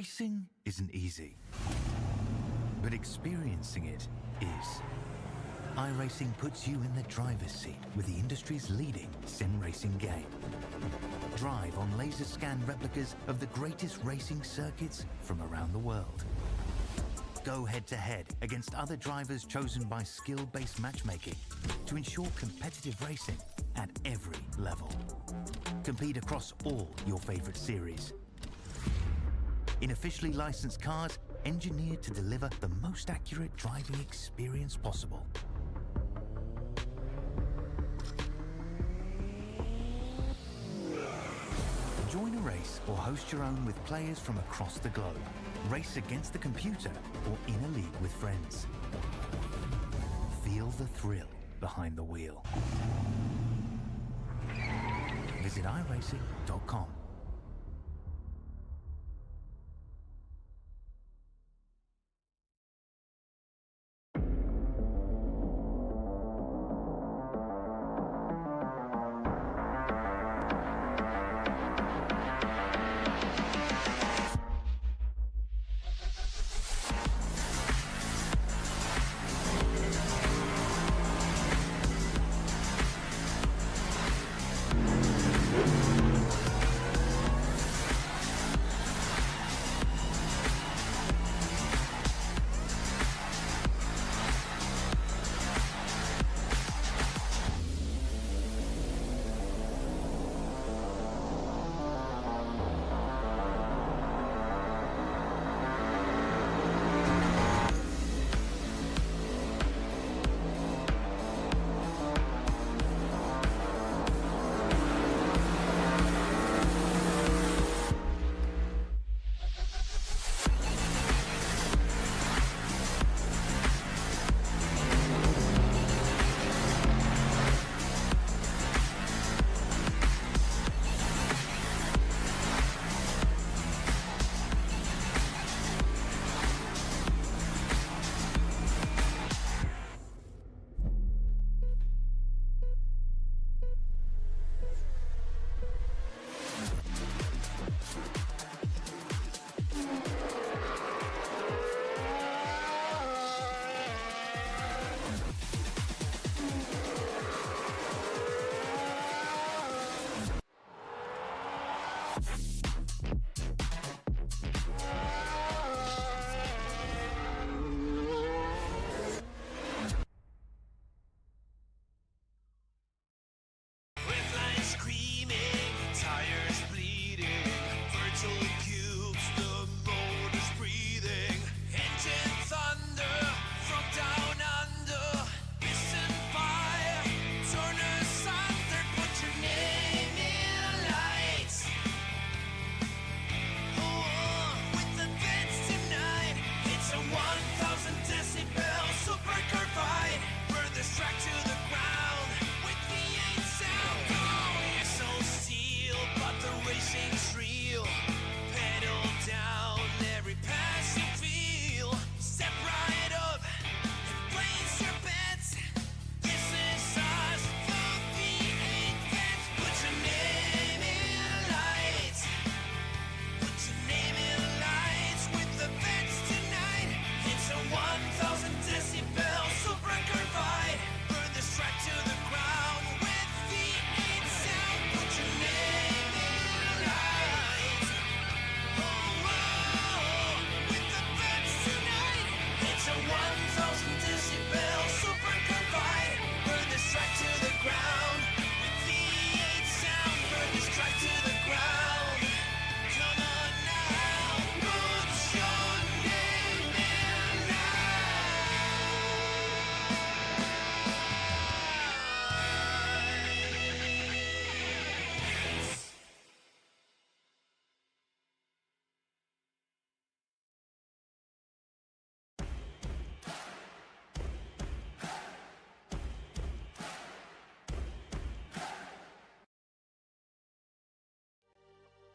Racing isn't easy, but experiencing it is. iRacing puts you in the driver's seat with the industry's leading sim racing game. Drive on laser scan replicas of the greatest racing circuits from around the world. Go head-to-head against other drivers chosen by skill-based matchmaking to ensure competitive racing at every level. Compete across all your favorite series. In officially licensed cars, engineered to deliver the most accurate driving experience possible. Join a race or host your own with players from across the globe. Race against the computer or in a league with friends. Feel the thrill behind the wheel. Visit iRacing.com.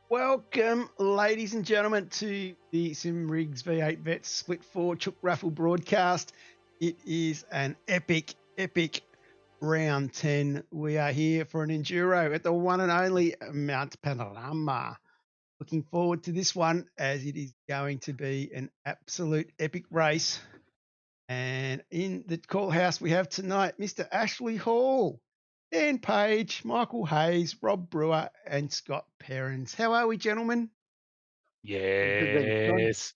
Welcome, ladies and gentlemen, to the SimRigs V8 Vets Split 4 Chook Raffle broadcast. It is an epic round 10. We are here for an enduro at the one and only Mount Panorama. Looking forward to this one as it is going to be an absolute epic race. And in the call house we have tonight Mr. Ashley Hall, Dan Page, Michael Hayes, Rob Brewer, and Scott Perrins. How are we, gentlemen? Yes.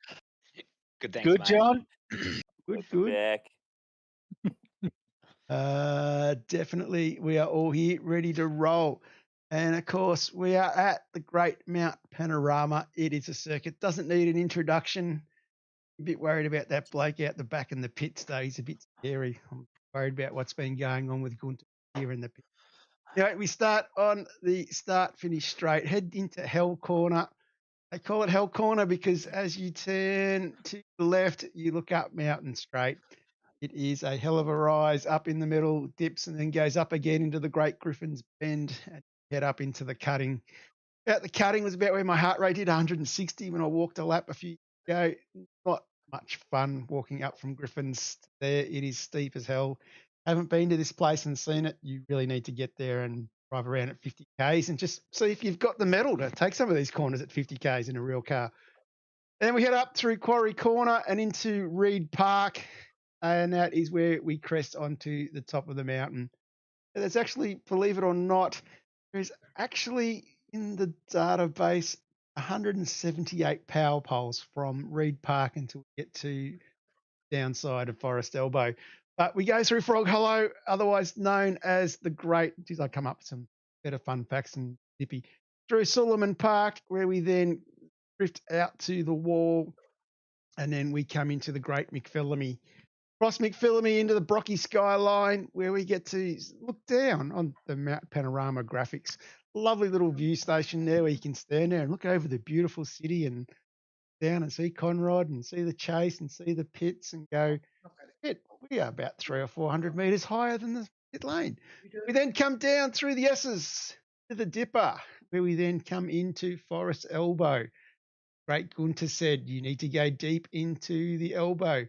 Good, thanks, Good, mate. John. Good. Back. Definitely, we are all here ready to roll. And of course, we are at the Great Mount Panorama. It is a circuit, doesn't need an introduction. A bit worried about that bloke out the back in the pits, though. He's a bit scary. I'm worried about what's been going on with Gunter here in the pit. Anyway, we start on the start-finish straight, head into Hell Corner. They call it Hell Corner because as you turn to the left, you look up Mountain Straight. It is a hell of a rise up in the middle, dips, and then goes up again into the Great Griffin's Bend and head up into the cutting. About the cutting was about where my heart rate hit 160 when I walked a lap a few years ago. Not much fun walking up from Griffin's to there. It is steep as hell. Haven't been to this place and seen it. You really need to get there and drive around at 50 Ks and just see if you've got the mettle to take some of these corners at 50 Ks in a real car. Then we head up through Quarry Corner and into Reed Park, and that is where we crest onto the top of the mountain. And there's actually, believe it or not, there's actually in the database 178 power poles from Reed Park until we get to downside of Forest Elbow. But we go through Frog Hollow, otherwise known as the Great. Geez, I come up with some better fun facts than Dippy. Through Suleiman Park, where we then drift out to the wall, and then we come into the Great McPhillamy. Cross McPhillamy into the Brocky skyline, where we get to look down on the Mount Panorama graphics. Lovely little view station there where you can stand there and look over the beautiful city and down and see Conrod and see the chase and see the pits and go, we are about 300 or 400 metres higher than the pit lane. We then come down through the S's to the Dipper, where we then come into Forest Elbow. Great Gunter said, you need to go deep into the elbow.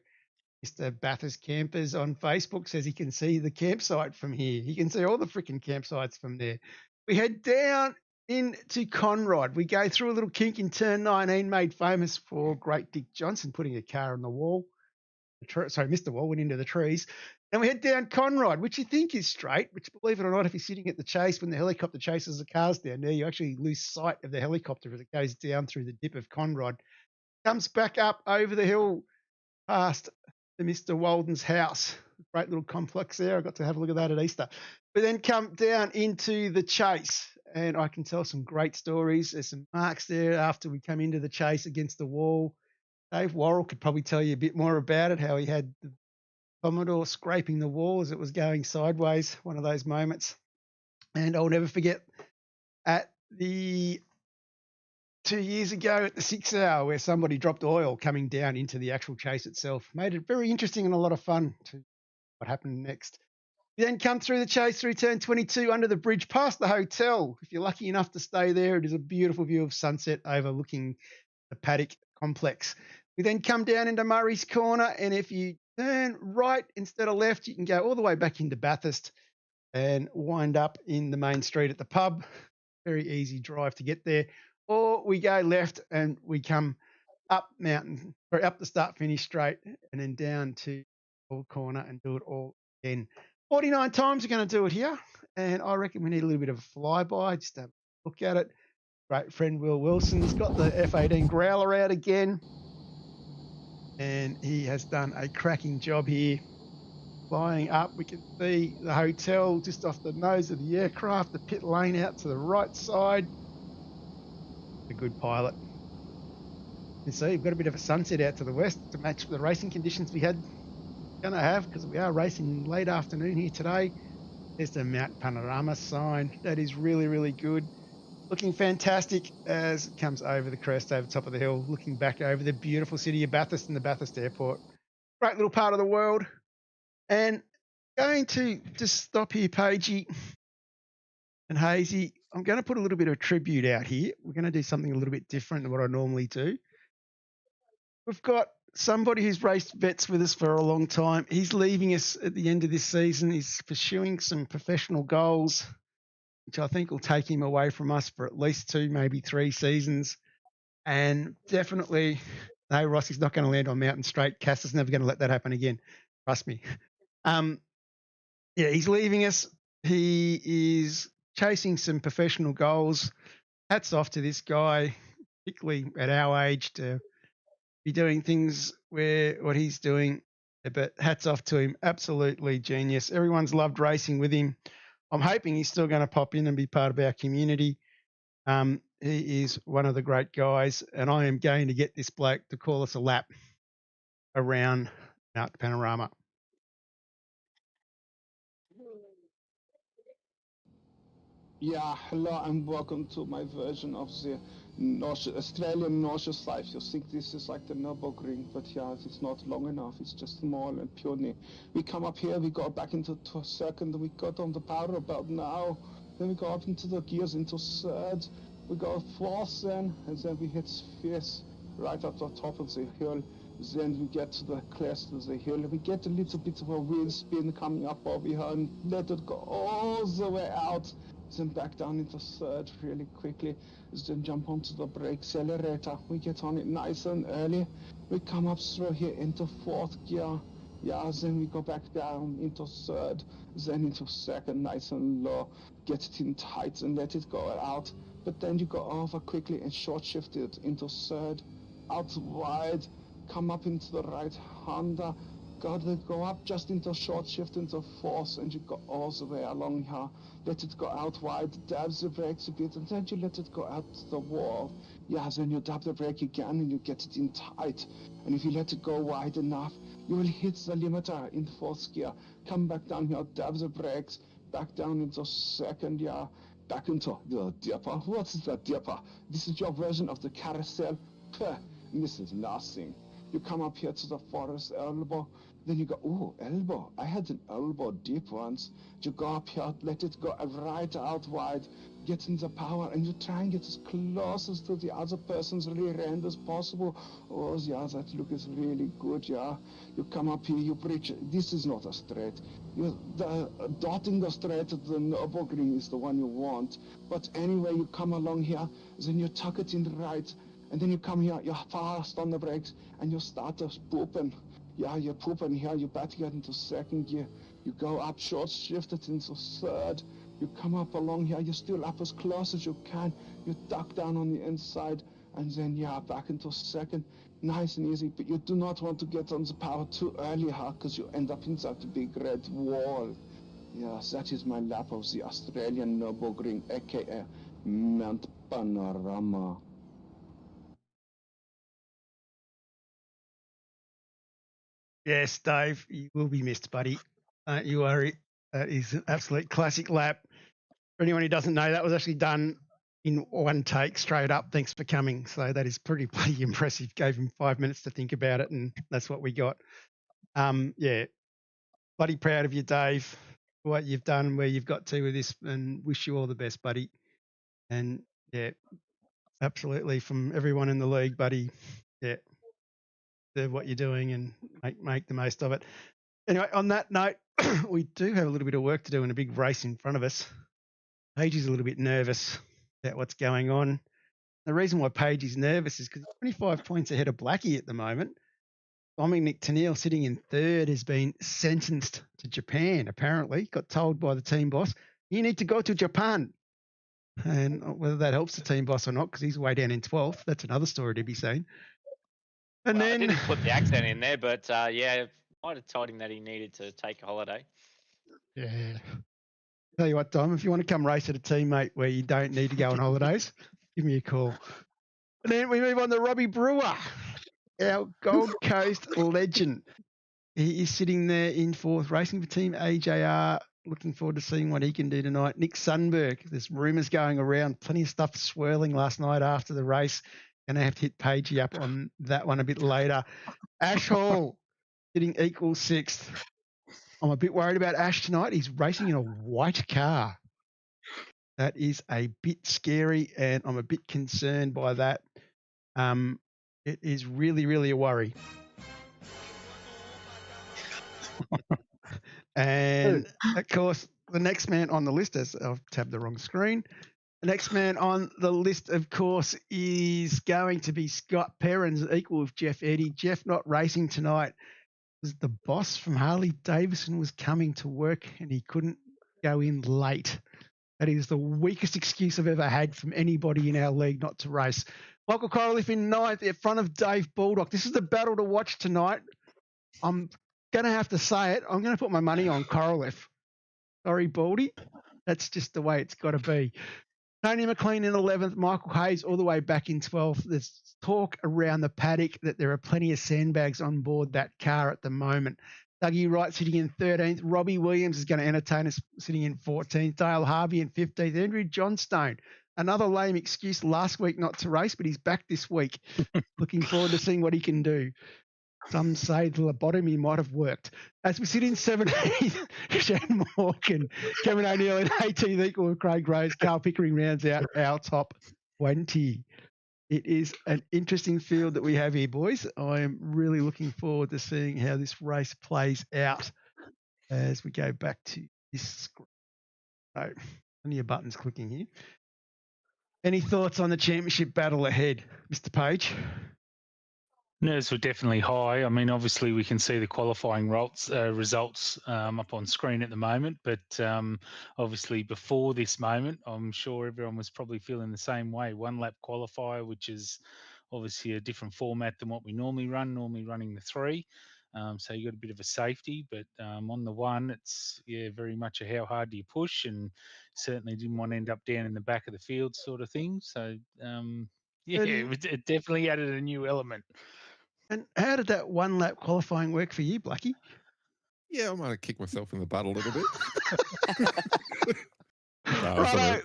Mr. Bathurst Campers on Facebook says he can see the campsite from here. He can see all the freaking campsites from there. We head down into Conrod. We go through a little kink in turn 19, made famous for Great Dick Johnson putting a car on the wall. Mr. Wall went into the trees. And we head down Conrod, which you think is straight, which, believe it or not, if you're sitting at the chase, when the helicopter chases the cars down there, you actually lose sight of the helicopter as it goes down through the dip of Conrod. Comes back up over the hill past the Mr. Walden's house. Great little complex there. I got to have a look at that at Easter. We then come down into the chase, and I can tell some great stories. There's some marks there after we come into the chase against the wall. Dave Worrell could probably tell you a bit more about it, how he had the Commodore scraping the wall as it was going sideways, one of those moments. And I'll never forget at the 2 years ago at the 6 hour where somebody dropped oil coming down into the actual chase itself. Made it very interesting and a lot of fun to what happened next. You then come through the chase through turn 22 under the bridge past the hotel. If you're lucky enough to stay there, it is a beautiful view of sunset overlooking the paddock complex. We then come down into Murray's Corner, and if you turn right instead of left, you can go all the way back into Bathurst and wind up in the main street at the pub. Very easy drive to get there. Or we go left and we come up mountain, or up the start finish straight, and then down to Old Corner and do it all again. 49 times we're going to do it here, and I reckon we need a little bit of a flyby, just to look at it. Great friend Will Wilson's got the F18 growler out again, and he has done a cracking job here. Flying up, we can see the hotel just off the nose of the aircraft, the pit lane out to the right side. A good pilot. You see, we've got a bit of a sunset out to the west to match the racing conditions we had going to have, because we are racing late afternoon here today. There's the Mount Panorama sign. That is really, really good. Looking fantastic as it comes over the crest, over the top of the hill, looking back over the beautiful city of Bathurst and the Bathurst Airport. Great little part of the world. And going to just stop here, Pagey and Hazy. I'm going to put a little bit of tribute out here. We're going to do something a little bit different than what I normally do. We've got somebody who's raced vets with us for a long time. He's leaving us at the end of this season. He's pursuing some professional goals, which I think will take him away from us for at least 2, maybe 3 seasons. And definitely, no, Rossi's not going to land on Mountain Straight. Cass is never going to let that happen again. Trust me. Yeah, he's leaving us. He is chasing some professional goals. Hats off to this guy, particularly at our age, to be doing things where what he's doing. But hats off to him. Absolutely genius. Everyone's loved racing with him. I'm hoping he's still going to pop in and be part of our community. He is one of the great guys, and I am going to get this bloke to call us a lap around Mount Panorama. Yeah, hello and welcome to my version of the Australian nauseous life. You think this is like the Nürburgring, but yeah, it's not long enough. It's just small and puny. We come up here, we go back into second, we got on the powder belt now. Then we go up into the gears into third. We go fourth then, and then we hit fifth right at the top of the hill. Then we get to the crest of the hill. We get a little bit of a wind spin coming up over here and let it go all the way out. Then back down into third really quickly. Then jump onto the brake accelerator. We get on it nice and early. We come up through here into fourth gear. Yeah, then we go back down into third, then into second, nice and low. Get it in tight and let it go out. But then you go over quickly and short shift it into third, out wide, come up into the right hander. Go up just into short shift into fourth, and you go all the way along here. Let it go out wide, dab the brakes a bit, and then you let it go out the wall. Yeah, then you dab the brake again and you get it in tight. And if you let it go wide enough, you will hit the limiter in fourth gear. Come back down here, dab the brakes, back down into second gear, back into the dipper. What is that dipper? This is your version of the carousel. Puh, and this is nothing. You come up here to the forest elbow, then you go, ooh, elbow. I had an elbow deep once. You go up here, let it go right out wide, get in the power, and you try and get as close as to the other person's rear end as possible. Oh, yeah, that look is really good, yeah. You come up here, you preach. This is not a straight. Dotting the straight at the Nürburgring is the one you want. But anyway, you come along here, then you tuck it in the right, and then you come here, you're fast on the brakes, and you start to pooping. Yeah, you're pooping here, you better get into second gear. You go up short, shift it into third. You come up along here, you're still up as close as you can. You duck down on the inside, and then, yeah, back into second. Nice and easy, but you do not want to get on the power too early, because you end up inside the big red wall. Yes, that is my lap of the Australian Nürburgring, aka Mount Panorama. Yes, Dave, you will be missed, buddy. Don't you worry. That is an absolute classic lap. For anyone who doesn't know, that was actually done in one take, straight up. Thanks for coming. So that is pretty bloody impressive. Gave him 5 minutes to think about it, and that's what we got. Yeah, bloody proud of you, Dave, for what you've done, where you've got to with this, and wish you all the best, buddy. And yeah, absolutely, from everyone in the league, buddy. Yeah, do what you're doing and make the most of it. Anyway, on that note, we do have a little bit of work to do in a big race in front of us. Paige is a little bit nervous about what's going on. The reason why Paige is nervous is because he's 25 points ahead of Blackie at the moment. Dominic Tennille, sitting in third, has been sentenced to Japan, apparently. Got told by the team boss, you need to go to Japan. And whether that helps the team boss or not, because he's way down in 12th, that's another story to be seen. And well, then I didn't put the accent in there, but yeah, might have told him that he needed to take a holiday. Yeah. Tell you what, Dom, if you want to come race at a teammate where you don't need to go on holidays, give me a call. And then we move on to Robbie Brewer, our Gold Coast legend. He is sitting there in fourth, racing for Team AJR. Looking forward to seeing what he can do tonight. Nick Sundberg, there's rumours going around, plenty of stuff swirling last night after the race. Going to have to hit Pagey up on that one a bit later. Ash Hall sitting equal sixth. I'm a bit worried about Ash tonight. He's racing in a white car. That is a bit scary, and I'm a bit concerned by that. It is really, really a worry. And, of course, the next man on the list, as I've tabbed the wrong screen, The next man on the list, of course, is going to be Scott Perrins, equal with Jeff Eddy. Jeff not racing tonight. The boss from Harley Davidson was coming to work and he couldn't go in late. That is the weakest excuse I've ever had from anybody in our league not to race. Michael Coraliff in ninth in front of Dave Baldock. This is the battle to watch tonight. I'm going to have to say it. I'm going to put my money on Coraliff. Sorry, Baldy. That's just the way it's got to be. Tony McLean in 11th, Michael Hayes all the way back in 12th. There's talk around the paddock that there are plenty of sandbags on board that car at the moment. Dougie Wright sitting in 13th. Robbie Williams is going to entertain us sitting in 14th. Dale Harvey in 15th. Andrew Johnstone, another lame excuse last week not to race, but he's back this week. Looking forward to seeing what he can do. Some say the lobotomy might have worked. As we sit in 17th, Shan Morgan, Kevin O'Neill in 18th, equal with Craig Rose. Carl Pickering rounds out our top 20. It is an interesting field that we have here, boys. I am really looking forward to seeing how this race plays out as we go back to this screen. So, plenty of buttons clicking here. Any thoughts on the championship battle ahead, Mr. Page? Nerves were definitely high. I mean, obviously we can see the qualifying results up on screen at the moment, but obviously before this moment, I'm sure everyone was probably feeling the same way. One lap qualifier, which is obviously a different format than what we normally running the 3. So you got a bit of a safety, but on the 1, it's very much a how hard do you push, and certainly didn't want to end up down in the back of the field sort of thing. So it definitely added a new element. And how did that 1 lap qualifying work for you, Blackie? Yeah, I might have kicked myself in the butt a little bit. Right.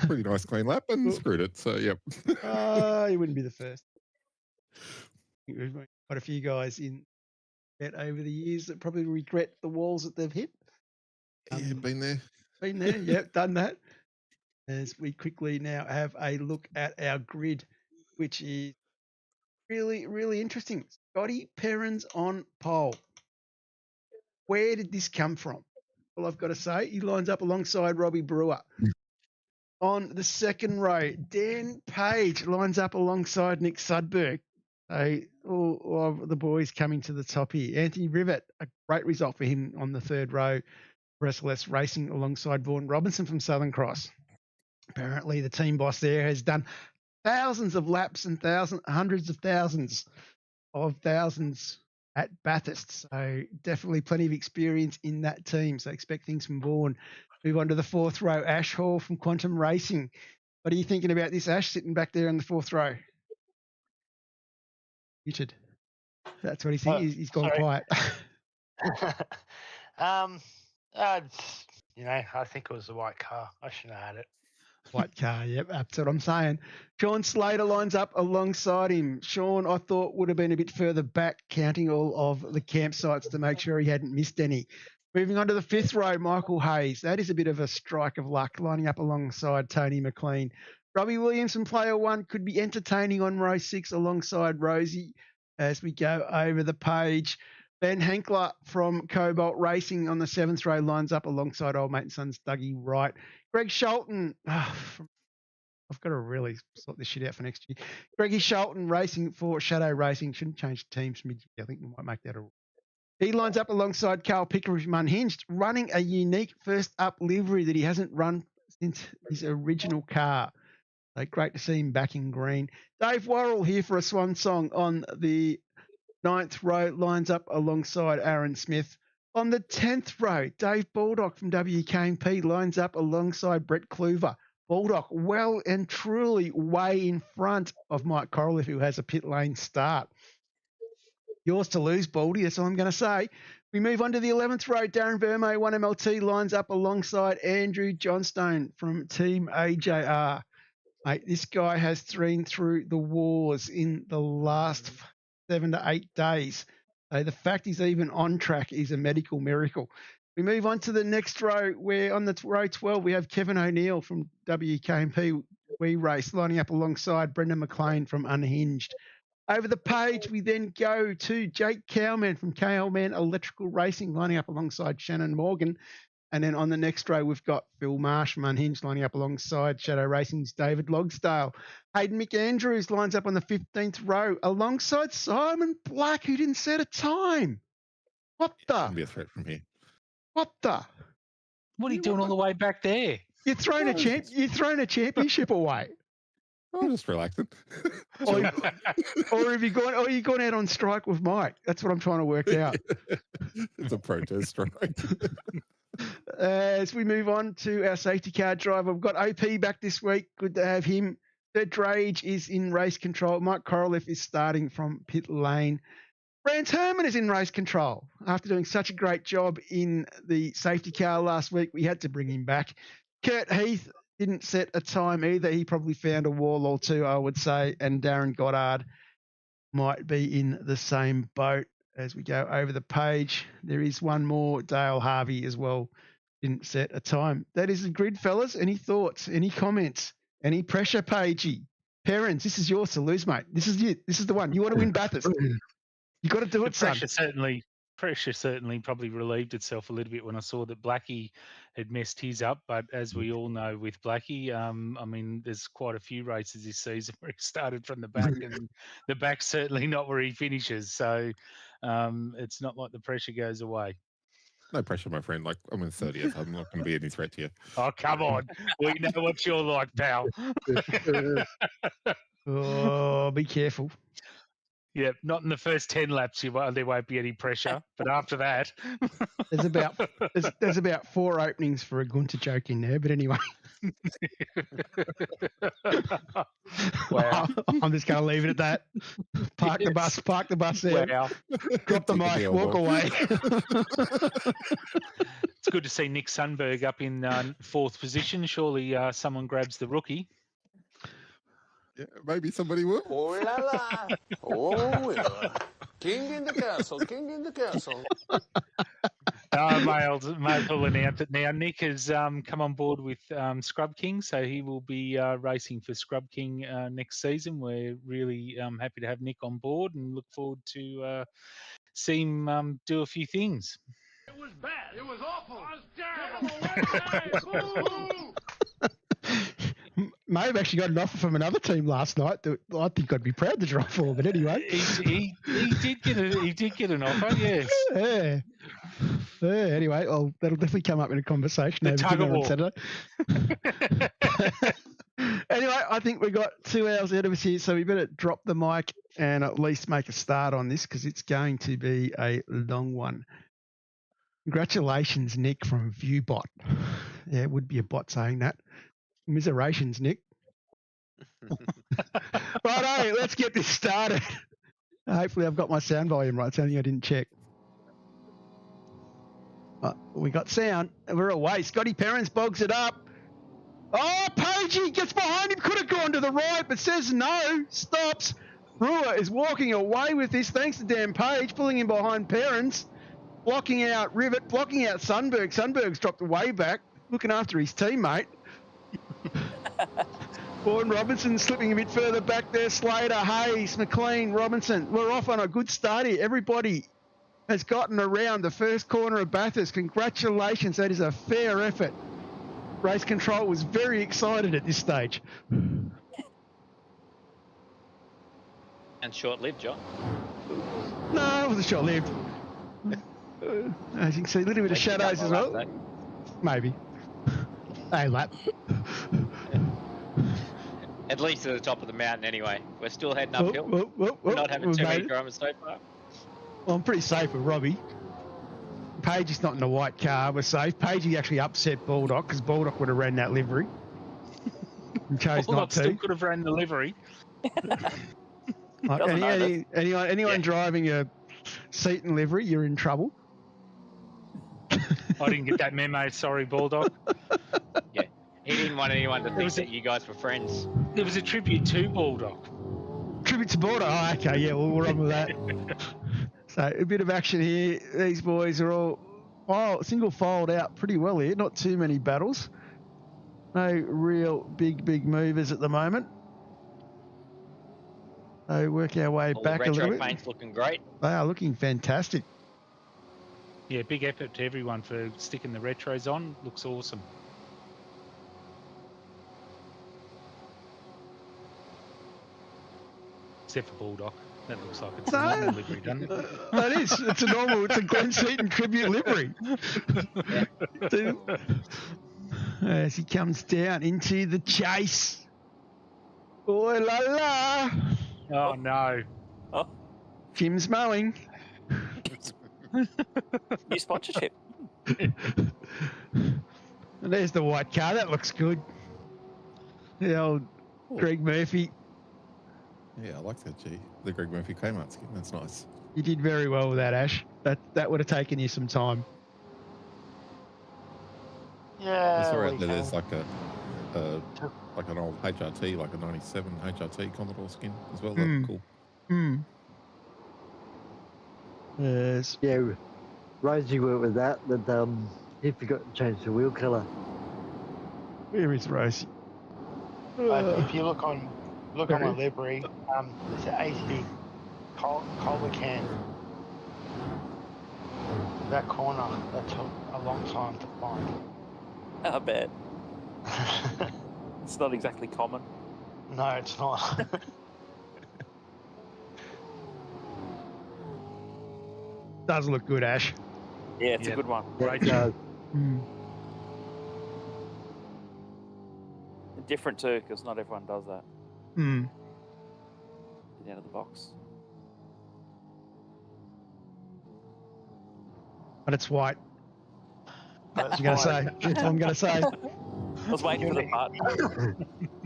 Pretty nice clean lap and screwed it. So, yep. You wouldn't be the first. We've got quite a few guys in that over the years that probably regret the walls that they've hit. Yeah, been there. Been there, yep, done that. As we quickly now have a look at our grid, which is really, really interesting. Scotty Perrins on pole. Where did this come from? Well, I've got to say, he lines up alongside Robbie Brewer. On the second row, Dan Page lines up alongside Nick Sudberg. So all of the boys coming to the top here. Anthony Rivet, a great result for him on the third row. Relentless racing alongside Vaughan Robinson from Southern Cross. Apparently the team boss there has done thousands of laps and hundreds of thousands at Bathurst. So definitely plenty of experience in that team. So expect things from Vaughan. Move on to the fourth row. Ash Hall from Quantum Racing. What are you thinking about this, Ash, sitting back there in the fourth row? Muted. That's what he's thinking. He's gone quiet. I think it was the white car. I shouldn't have had it. White car, yep, that's what I'm saying. Sean Slater lines up alongside him. Sean, I thought, would have been a bit further back, counting all of the campsites to make sure he hadn't missed any. Moving on to the fifth row, Michael Hayes. That is a bit of a strike of luck, lining up alongside Tony McLean. Robbie Williams from Player 1 could be entertaining on row 6 alongside Rosie as we go over the page. Ben Hankler from Cobalt Racing on the 7th row lines up alongside Old Mate and Sons Dougie Wright. Greg Sholton, I've got to really sort this shit out for next year. Greggy Sholton racing for Shadow Racing. Shouldn't change teams mid-year. I think we might make that a rule. He lines up alongside Carl Pickering from Unhinged, running a unique first-up livery that he hasn't run since his original car. So great to see him back in green. Dave Worrell here for a swan song on the 9th row, lines up alongside Aaron Smith. On the 10th row, Dave Baldock from WKMP lines up alongside Brett Kluver. Baldock well and truly way in front of Mike Coraliff, who has a pit lane start. Yours to lose, Baldy, that's all I'm going to say. We move on to the 11th row. Darren Vermeer, 1MLT, lines up alongside Andrew Johnstone from Team AJR. Mate, this guy has been through the wars in the last 7 to 8 days. So the fact he's even on track is a medical miracle. We move on to the next row, where on the row 12, we have Kevin O'Neill from WKMP We Race lining up alongside Brendan McLean from Unhinged. Over the page, we then go to Jake Cowman from KL Man Electrical Racing lining up alongside Shannon Morgan. And then on the next row, we've got Phil Marsh from Unhinged lining up alongside Shadow Racing's David Logsdale. Hayden McAndrews lines up on the 15th row alongside Simon Black, who didn't set a time. What the? Shouldn't be a threat from here. What the? What are you doing all the way back there? You're throwing a championship away. I'm just relaxing. Or have you gone out on strike with Mike? That's what I'm trying to work out. It's a protest strike. As we move on to our safety car driver, we've got OP back this week. Good to have him. Third Drage is in race control. Mike Korolev is starting from pit lane. Brans Herman is in race control. After doing such a great job in the safety car last week, we had to bring him back. Kurt Heath didn't set a time either. He probably found a wall or two, I would say, and Darren Goddard might be in the same boat. As we go over the page, there is one more, Dale Harvey as well, didn't set a time. That is the grid, fellas. Any thoughts, any comments, any pressure, Pagey? Perrins, this is yours to lose, mate. This is it. This is the one. You want to win Bathurst. You got to do it, son. Pressure certainly probably relieved itself a little bit when I saw that Blackie had messed his up. But as we all know with Blackie, I mean, there's quite a few races this season where he started from the back, and the back's certainly not where he finishes. So it's not like the pressure goes away. No pressure, my friend. Like, I'm in 30th. I'm not going to be any threat to you. Oh, come on. We know what you're like, pal. Oh, be careful. Yeah, not in the first 10 laps. There won't be any pressure, but after that, there's about 4 openings for a Gunter joke in there. But anyway, wow. I'm just going to leave it at that. Park the bus there. Wow. Drop the mic, walk away. It's good to see Nick Sundberg up in 4th position. Surely someone grabs the rookie. Yeah, maybe somebody will. Oh la la! Oh well. King in the castle. King in the castle. Mate will announce it now. Nick has come on board with Scrub King, so he will be racing for Scrub King next season. We're really happy to have Nick on board and look forward to see him do a few things. It was bad. It was awful. It was terrible. May have actually got an offer from another team last night that I think I'd be proud to drive for, but anyway. He did get an offer, yes. Yeah. Anyway, well, that'll definitely come up in a conversation The over tug of dinner on war. Saturday. Anyway, I think we got 2 hours ahead of us here, so we better drop the mic and at least make a start on this because it's going to be a long one. Congratulations, Nick from ViewBot. Yeah, it would be a bot saying that. Commiserations, Nick. Righto, let's get this started. Hopefully I've got my sound volume right. It's something I didn't check. We got sound. We're away. Scotty Perrins bogs it up. Oh, Pagey gets behind him. Could have gone to the right, but says no. Stops. Brewer is walking away with this thanks to Dan Page, pulling him behind Perrins. Blocking out Rivet, blocking out Sundberg. Sundberg's dropped way back, looking after his teammate. Gordon Robinson slipping a bit further back there. Slater, Hayes, McLean, Robinson. We're off on a good start here. Everybody has gotten around the first corner of Bathurst. Congratulations. That is a fair effort. Race control was very excited at this stage. And short-lived, John. No, it wasn't short-lived. As you can see, a little bit of shadows as well. Maybe. A lap. At least at the top of the mountain anyway. We're still heading uphill. We're not having too many dramas so far. Well, I'm pretty safe with Robbie. Page is not in the white car. We're safe. Pagey actually upset Baldock because Baldock would have ran that livery. And chose Baldock not to. still could have ran the livery. Anyone driving a Seaton livery, you're in trouble. I didn't get that memo. Sorry, Baldock. Yeah. He didn't want anyone to think that you guys were friends. There was a tribute to Baldock. Tribute to Baldock. Oh, okay. Yeah, well, we're on with that. So a bit of action here. These boys are all single filed out pretty well here. Not too many battles. No real big movers at the moment. So work our way All back the a little retro bit. paint's looking great. They are looking fantastic. Yeah, big effort to everyone for sticking the retros on. Looks awesome. Except for Bulldog. That looks like it's a normal livery, doesn't it? That is. It's a normal. It's a Glen Seaton tribute livery. As he comes down into the chase. Oh la la! Oh no! Oh, Jim's mowing. new sponsorship. And there's the white car. That looks good. The old Greg Murphy. Yeah, I like that, G. The Greg Murphy Kmart skin. That's nice. You did very well with that, Ash. That would have taken you some time. Yeah. I saw we out there there's can. like an old HRT, like a 97 HRT Commodore skin as well. Hmm. That's cool. Yes. Yeah, Rosie went with that, but he forgot to change the wheel colour. Where is Rosie? If you look on my livery, there's an 80 Culver can. That corner, that took a long time to find. I bet. It's not exactly common. No, it's not. Does look good, Ash. Yeah, it's a good one. Great It job. does. Different too, because not everyone does that. Get out of the box. But it's white. That's What you gonna say? why That's what I'm gonna say. I was waiting for the part.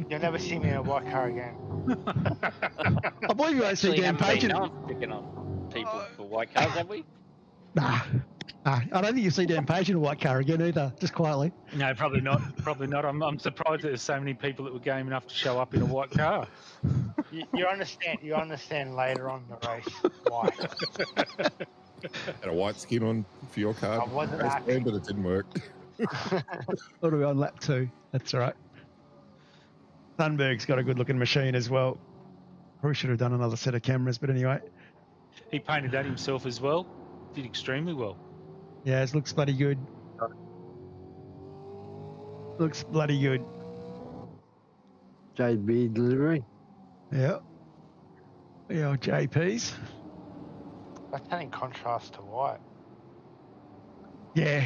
You'll never see me in a white car again. I believe you won't see Actually, Dan haven't Page. been known picking on people for white cars, have we? Nah. I don't think you'll see Dan Page in a white car again either. Just quietly. No, probably not. Probably not. I'm surprised that there's so many people that were game enough to show up in a white car. You understand? You understand later on in the race why. Had a white skin on for your car. I wasn't race acting. plan, but it didn't work. What are we on lap 2? That's all right. Thunberg's got a good looking machine as well. Probably should have done another set of cameras, but anyway. He painted that himself as well. Did extremely well. Yeah, it looks bloody good. Looks bloody good. JB delivery. Yeah. The old JPs. That's in contrast to white. Yeah.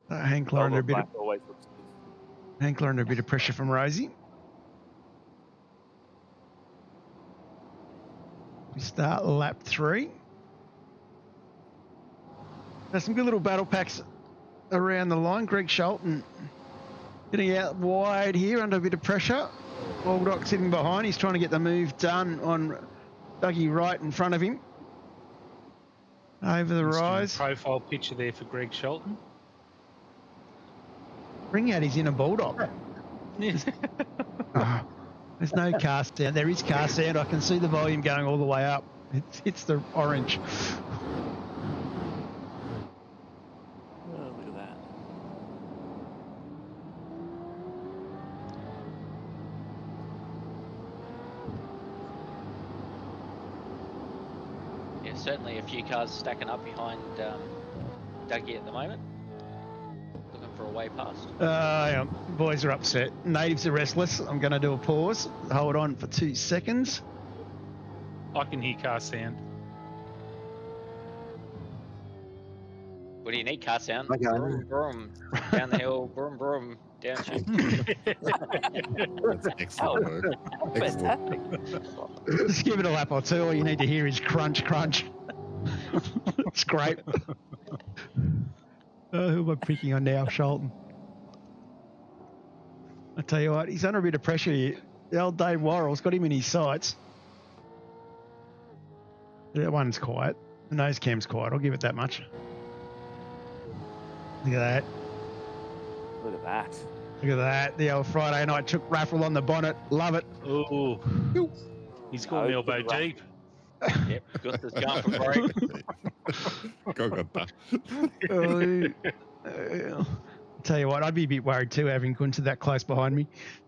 Hankler under a bit of Black always looks good. Hankler under a bit of pressure from Rosie. We start lap 3. There's some good little battle packs around the line. Greg Shelton getting out wide here under a bit of pressure. Baldock sitting behind. He's trying to get the move done on Dougie right in front of him. Over the rise. Profile picture there for Greg Shelton. Bring out his inner Bulldog. Oh, there's no car sound. There is car sound. I can see the volume going all the way up. It's the orange. Oh, look at that. Yeah, certainly a few cars stacking up behind Dougie at the moment. Looking for a way past. Yeah, boys are upset. Natives are restless. I'm going to do a pause. Hold on for 2 seconds. I can hear car sound. What do you need? Car sound? Okay. Broom, broom. Down the hill, broom, broom. Down chute. That's excellent work. Excellent. Fantastic. Just give it a lap or two. All you need to hear is crunch, crunch. It's great. Who am I picking on now? Shelton. I tell you what, he's under a bit of pressure here. The old Dave Worrell's got him in his sights. That one's quiet. The nose cam's quiet. I'll give it that much. Look at that. Look at that. Look at that. The old Friday night chook raffle on the bonnet. Love it. Oh, he's got an elbow deep. Yep, Gusta's going for break. Go, got that. Tell you what, I'd be a bit worried too having Gunther that close behind me.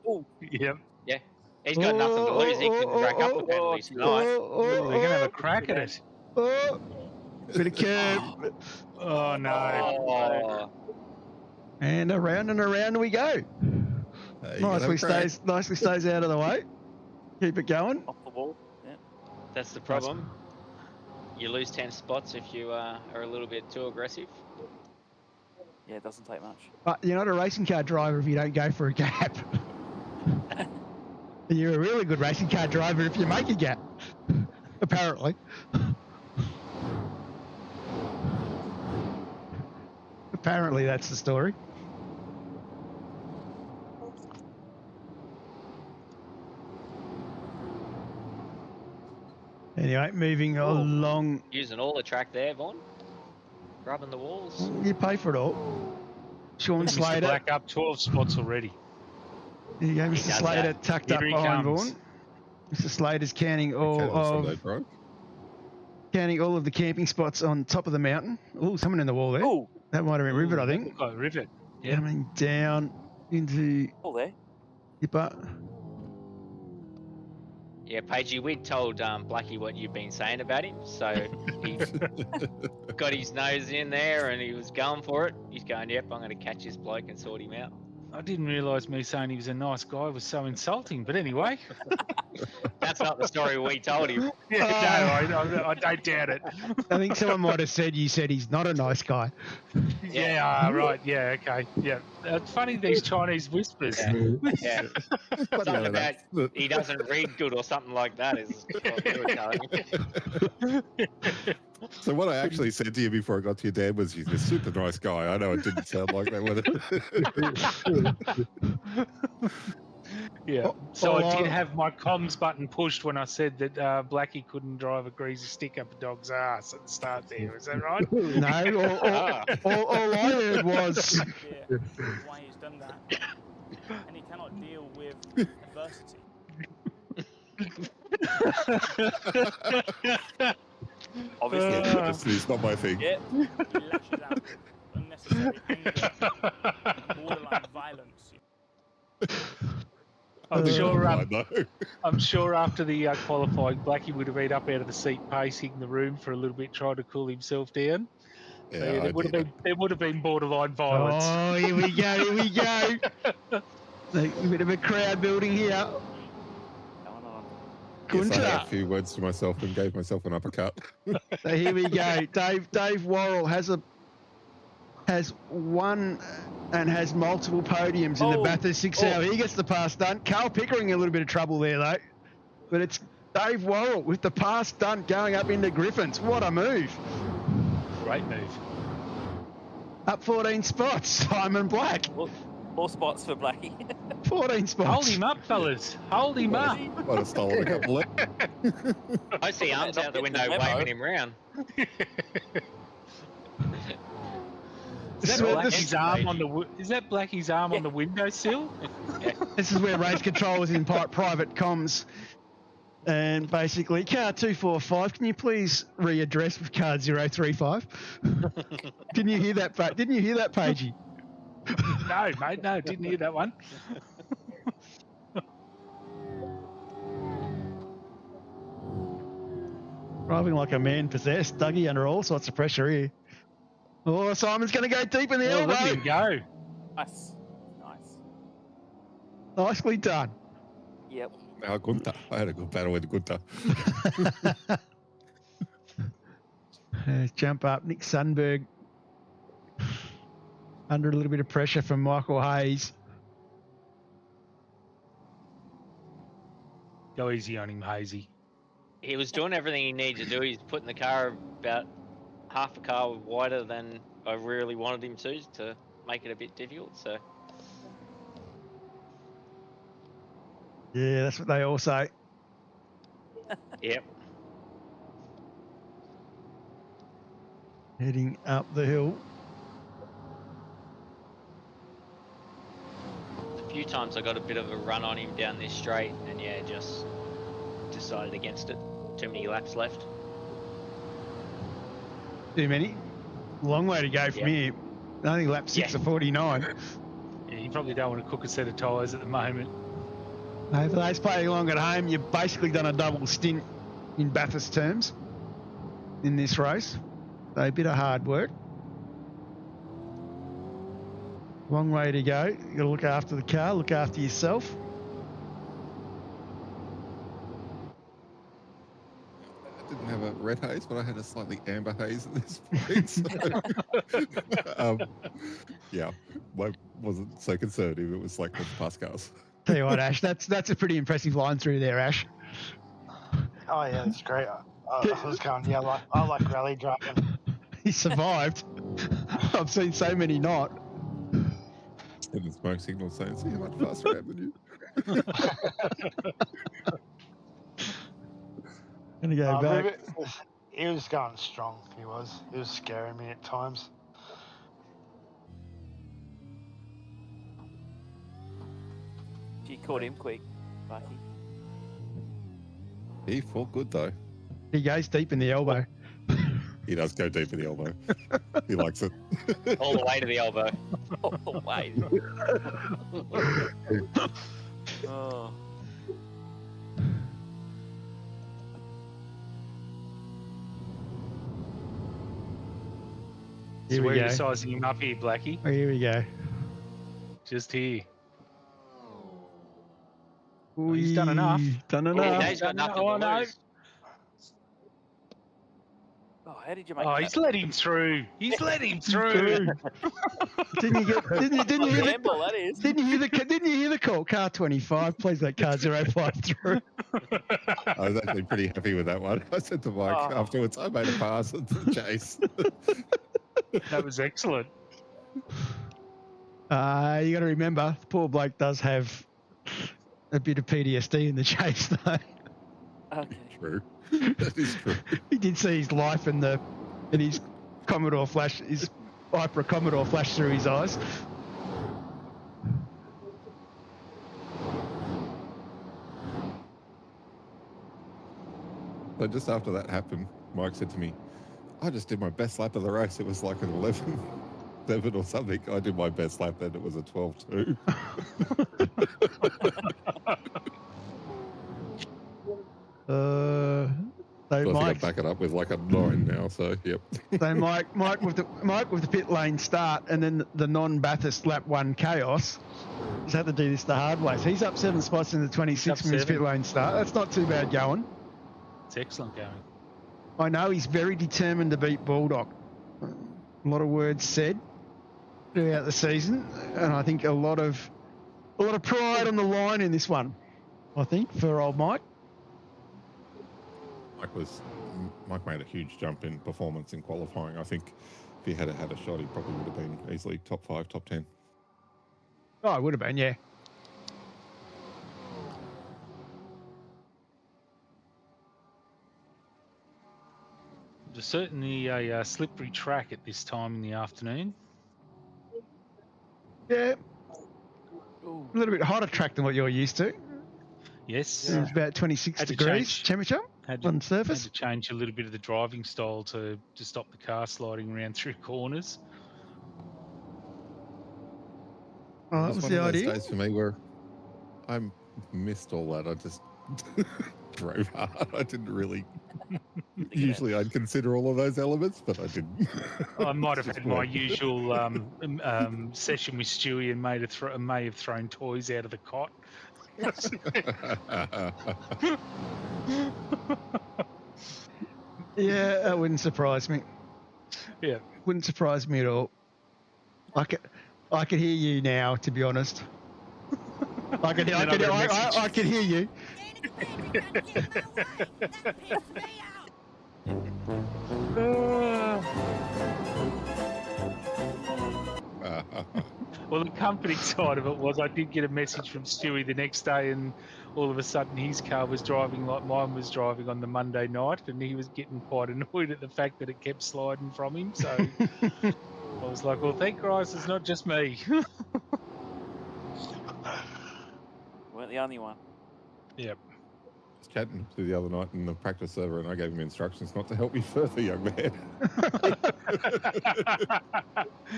Oh, yeah. Yeah. He's got nothing to lose. He can rack up the penalties tonight. They're going to have a crack at it. Bit of curve. Oh, no. Oh, And around we go. Nicely stays out of the way. Keep it going. Off the wall. Yeah. that's the problem. You lose 10 spots if you are a little bit too aggressive. Yeah, it doesn't take much. But you're not a racing car driver if you don't go for a gap. You're a really good racing car driver if you make a gap. Apparently. Apparently that's the story. Anyway, moving along. Using all the track there, Vaughn. Rubbing the walls. You pay for it all. Sean Mr. Slater. Black up 12 spots already. There you go, Mr. does Slater that. tucked Here up he behind comes. Vaughan. Mr. Slater's counting all of the camping spots on top of the mountain. Oh, someone in the wall there. Oh, That might have been Rivet, I think. Looked like Rivet. Yeah. Coming down into all there. Dipper. Yeah, Pagey, we told Blackie what you've been saying about him, so he got his nose in there and he was going for it. He's going, yep, I'm going to catch this bloke and sort him out. I didn't realise me saying he was a nice guy was so insulting, but anyway. That's not the story we told him. Yeah, no, I don't doubt it. I think someone might have said you said he's not a nice guy. Yeah, right, yeah, okay, yeah. It's funny, these Chinese whispers. Yeah. Something about he doesn't read good or something like that is what we were telling him. So what I actually said to you before I got to your dad was, "He's a super nice guy." I know it didn't sound like that, was it? Yeah. So I did have my comms button pushed when I said that Blackie couldn't drive a greasy stick up a dog's ass at the start there. Is that right? No, all I heard was... Why he's done that. And he cannot deal with adversity. Obviously, it's not my thing. Yeah. He lashes out with unnecessary anger, borderline violence. I'm sure after the qualifying, Blackie would have been up out of the seat pacing the room for a little bit, trying to cool himself down. Yeah, So, there would have been borderline violence. Oh, here we go. A bit of a crowd building here. Yes, I had a few words to myself and gave myself an uppercut. So here we go. Dave Worrell has won and has multiple podiums in the Bathurst 6 hour. He gets the pass done. Carl Pickering in a little bit of trouble there though. But it's Dave Worrell with the pass done going up into Griffins. What a move. Great move. Up 14 spots, Simon Black. 4 spots for Blackie. 14 spots. Hold him up, fellas. Hold him up. Might have stolen a couple of... I see arms out the window waving him round. Is that Blackie's arm on the windowsill? This is where race control was in private comms. And basically, car 245, can you please readdress with car 035? Didn't you hear that, Pagey? No, mate, no, didn't hear that one. Driving like a man possessed, Dougie under all sorts of pressure here. Oh, Simon's going to go deep in the elbow. Look at him go. Nice. Nicely done. Yep. Now, Gunther. I had a good battle with Gunther. Jump up, Nick Sundberg. Under a little bit of pressure from Michael Hayes. Go easy on him, Hazy. He was doing everything he needed to do. He's putting the car about half a car wider than I really wanted him to make it a bit difficult. So. Yeah, that's what they all say. Yep. Heading up the hill. A few times I got a bit of a run on him down this straight, and yeah, just decided against it. Too many laps left. Too many? Long way to go from here. I think lap 6 of 49. Yeah, you probably don't want to cook a set of tyres at the moment. For those playing along at home, you've basically done a double stint in Bathurst terms in this race. So a bit of hard work. Long way to go. You've got to look after the car, look after yourself. I didn't have a red haze, but I had a slightly amber haze at this point. So, yeah, I wasn't so conservative. It was like with Pascal's. Tell you what, Ash, that's a pretty impressive line through there, Ash. Oh yeah, it's great. I was going, yeah, I like rally driving. He survived. I've seen so many not. And the smoke signal saying, see how much faster I am than you. Gonna go back. He was going strong. He was scaring me at times. You caught him quick, Bucky. He fought good though. He goes deep in the elbow. He does go deep in the elbow. He likes it. All the way to the elbow. All the way. Oh. So Here where we are you go. sizing him up here, Blackie? Oh, here we go. Just here. Oh, he's done enough. Done Yeah, enough. he's got enough to Oh, no. lose. Oh, how did you make Oh, that? he's let him through. He's let him through. Didn't you hear Gamble, that is. Didn't you hear the call? Car 25, please let car 05 through. I was actually pretty happy with that one. I said to Mike afterwards, I made a pass at the chase. That was excellent. You got to remember, the poor bloke does have a bit of PTSD in the chase, though. Okay. True. That is true. He did see his life and his Commodore flash, his Hyper Commodore flash through his eyes. So just after that happened, Mike said to me, I just did my best lap of the race. It was like an 11 or something. I did my best lap then. It was a 12.2. So I think I Mike, back it up with like a 9 now. So yep. so Mike with the pit lane start and then the non-Bathurst lap 1 chaos. He's had to do this the hard way. So he's up 7 spots in the 26 from his pit lane start. That's not too bad going. It's excellent going. I know he's very determined to beat Bulldog. A lot of words said throughout the season, and I think a lot of pride on the line in this one. I think for old Mike. Mike made a huge jump in performance in qualifying. I think if he had had a shot, he probably would have been easily top 5, top 10. Oh, it would have been, yeah. There's certainly a slippery track at this time in the afternoon. Yeah. A little bit hotter track than what you're used to. Yes. It's about 26 degrees temperature on surface. Had to change a little bit of the driving style to stop the car sliding around through corners. Oh, that was the idea. Days for me where I missed all that. I just drove hard. I didn't really. Usually, I'd consider all of those elements, but I didn't. I might have had my usual session with Stewie and may have thrown toys out of the cot. Yeah, that wouldn't surprise me. Yeah, wouldn't surprise me at all. I could hear you now, to be honest. I could hear you. Well, the comforting side of it was I did get a message from Stewie the next day, and all of a sudden his car was driving like mine was driving on the Monday night, and he was getting quite annoyed at the fact that it kept sliding from him. So I was like, well, thank Christ it's not just me. Weren't the only one. Yep. I was chatting to the other night in the practice server, and I gave him instructions not to help me further, young man.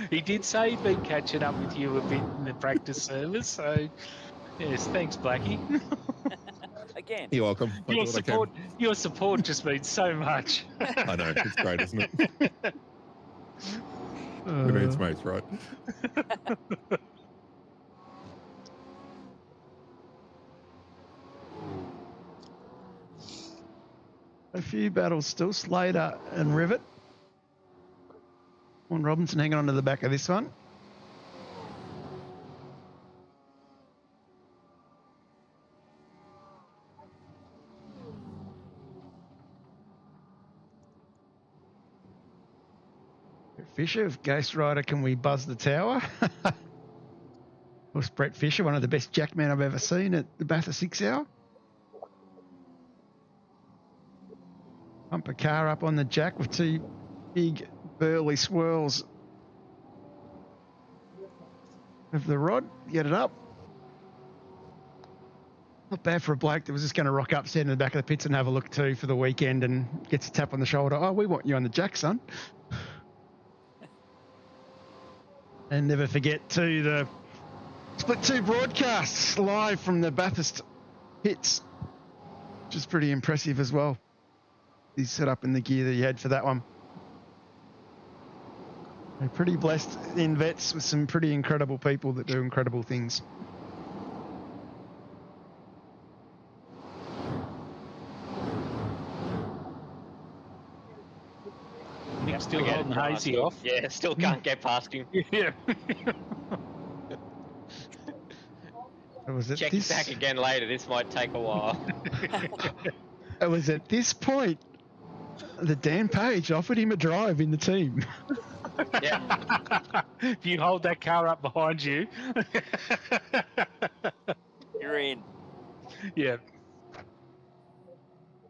He did say he'd been catching up with you a bit in the practice service, so Yes, thanks, Blackie. Again. You're welcome. I do what I can. Your support just means so much. I know. It's great, isn't it? We need its mates, right? A few battles still. Slater and Rivet. One Robinson hanging on to the back of this one. Fisher, Ghost Rider, can we buzz the tower? Of course, Brett Fisher, one of the best jackmen I've ever seen at the Bathurst 6 Hour. Pump a car up on the jack with two big burly swirls of the rod. Get it up. Not bad for a bloke that was just going to rock up, stand in the back of the pits and have a look too for the weekend and gets a tap on the shoulder. Oh, we want you on the jack, son. And never forget too the Split 2 broadcasts live from the Bathurst pits, which is pretty impressive as well. He's set up in the gear that he had for that one. They're pretty blessed in vets with some pretty incredible people that do incredible things. Nick's still holding Hazy off. Yeah, still can't get past him. Yeah. Was it Check this? back again later. This might take a while. It was at this point that Dan Page offered him a drive in the team. Yeah. If you hold that car up behind you. You're in. Yeah.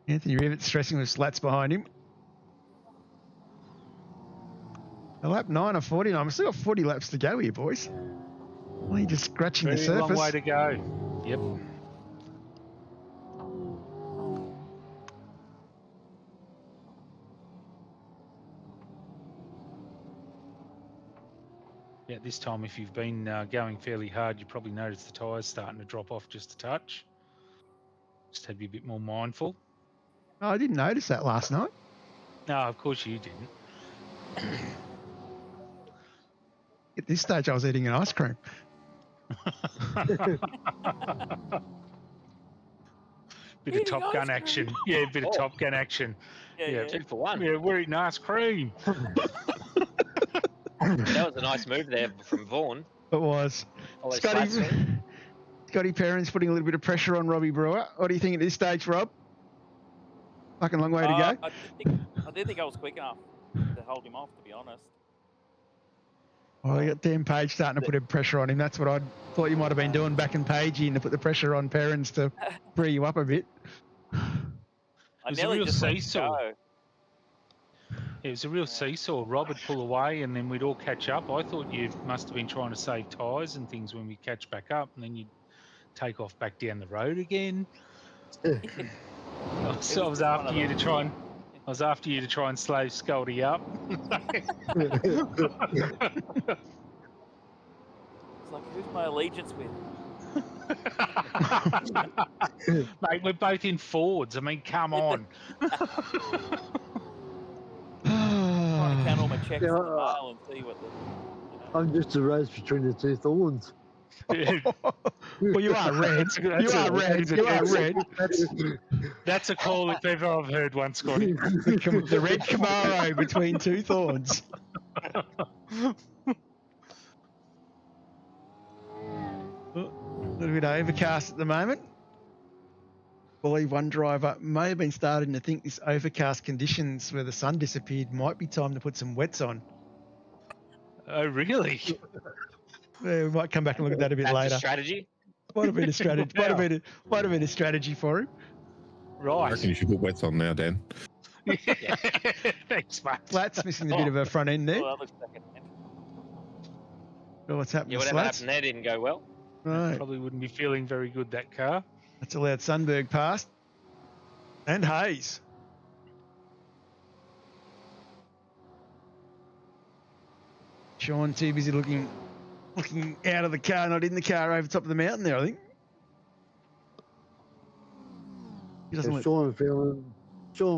Anthony Rivet stressing with slats behind him. A lap 9 of 49. We've still got 40 laps to go here, boys. Only just scratching the surface. Long way to go. Yep. Yeah, this time if you've been going fairly hard, you probably noticed the tyres starting to drop off just a touch. Just had to be a bit more mindful. Oh, I didn't notice that last night. No, of course you didn't. At this stage, I was eating an ice cream. Bit of Top Gun action. Yeah, a bit of Top Gun action. Yeah. 2 for 1. Yeah, we're eating ice cream. That was a nice move there from Vaughan. It was. Follow Slats in. Scotty Perrin's putting a little bit of pressure on Robbie Brewer. What do you think at this stage, Rob? Fucking long way to go. I didn't think I was quick enough to hold him off, to be honest. Well, you got Dan Page starting to put a pressure on him. That's what I thought you might have been doing, back in Page in to put the pressure on Perrins to free you up a bit. I was nearly a real just let seesaw. go. It was a real seesaw. Rob would pull away and then we'd all catch up. I thought you must have been trying to save tyres and things when we catch back up, and then you'd take off back down the road again. So I was after you to try and slow Scully up. It's like, who's my allegiance with? Mate, we're both in Fords. I mean, come on. Trying to count all my checks in the mail and see what the. I'm just a race between the two thorns. Well, you are red. You are red. That's a call if ever I've heard one, Scotty. The red Camaro between two thorns. A little bit overcast at the moment. I believe one driver may have been starting to think this overcast conditions where the sun disappeared might be time to put some wets on. Oh, really? Yeah, we might come back and look at that a bit That's later. a strategy. Might have been a strategy. Might have been a strategy for him. I Right. reckon you should put wets on now, Dan. Thanks, mate. Flat's missing a bit of a front end there. Oh, that looks like an Oh, what's happening Yeah, to whatever Slats? happened there didn't go well. Right. Probably wouldn't be feeling very good, that car. That's allowed Sundberg past. And Hayes. Sean too busy looking out of the car, not in the car, over top of the mountain there, I think. He doesn't. Sean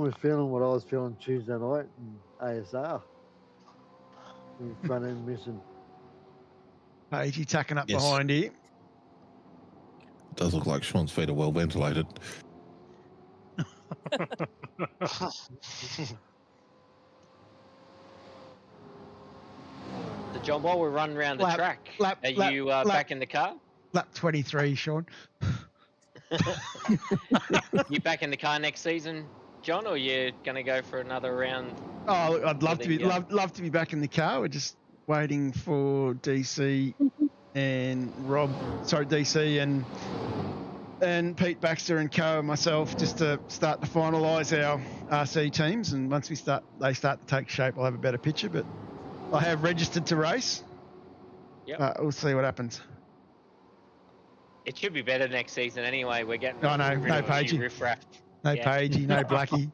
was feeling what I was feeling Tuesday night in ASR. In front end missing. Pagey tucking up Yes. behind here. It does look like Sean's feet are well ventilated. So John, while we're running around the track, are you back in the car? Lap 23, Sean. You back in the car next season, John, or you're going to go for another round? Oh, look, I'd love to be love to be back in the car. We're just waiting for DC and DC and Pete Baxter and Co and myself just to start to finalise our RC teams. And once they start to take shape, I'll have a better picture. But I have registered to race. Yeah, we'll see what happens. It should be better next season anyway. We're getting no Pagey, no Pagey, no Blackie.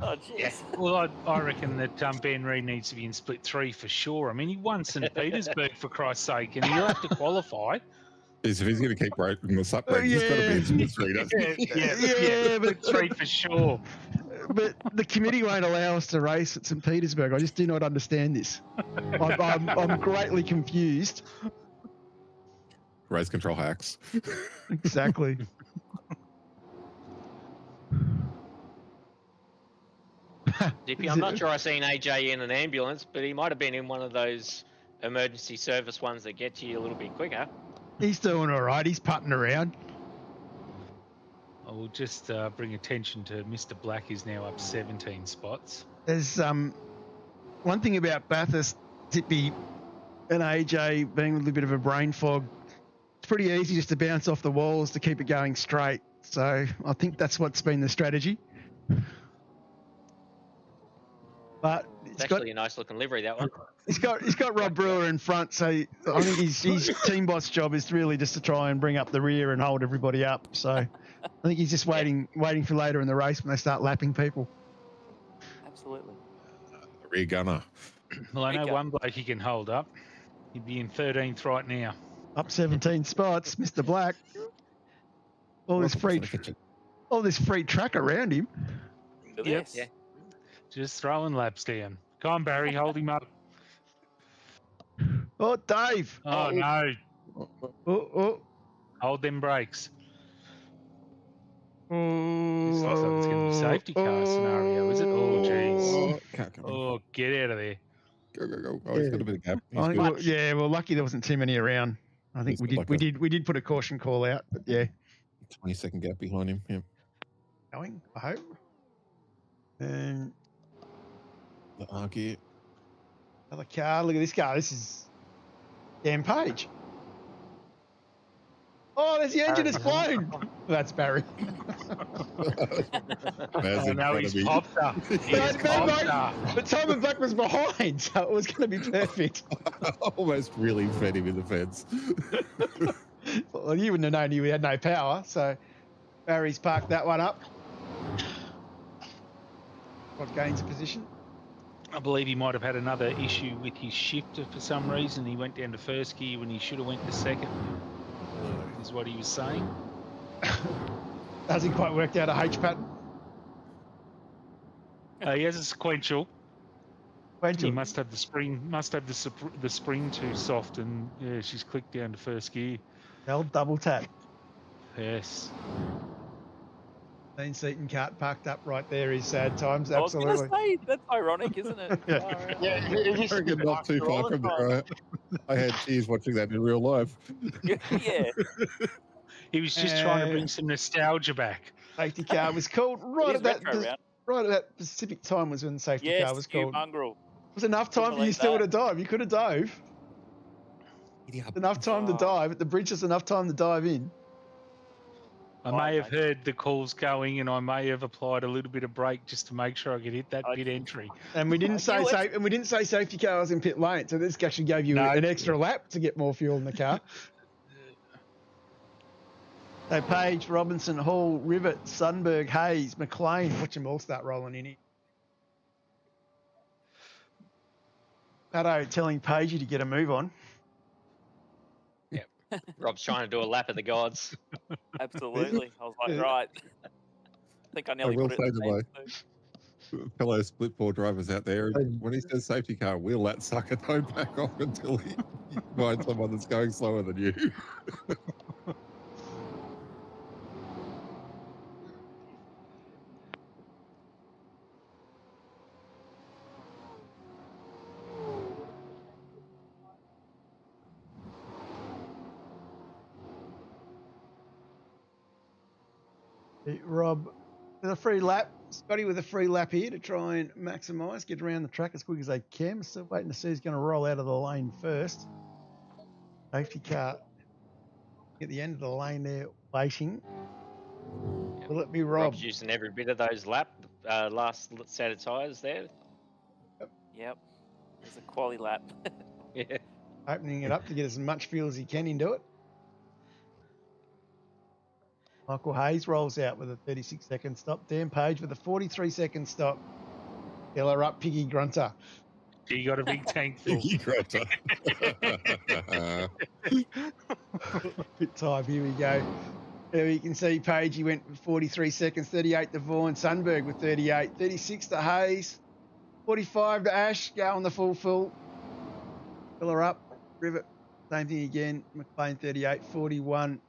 Oh, jeez. Yeah. Well, I reckon that Ben Reid needs to be in split 3 for sure. I mean, he won St. Petersburg for Christ's sake, and he'll have to qualify. If he's going to keep rating the SimRigs, he's got to be in split 3, doesn't he? Yeah, but 3 for sure. But the committee won't allow us to race at St. Petersburg. I just do not understand this. I'm greatly confused. Race control hacks. Exactly. Dippy, I'm not sure I've seen AJ in an ambulance, but he might have been in one of those emergency service ones that get to you a little bit quicker. He's doing all right. He's putting around. I will just bring attention to Mr. Black is now up 17 spots. There's one thing about Bathurst, Dippy and AJ being a little bit of a brain fog. It's pretty easy just to bounce off the walls to keep it going straight. So I think that's what's been the strategy. But it's actually a nice looking livery, that one. He's got Rob Brewer in front, so I think his team boss job is really just to try and bring up the rear and hold everybody up. So I think he's just waiting for later in the race when they start lapping people. Absolutely. Rear gunner. Well, I know one bloke he can hold up. He'd be in 13th right now. Up 17 spots, Mr. Black. All this free track around him. Yep. Yeah. Just throwing laps down. Come on, Barry, hold him up. Oh, Dave. Oh, no. Oh. Hold them brakes. Oh, this looks like it's going to be a safety car scenario, is it? Oh, jeez. Oh, get out of there. Go. Oh, he's got a bit of gap. Well, lucky there wasn't too many around. I think we did put a caution call out, but yeah. 20-second gap behind him. Yeah. Going, I hope. And the Argy. Another car. Look at this car. This is Dan Page. Oh, there's the engine has flown. That's Barry. No, he's popped up. But Simon Black was behind, so it was going to be perfect. Almost really fed him in the fence. Well, you wouldn't have known he had no power, so Barry's parked that one up. What gains a position? I believe he might have had another issue with his shifter for some reason. He went down to first gear when he should have went to second, is what he was saying. Hasn't quite worked out a H pattern. He has a sequential. He must have the spring. The spring too soft, and yeah, she's clicked down to first gear. Double tap. Yes. Dean Seaton cart parked up right there is sad times. I was Absolutely. going to say, that's ironic, isn't it? Yeah, not too far from there. I had tears watching that in real life. Yeah. He was just trying to bring some nostalgia back. Safety car was called right at that specific time was when the safety car was called. Mongrel. It was enough time for you still to dive. You could have dove. Enough time to dive. At the bridge, there's enough time to dive in. I may have heard the calls going, and I may have applied a little bit of brake just to make sure I could hit that pit entry. And we didn't say safety cars in pit lane, so this actually gave you an extra lap to get more fuel in the car. So Page, Robinson, Hall, Rivet, Sundberg, Hayes, McLean. Watch them all start rolling in here. Pato telling Pagey to get a move on. Rob's trying to do a lap of the gods. Absolutely. I was like, right. think I I nearly will put it say in to the my fence fellow split board drivers out there, And- when he says safety car, wheel that sucker, don't back off until you find someone that's going slower than you. Rob, with a free lap. Scotty with a free lap here to try and maximise, get around the track as quick as they can. Still waiting to see who's going to roll out of the lane first. Safety car at the end of the lane there waiting. Will it be Rob? Rob's using every bit of those last set of tyres there. Yep. There's a quali lap. Yeah. Opening it up to get as much fuel as he can into it. Michael Hayes rolls out with a 36-second stop. Dan Page with a 43-second stop. Filler up, Piggy Grunter. You got a big tank full. Piggy Grunter. Bit time, here we go. There you can see Page, he went with 43 seconds, 38 to Vaughan, Sundberg with 38, 36 to Hayes, 45 to Ash, go on the full. Filler up, Rivet, same thing again, McLean 38, 41,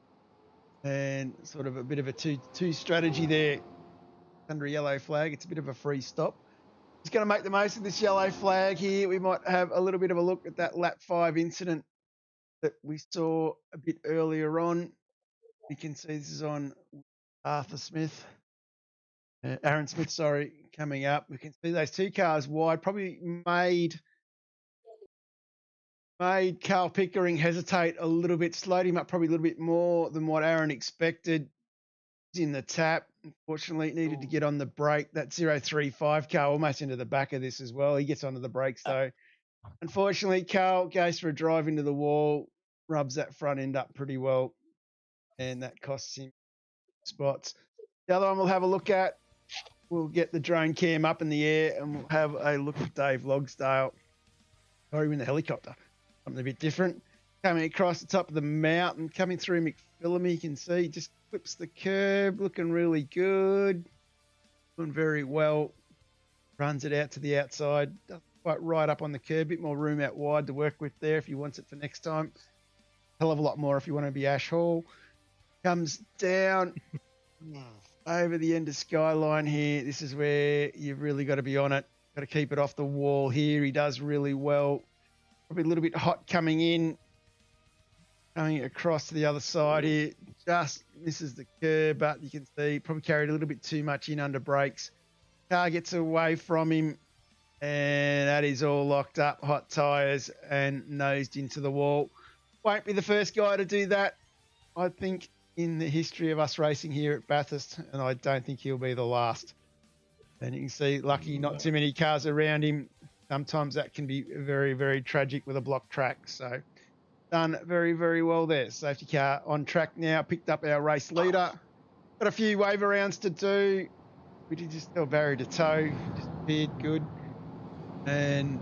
and sort of a bit of a two strategy there. Under a yellow flag, it's a bit of a free stop. He's going to make the most of this yellow flag here. We might have a little bit of a look at that lap 5 incident that we saw a bit earlier on. You can see this is on Aaron Smith, coming up. We can see those two cars wide, probably made Carl Pickering hesitate a little bit, slowed him up probably a little bit more than what Aaron expected. He's in the tap. Unfortunately, needed to get on the brake. That 035 car almost into the back of this as well. He gets onto the brakes though. Unfortunately, Carl goes for a drive into the wall, rubs that front end up pretty well, and that costs him spots. The other one we'll have a look at, we'll get the drone cam up in the air and we'll have a look at Dave Logsdale. Or in the helicopter. Something a bit different. Coming across the top of the mountain, coming through McPhillamy, you can see, just clips the curb, looking really good. Doing very well. Runs it out to the outside. Doesn't quite right up on the curb. Bit more room out wide to work with there if he wants it for next time. Hell of a lot more if you want to be Ash Hall. Comes down over the end of Skyline here. This is where you've really got to be on it. Got to keep it off the wall here. He does really well. Probably a little bit hot coming in. Coming across to the other side here. Just misses the curb, but you can see probably carried a little bit too much in under brakes. Car gets away from him, and that is all locked up. Hot tyres and nosed into the wall. Won't be the first guy to do that, I think, in the history of us racing here at Bathurst, and I don't think he'll be the last. And you can see, lucky not too many cars around him. Sometimes that can be very, very tragic with a block track. So done very, very well there. Safety car on track now. Picked up our race leader. Got a few wave rounds to do. We did just tell Barry to tow. Just appeared good. And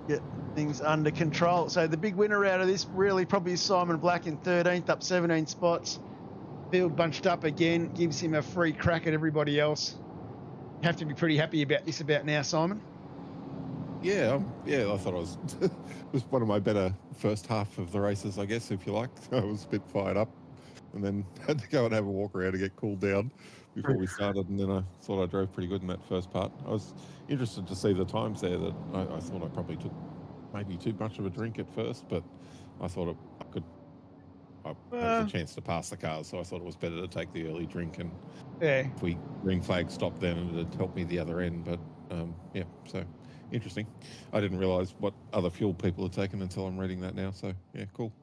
get things under control. So the big winner out of this really probably is Simon Black in 13th, up 17 spots. Field bunched up again. Gives him a free crack at everybody else. You have to be pretty happy about this about now, Simon. Yeah, I thought it was one of my better first half of the races, I guess, if you like. I was a bit fired up and then had to go and have a walk around to get cooled down before we started, and then I thought I drove pretty good in that first part. I was interested to see the times there. That I thought I probably took maybe too much of a drink at first, but I thought I had a chance to pass the cars, so I thought it was better to take the early drink, and if we green flag stopped then, it'd help me the other end. But yeah, so interesting. I didn't realise what other fuel people had taken until I'm reading that now. So yeah, cool.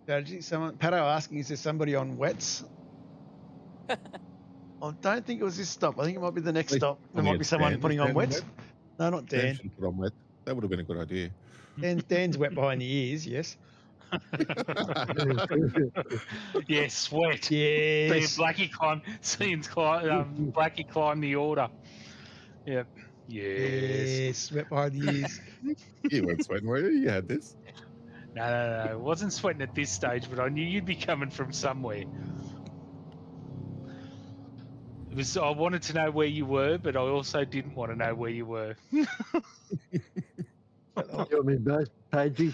Pato asking, is there somebody on wets? I don't think it was this stop. I think it might be the next stop. There might be someone putting on wets. No, not Dan. Dan should put on wet. That would have been a good idea. Dan's wet behind the ears, yes. Yes, wet. Yes. Blackie climb the order. Yep. Yes. Wet behind the ears. You weren't sweating, were you? You had this. No. I wasn't sweating at this stage, but I knew you'd be coming from somewhere. was. I wanted to know where you were, but I also didn't want to know where you were. You and me both, Pagey.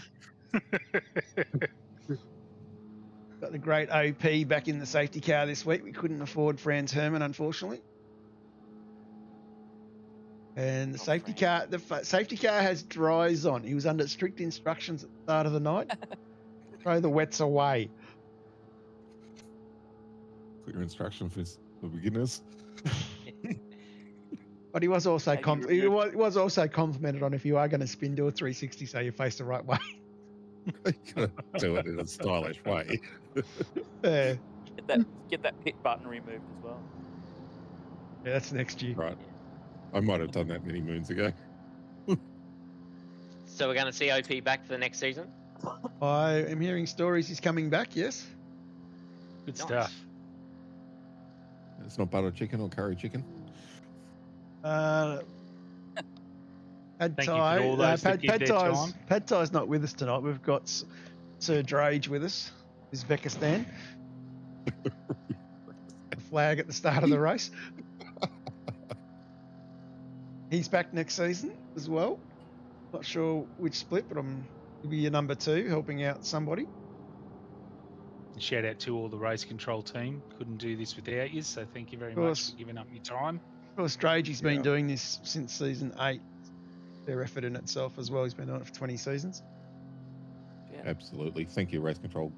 Got the great OP back in the safety car this week. We couldn't afford Franz Herman, unfortunately. And the safety car, safety car has dries on. He was under strict instructions at the start of the night. Throw the wets away. Clear instruction for beginners. But he was also complimented on if you are going to spin, do a 360 so you face the right way. You gotta do it in a stylish way. Yeah. Get that pit button removed as well. Yeah, that's next year. Right. I might have done that many moons ago. So we're going to see OP back for the next season? I am hearing stories he's coming back, yes. Good stuff. It's not butter chicken or curry chicken. Pad Thank you for all those that give their time. Pad Thai's not with us tonight. We've got Sir Drage with us, Uzbekistan. The flag at the start of the race. He's back next season as well. Not sure which split, but he'll be your number 2, helping out somebody. Shout out to all the race control team. Couldn't do this without you, so thank you very much for giving up your time. Of course, Dragey's been doing this since season 8. Their effort in itself as well. He's been on it for 20 seasons. Yeah. Absolutely. Thank you, race control.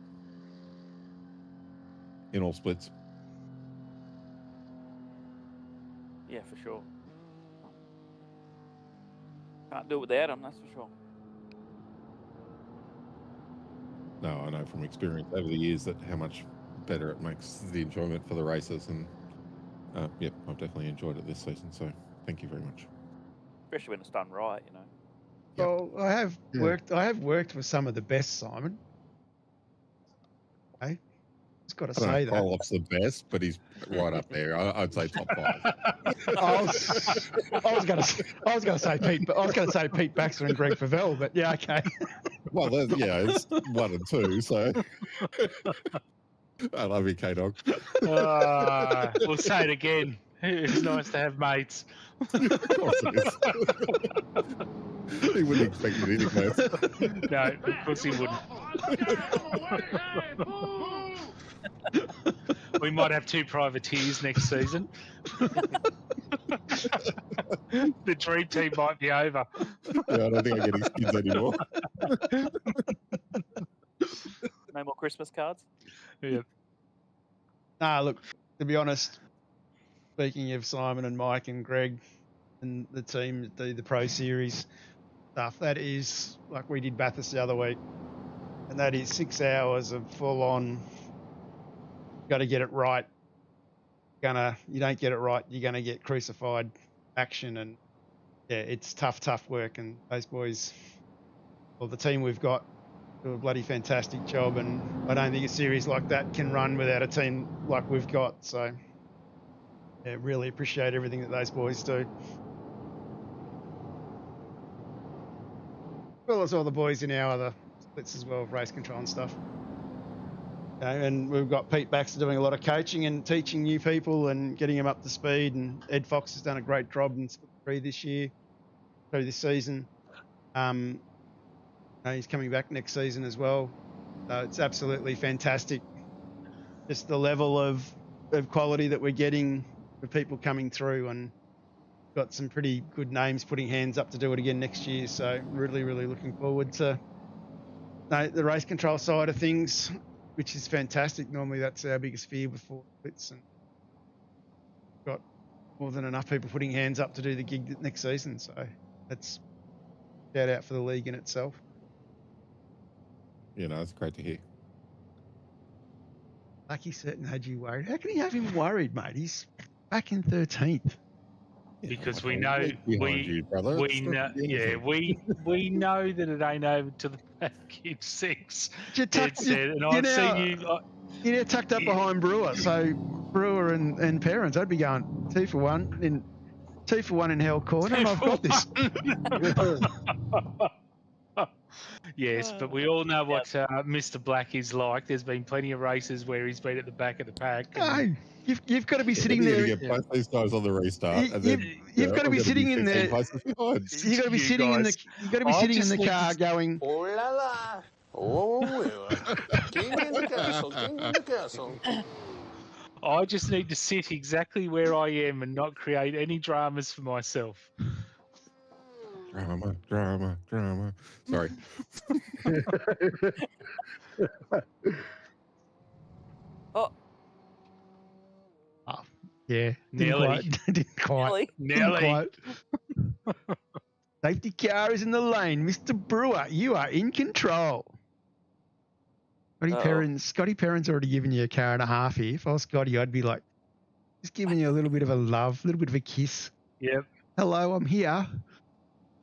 In all splits. Yeah, for sure. Can't do it without them, that's for sure. No, I know from experience over the years that how much better it makes the enjoyment for the races, and yep, I've definitely enjoyed it this season. So thank you very much. Especially when it's done right, you know. Well, I have worked with some of the best, Simon. Okay, just got to say that. Pollock's the best, but he's right up there. I'd say top 5. I was going to say Pete. I was going to say Pete Baxter and Greg Favell, but yeah, okay. Well, it's 1 and 2. So I love you, K-Dog. We'll say it again. It's nice to have mates. Of course it is. He wouldn't expect it anyway. No, of course he wouldn't. We might have 2 privateers next season. The dream team might be over. Yeah, I don't think I get his kids anymore. No more Christmas cards? Yeah. Nah, look, to be honest, speaking of Simon and Mike and Greg and the team, the Pro Series stuff, that is, like we did Bathurst the other week, and that is 6 hours of full-on, got to get it right. You don't get it right, you're going to get crucified action, and yeah, it's tough work, and those boys, well, the team we've got, do a bloody fantastic job, and I don't think a series like that can run without a team like we've got, so yeah, really appreciate everything that those boys do. As well as all the boys in our other splits as well, race control and stuff. Okay, and we've got Pete Baxter doing a lot of coaching and teaching new people and getting them up to speed, and Ed Fox has done a great job in split 3 this season. He's coming back next season as well. So it's absolutely fantastic. Just the level of quality that we're getting for people coming through, and got some pretty good names putting hands up to do it again next year. So really, really looking forward to the race control side of things, which is fantastic. Normally that's our biggest fear before splits, and got more than enough people putting hands up to do the gig next season. So that's shout out for the league in itself. You know, it's great to hear. Lucky certain had you worried. How can you have him worried, mate? He's back in 13th. Because we know we know that it ain't over to the back in 6. You're now tucked up behind Brewer, so Brewer and parents, I'd be going 2 for 1 in Hell Corner, and I've got this. Yes, but we all know what Mr. Black is like. There's been plenty of races where he's been at the back of the pack. And No, you've got to be sitting You're there. going to get both these guys on the restart, and then You've got to I'm be gonna sitting in 15 there. places behind. You got to be sitting in the. guys. You got to be I sitting in just the need to car s- going. Oh la la. Oh well. King in the castle. King in the castle. I just need to sit exactly where I am and not create any dramas for myself. Drama, drama, drama. Sorry. Oh, Yeah, Nelly. Didn't quite. Nelly. Nelly. Safety car is in the lane, Mr. Brewer. You are in control. Scotty Perrin's already given you a car and a half here. If I was Scotty, I'd be like, just giving you a little bit of a love, a little bit of a kiss. Yep. Hello, I'm here.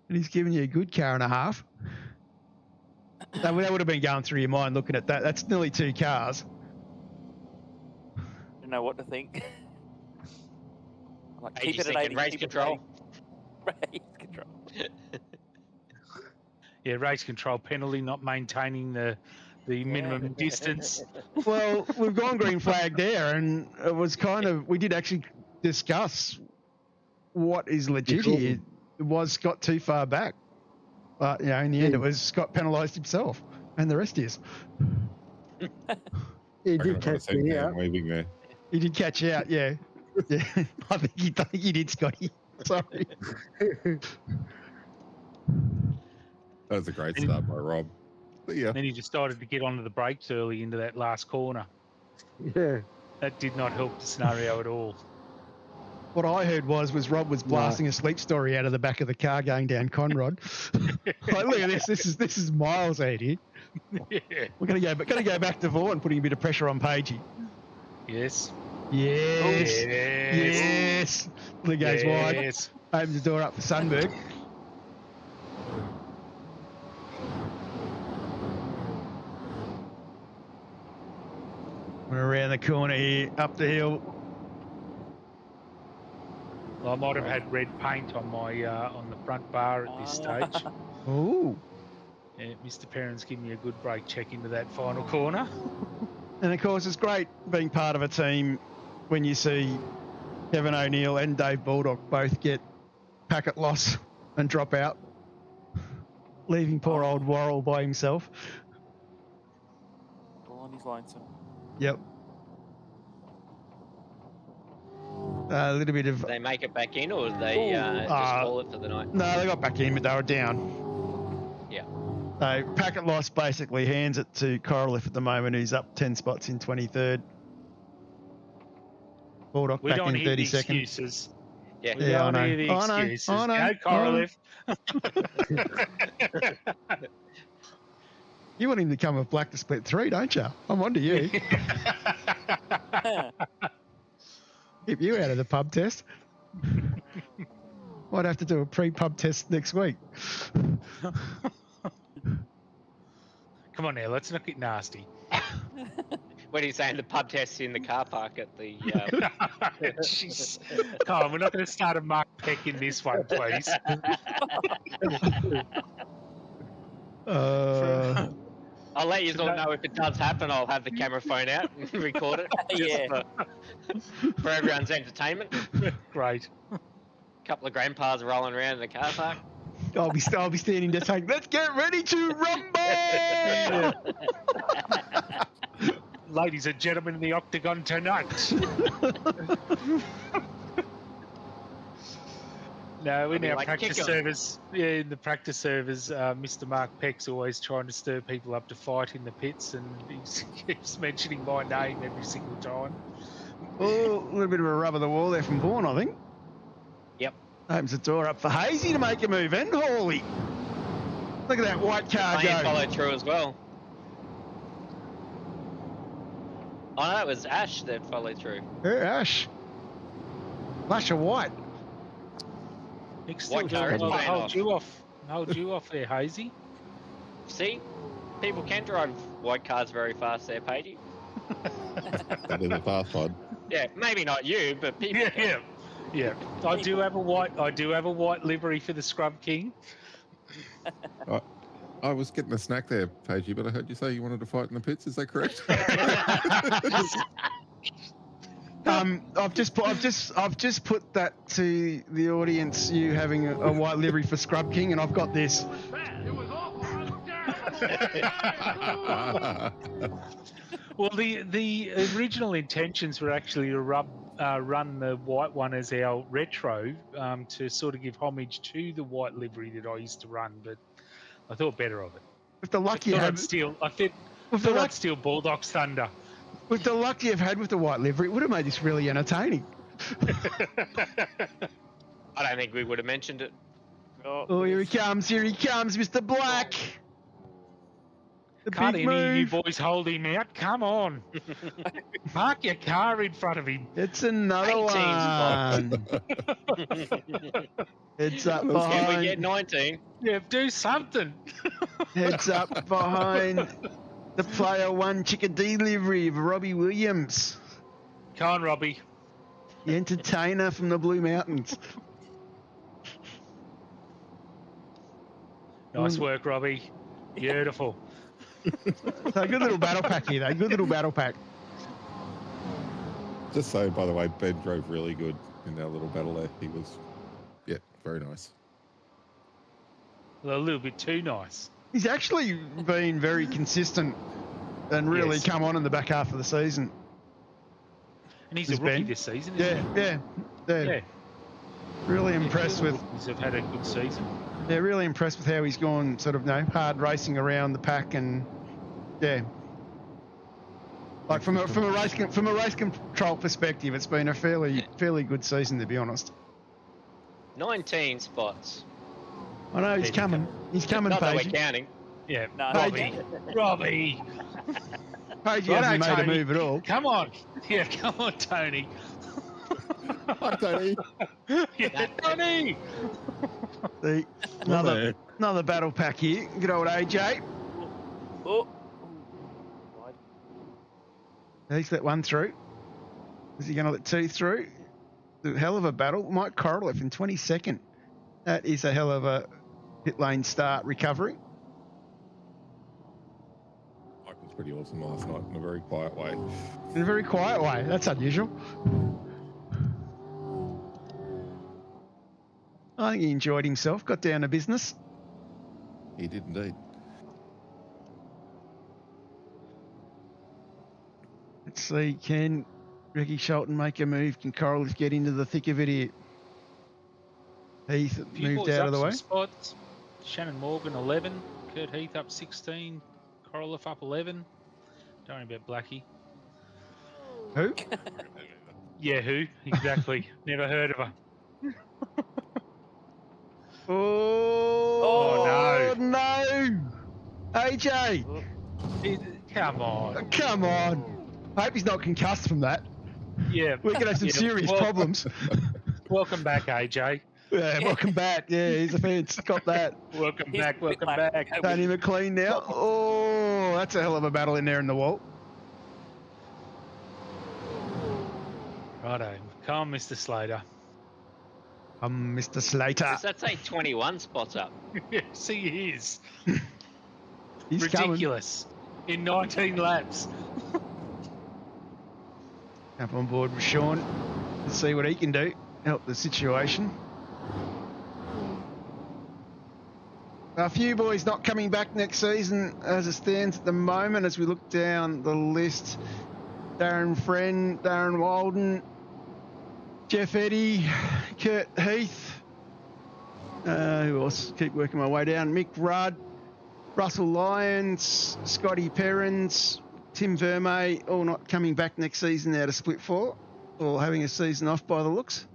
And he's giving you a good car and a half. That would have been going through your mind looking at that. That's nearly 2 cars. Don't know what to think. I'm like, Hey, keep it at 80. race keep it at control. 80. Race control. Yeah, race control penalty, not maintaining the minimum distance. Well, we've gone green flag there, and it was kind of, we did actually discuss what is legit here. Was Scott too far back? But, in the end, it was Scott penalised himself, and the rest is. He did catch me out. Waving there. He did catch you out, yeah. Yeah, I think he did, Scotty. Sorry. That was a great start by Rob. But yeah. Then he decided to get onto the brakes early into that last corner. Yeah. That did not help the scenario at all. What I heard was Rob was blasting a sleep story out of the back of the car going down Conrod. Like, look at this. This is miles out here. Yeah. We're gonna go back to Vaughan, putting a bit of pressure on Pagey. Yes. Yes. Yes. Yes. The goes wide. Yes. Opens the door up for Sundberg. We're around the corner here, up the hill. Well, I might have had red paint on my on the front bar at this stage. Ooh. Yeah, Mr. Perrin's giving me a good brake check into that final corner. And of course, it's great being part of a team when you see Kevin O'Neill and Dave Baldock both get packet loss and drop out, leaving poor old Worrell by himself. All on his lonesome. Yep. A little bit of. Did they make it back in, or did they just call it for the night? No, they got back in, but they were down. Yeah. So packet loss basically hands it to Coraliff at the moment, who's up 10 spots in 23rd. Baldock We back don't in hear the 32nd. excuses. Yeah. We Yeah, don't I know. hear the I know. excuses. I know. Go, Coraliff. You want him to come with Black to split 3, don't you? I'm on to you. Keep you out of the pub test. Might have to do a pre-pub test next week. Come on now, let's not get nasty. What are you saying? The pub test's in the car park at the. Jeez. Come on, we're not going to start a Mark Peck in this one, please. I'll let you all know if it does happen. I'll have the camera phone out and record it. Yeah. For everyone's entertainment. Great. Couple of grandpas rolling around in the car park. I'll be standing there saying, "Let's get ready to rumble!" Ladies and gentlemen in the octagon tonight. No, in our practice service, in the practice service, Mr. Mark Peck's always trying to stir people up to fight in the pits, and he keeps mentioning my name every single time. Oh, a little bit of a rub of the wall there from Vaughan, I think. Yep. Opens the door up for Hazy to make a move, and Hawley. Look at that white car go. Followed through as well. Oh, no, it was Ash that followed through. Yeah, Ash. Flash of white. Nick's White still car is doing well to paying hold off. you off. Hold you off there, Hazy. See? People can drive white cars very fast there, Pagey. That is a fast one. Yeah, maybe not you, but people can. Yeah. I do have a white livery for the Scrub King. I was getting a snack there, Pagey, but I heard you say you wanted to fight in the pits. Is that correct? I've just put that to the audience. You having a white livery for Scrub King, and I've got this. Well, the original intentions were actually to run the white one as our retro to sort of give homage to the white livery that I used to run, but I thought better of it. With the luck you had, I'd steal Bulldog's thunder. With the luck you've had with the white livery, it would have made this really entertaining. I don't think we would have mentioned it. Oh, here he comes, Mr. Black. The Can't big any of you move. boys hold him out? Come on. Park your car in front of him. It's another one. Heads up Can behind. we get 19? Yeah, do something. Heads up behind the player one Chickadee livery of Robbie Williams. Come on, Robbie. The entertainer from the Blue Mountains. Nice work, Robbie. Beautiful. So good little battle pack here, though. Good little battle pack. Just so, by the way, Ben drove really good in that little battle there. He was, yeah, very nice. A little bit too nice. He's actually been very consistent and really come on in the back half of the season. And he's a rookie this season, isn't Yeah. Really impressed with. Rookies have had a good season. Yeah, really impressed with how he's gone, sort of, hard racing around the pack, and like from a race control perspective, it's been a fairly good season, to be honest. 19 spots. I know he's coming. He's coming, Not that we're Pagey. counting. Yeah, No, Robbie. Pagey hasn't made a move at all. Come on. Yeah, come on, Tony. Hi, Tony. Yeah, Tony. See, another battle pack here. Good old AJ. Oh. He's let one through. Is he going to let two through? A hell of a battle. Mike Korolev in 22nd. That is a hell of a pit lane start recovery. Mike was pretty awesome last night in a very quiet way. In a very quiet way. That's unusual. I think he enjoyed himself. Got down to business. He did indeed. Let's see. Can Ricky Shelton make a move? Can Korolev get into the thick of it here? Heath moved out of the way. Spots. Shannon Morgan 11, Kurt Heath up 16, Korolev up 11. Don't worry about Blackie. Who? Yeah, who? Exactly. Never heard of her. Oh, no. AJ. Come on. Come on. I hope he's not concussed from that. Yeah. We're going to have some serious problems. Welcome back, AJ. Yeah, welcome back. Yeah, he's a fence. Got that. Welcome back. Tony McLean now. Oh, that's a hell of a battle in there in the wall. Righto. Come on, Mr. Slater. Mr. Slater. Does that say 21 spots up? Yes, he is. He's ridiculous. In 19 laps. Up on board with Sean. Let's see what he can do. Help the situation. A few boys not coming back next season as it stands at the moment as we look down the list. Darren Friend, Darren Walden, Jeff Eddy, Kurt Heath. Who else? Keep working my way down. Mick Rudd, Russell Lyons, Scotty Perrins, Tim Vermey, all not coming back next season out of Split 4, or having a season off by the looks.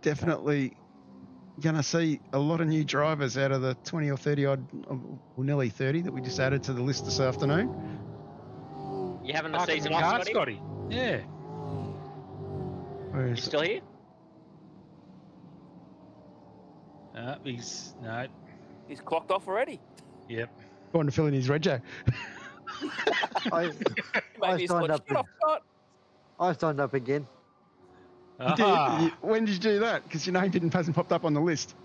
Definitely going to see a lot of new drivers out of the 20 or 30 odd, or nearly 30 that we just added to the list this afternoon. You having a season off, Scotty? Yeah. Where You is still here? He's clocked off already. Yep. Going to fill in his rego. I signed up. I signed up again. You did? When did you do that? Because your name hasn't popped up on the list.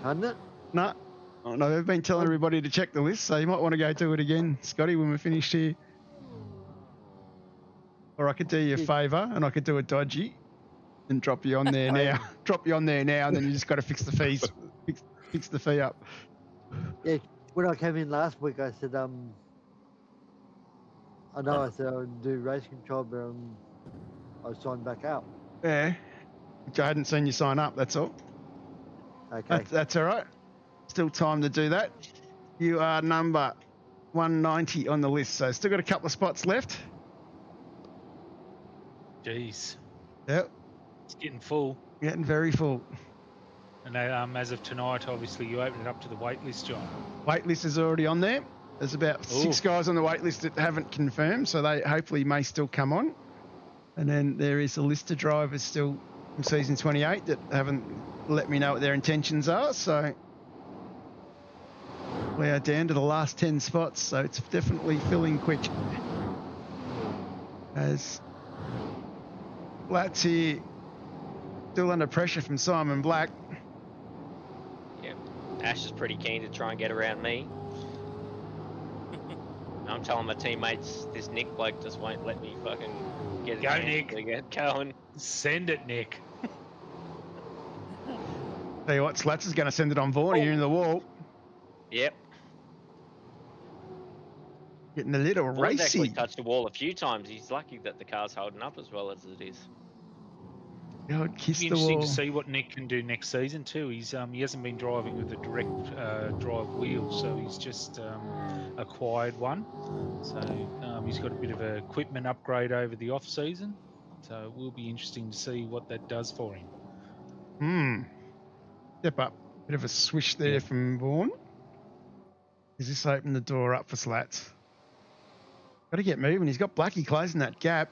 Hadn't it? No. Oh, no, I've been telling everybody to check the list, so you might want to go do it again, Scotty, when we're finished here. Or I could do you a favour and I could do a dodgy and drop you on there now. Drop you on there now, and then you just got to fix the fees, fix the fee up. Yeah, when I came in last week, I said, I know I said I would do race control, but I signed back out. Yeah, which I hadn't seen you sign up, that's all. Okay. That's all right. Still time to do that. You are number 190 on the list, so still got a couple of spots left. Jeez. Yep. It's getting full. Getting very full. And as of tonight, obviously, you open it up to the wait list, John. Wait list is already on there. There's about 6 guys on the wait list that haven't confirmed, so they hopefully may still come on. And then there is a list of drivers still from season 28 that haven't let me know what their intentions are. So we are down to the last 10 spots, so it's definitely filling quick. As Lat's here, still under pressure from Simon Black. Yeah, Ash is pretty keen to try and get around me. I'm telling my teammates, this Nick bloke just won't let me fucking get it. Go, Nick. To get going. Send it, Nick. Tell you what, Slats is going to send it on Vaughan here in the wall. Yep. Getting a little Vaughan's actually racy. touched the wall a few times. He's lucky that the car's holding up as well as it is. God, kiss It'll be the interesting wall. to see what Nick can do next season too. He's he hasn't been driving with a direct drive wheel, so he's just acquired one. So he's got a bit of an equipment upgrade over the off season. So it will be interesting to see what that does for him. Step up. Bit of a swish there from Vaughan. Does this open the door up for Slats? Got to get moving. He's got Blackie closing that gap.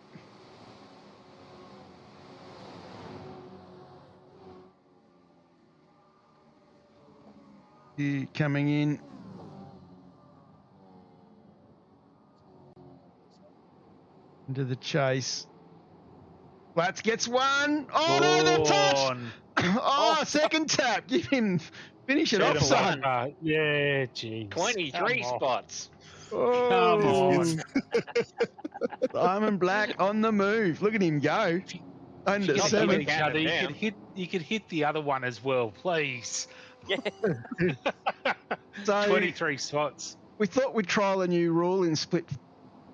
He coming in. Into the chase. Flats gets one. Oh, no, the touch. Oh, second tap. Give him, finish it off, son. Yeah, geez. 23 spots. Oh, Simon Black on the move. Look at him go. Under You could 7. hit each other. You could hit the other one as well, please. Yeah. So 23 spots. we thought we'd trial a new rule in split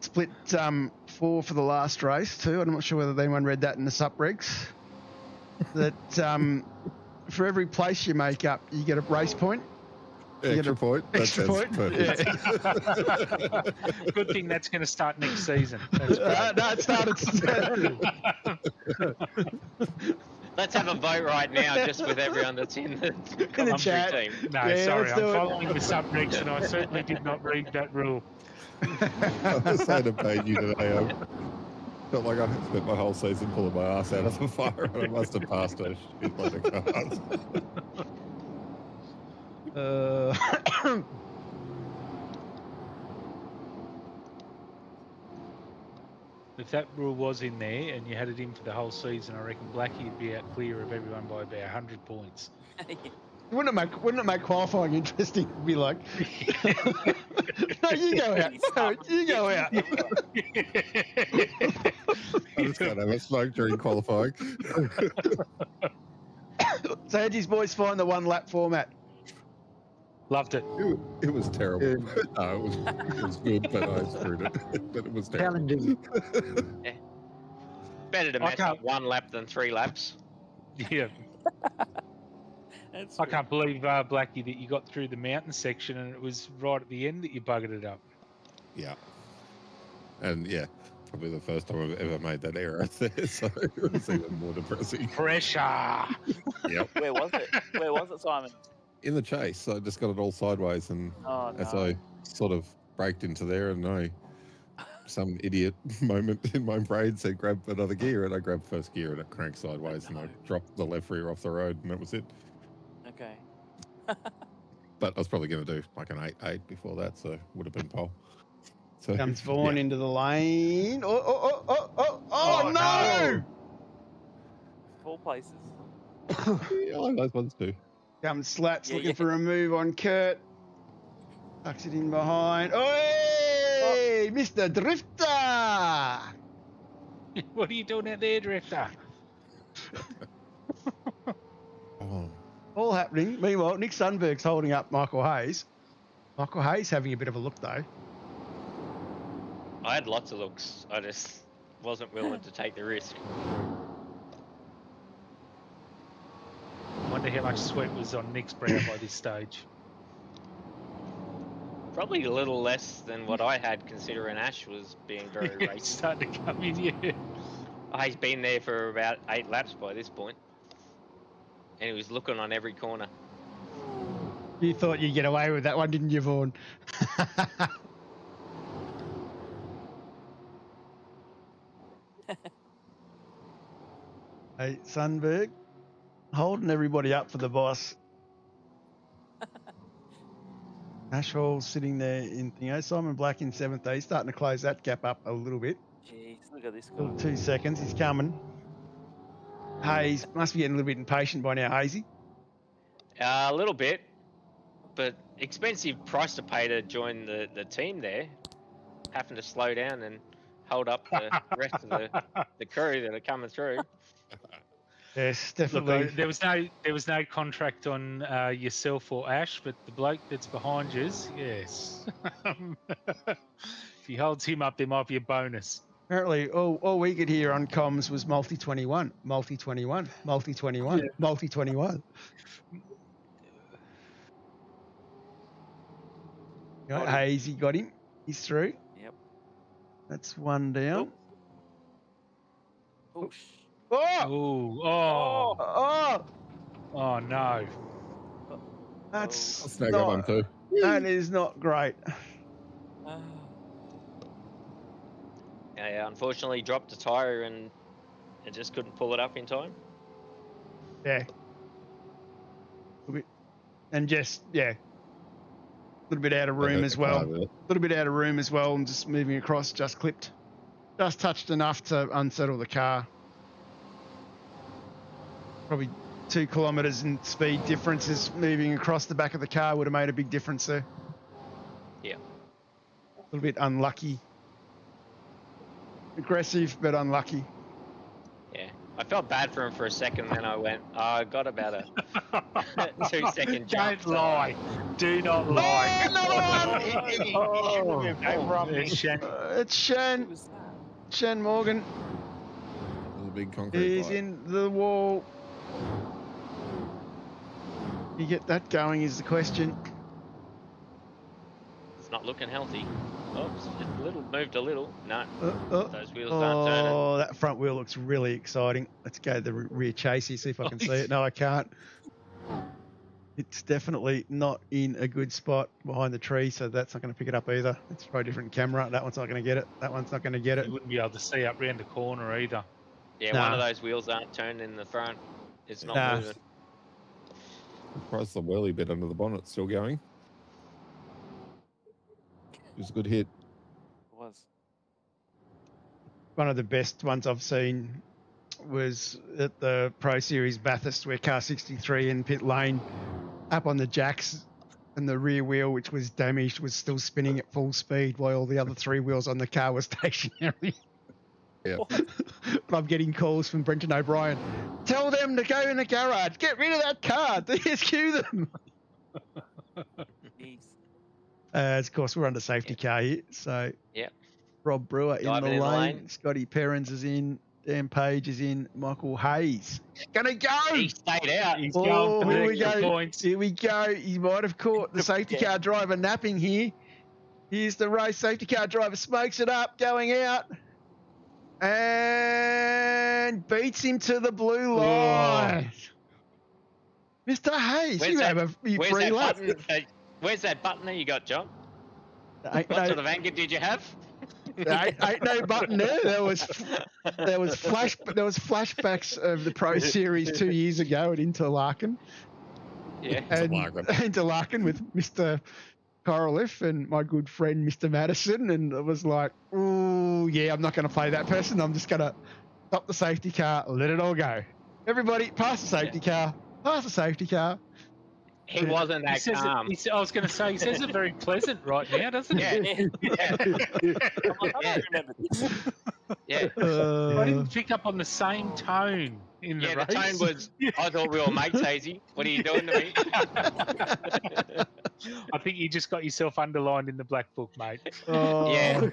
4 for the last race too. I'm not sure whether anyone read that in the SimRigs. That for every place you make up, you get a race point. Extra point. Extra point. Perfect. Yeah. Good thing that's going to start next season. That's great. No, it started. Let's have a vote right now, just with everyone that's in the chat. team. No, Yeah, sorry, let's I'm do it. following the SimRigs, and I certainly did not read that rule. I was saying to pay you today. I felt like I had spent my whole season pulling my ass out of the fire, and I must have passed a shit load of cars. If that rule was in there and you had it in for the whole season, I reckon Blackie would be out clear of everyone by about 100 points. Wouldn't it make qualifying interesting? It'd be like, no, you go out. No, you go out. I just can't have a smoke during qualifying. So how'd you boys find the 1 lap format? Loved it. It was terrible. No, it was good, but I screwed it. But it was terrible. Challenging. Better to mess up 1 lap than 3 laps. Yeah. I can't believe, Blackie, that you got through the mountain section and it was right at the end that you buggered it up. Yeah. And yeah, probably the first time I've ever made that error there, so it was even more depressing. Pressure! Yep. Where was it? Where was it, Simon? In the chase, I just got it all sideways, and as I sort of braked into there, and some idiot moment in my brain said grab another gear, and I grabbed first gear and it cranked sideways, and I dropped the left rear off the road, and that was it. Okay. But I was probably going to do like an 8-8 before that, so would have been pole. So Comes Vaughan into the lane. Oh, no! 4 places. Yeah, I like those ones too. Comes Slats Yeah, looking yeah. for a move on Kurt. Tucks it in behind. Oi! Mr. Drifter! What are you doing out there, Drifter? Oh, All happening. Meanwhile, Nick Sundberg's holding up Michael Hayes. Michael Hayes having a bit of a look, though. I had lots of looks. I just wasn't willing to take the risk. I wonder how much sweat was on Nick's brow by this stage. Probably a little less than what I had, considering Ash was being very It's racy. starting to come in, yeah. He's been there for about 8 laps by this point, and he was looking on every corner. You thought you'd get away with that one, didn't you, Vaughan? Hey, Sundberg, holding everybody up for the boss. Ash Hall sitting there in Simon Black in 7th. He's starting to close that gap up a little bit. Jeez, look at this guy. 2 seconds, he's coming. Hayes must be getting a little bit impatient by now, Hazy. A little bit, but expensive price to pay to join the team there. Having to slow down and hold up the rest of the crew that are coming through. Yes, Look, definitely. there was no contract on yourself or Ash, but the bloke that's behind yous, yes. If he holds him up, there might be a bonus. Apparently, all we could hear on comms was multi-21, multi-21, multi-21, Yeah. multi-21. Right, Hazy got him. He's through. Yep. That's one down. Oh, Oh! Oh no. That's no good one too. That is not great. Yeah, unfortunately dropped a tyre and it just couldn't pull it up in time. Yeah. And just, yeah. A little bit out of room as well. A little bit out of room as well, and just moving across, just clipped. Just touched enough to unsettle the car. Probably 2 kilometres in speed differences moving across the back of the car would have made a big difference there. Yeah. A little bit unlucky. Aggressive, but unlucky. Yeah. I felt bad for him for a second, then I went, oh, I got about a 2-second jump. Don't lie. Do not lie. It's Shan. Shan Morgan. The big concrete He's pipe. in the wall. You get that going is the question. It's not looking healthy. Oh, it's just moved a little. No, those wheels aren't turning. Oh, that front wheel looks really exciting. Let's go to the rear chassis, see if I can see it. No, I can't. It's definitely not in a good spot behind the tree, so that's not going to pick it up either. It's probably a different camera. That one's not going to get it. That one's not going to get it. You wouldn't be able to see up round the corner either. Yeah, one of those wheels aren't turned in the front. It's not moving. Surprised the whirly bit under the bonnet's still going. It was a good hit. It was. One of the best ones I've seen was at the Pro Series Bathurst, where car 63 in pit lane up on the jacks, and the rear wheel, which was damaged, was still spinning at full speed while all the other 3 wheels on the car were stationary. Yeah. But I'm getting calls from Brenton O'Brien. Tell them to go in the garage. Get rid of that car. DSQ them. Of course, we're under safety car here. So Rob Brewer in the lane. Scotty Perrins is in. Dan Page is in. Michael Hayes. Gonna go. He stayed out. He's Oh, going here for we the extra go. points. Here we go. He might have caught the safety car driver napping here. Here's the race. Safety car driver smokes it up, going out. And beats him to the blue line. Mr. Hayes, you have a free lap. Where's that button that you got, John? Ain't What sort of anger did you have? ain't no button there. There was flashbacks of the Pro Series 2 years ago at Interlaken. Yeah. Interlaken with Mr. Coraliff and my good friend Mr. Madison, and it was like, oh yeah, I'm not going to play that person. I'm just going to stop the safety car, let it all go. Everybody, pass the safety car, pass the safety car. He wasn't that calm. I was going to say, he says it very pleasant right now, doesn't he? Yeah. I'm like, I don't remember this. Yeah. I didn't pick up on the same tone in the Yeah, race. the tone was, I thought we were mates, Hazy. What are you doing to me? I think you just got yourself underlined in the black book, mate. Oh. Yeah.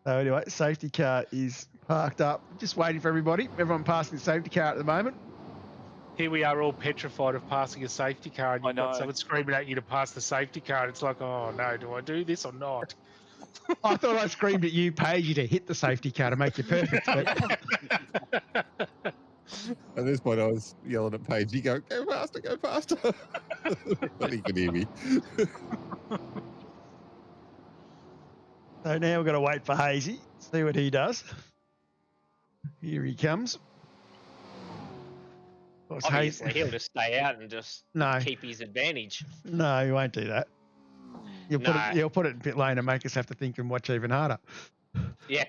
So anyway, safety car is parked up. Just waiting for everybody. Everyone passing the safety car at the moment. Here we are all petrified of passing a safety car, and you've got someone screaming at you to pass the safety car. And it's like, oh no, do I do this or not? I thought I screamed at you, Paige, to hit the safety car to make you perfect. But... At this point, I was yelling at Paige, "You go faster, go faster!" But he could hear me. So now we've got to wait for Hazy, see what he does. Here he comes. Of course, Obviously, he'll just stay out and just No. keep his advantage. No, he won't do that. You'll put it in pit lane and make us have to think and watch even harder. Yeah.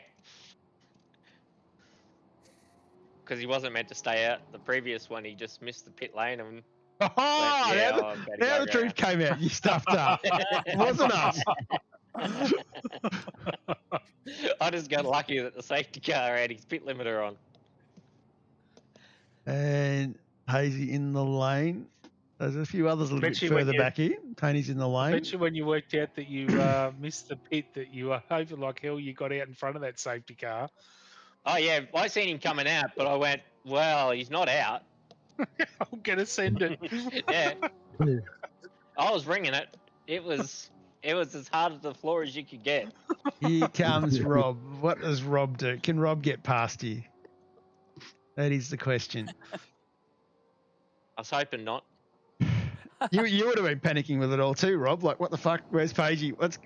Because he wasn't meant to stay out. The previous one, he just missed the pit lane and Oh, yeah, now the truth came out. You stuffed up. It wasn't us. I just got lucky that the safety car had his pit limiter on. And Hazy in the lane. There's a few others a little bit further back here. Tony's in the lane. I bet you when you worked out that you missed the pit, that you were hoping like hell you got out in front of that safety car. Oh, yeah. I seen him coming out, but I went, well, he's not out. I'm going to send it. Yeah. I was ringing it. It was as hard as the floor as you could get. Here comes Rob. What does Rob do? Can Rob get past you? That is the question. I was hoping not. You would have been panicking with it all too, Rob. Like, what the fuck? Where's Pagey? Where's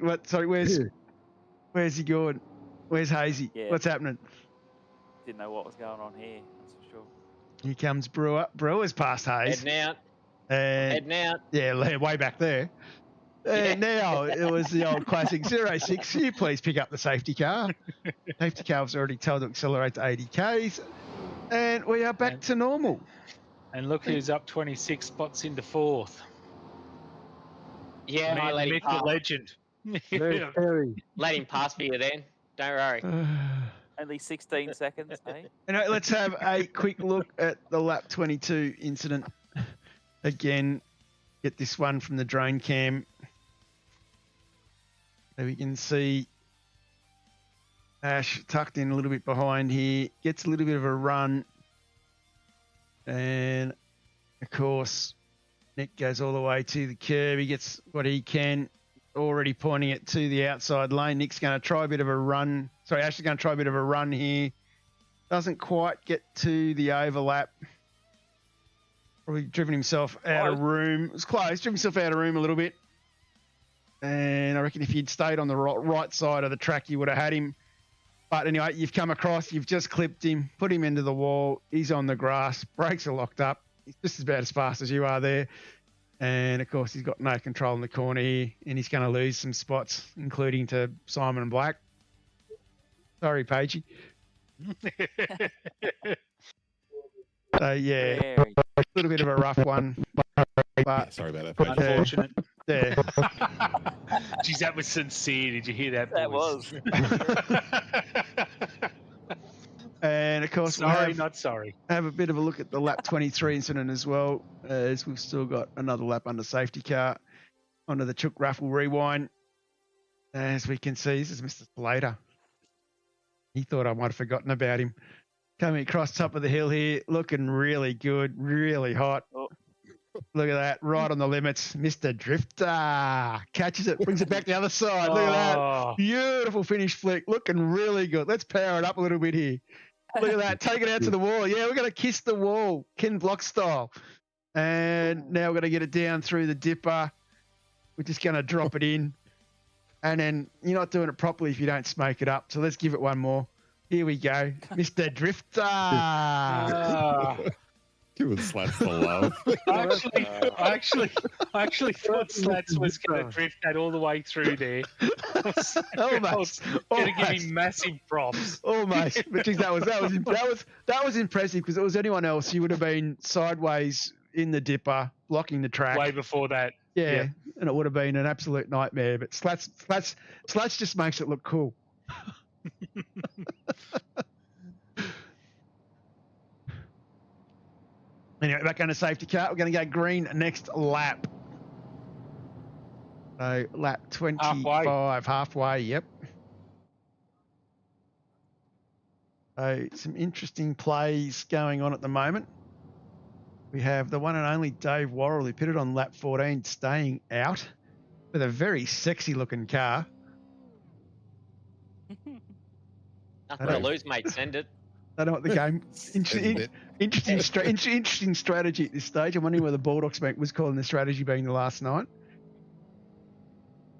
he going? Where's Hazy? Yeah. What's happening? Didn't know what was going on here, that's for sure. Here comes Brewer. Brewer's past Hayes. Heading out. And Heading out. yeah, way back there. And now it was the old classic 06. Can you please pick up the safety car? Safety car was already told to accelerate to 80 Ks. And we are back to normal. And look who's up 26 spots into fourth. Yeah, I let him Myth, pass. the legend. Let him pass for you then. Don't worry. Only 16 seconds, eh? Let's have a quick look at the lap 22 incident. Again, get this one from the drone cam. So we can see Ash tucked in a little bit behind here. Gets a little bit of a run. And, of course, Nick goes all the way to the curb. He gets what he can, already pointing it to the outside lane. Nick's going to try a bit of a run. Sorry, Ash is going to try a bit of a run here. Doesn't quite get to the overlap. Probably driven himself out of room. It was close. Driven himself out of room a little bit. And I reckon if he'd stayed on the right side of the track, you would have had him. But anyway, you've come across, you've just clipped him, put him into the wall. He's on the grass. Brakes are locked up. He's just about as fast as you are there. And, of course, he's got no control in the corner here. And he's going to lose some spots, including to Simon Black. Sorry, Pagey. So, yeah, a little bit of a rough one. But sorry about that. Unfortunate. Yeah. Geez, that was sincere. Did you hear that? That boys? was. And, of course, Sorry, we'll not sorry. have a bit of a look at the lap 23 incident as well, as we've still got another lap under safety car onto the Chook Raffle rewind. As we can see, this is Mr. Slater. He thought I might have forgotten about him. Coming across top of the hill here, looking really good, really hot. Oh. Look at that, right on the limits. Mr. Drifter catches it, brings it back the other side. Look at that. Beautiful finish flick, looking really good. Let's power it up a little bit here. Look at that, take it out to the wall. Yeah, we're going to kiss the wall, Ken Block style. And now we're going to get it down through the dipper. We're just going to drop it in. And then you're not doing it properly if you don't smoke it up. So let's give it one more. Here we go. Mr. Drifter. Giving Slats the love. I actually thought Slats was going to drift that all the way through there. Almost. Going to give him massive props. Almost. But geez, that was impressive because if it was anyone else, you would have been sideways in the dipper, blocking the track. Way before that. Yeah, Yep. and it would have been an absolute nightmare. But Slats just makes it look cool. Anyway, back on the safety car. We're going to go green next lap. So lap 25, halfway. Yep. So some interesting plays going on at the moment. We have the one and only Dave Worrell, who pitted on lap 14, staying out with a very sexy looking car. Nothing to lose, mate. Send it. I don't know what the game. Interesting strategy at this stage. I'm wondering whether Baldock's mate was calling the strategy being the last night.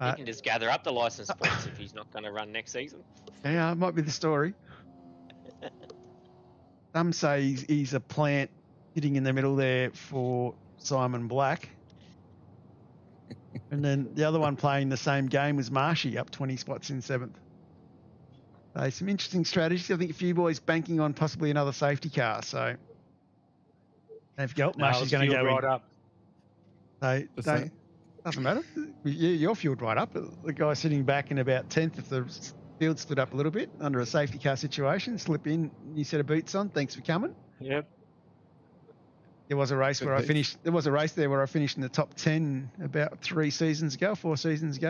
He can just gather up the license points if he's not going to run next season. Yeah, it might be the story. Some say he's a plant hitting in the middle there for Simon Black. And then the other one playing the same game was Marshy, up 20 spots in 7th. So some interesting strategies. I think a few boys banking on possibly another safety car. So if you go, Marshy's going to go right up. So doesn't matter. You're fueled right up. The guy sitting back in about 10th, if the field stood up a little bit under a safety car situation, slip in, new set of boots on. Thanks for coming. Yep. There was a race where I finished. There was a race there where I finished in the top 10 about 4 seasons ago,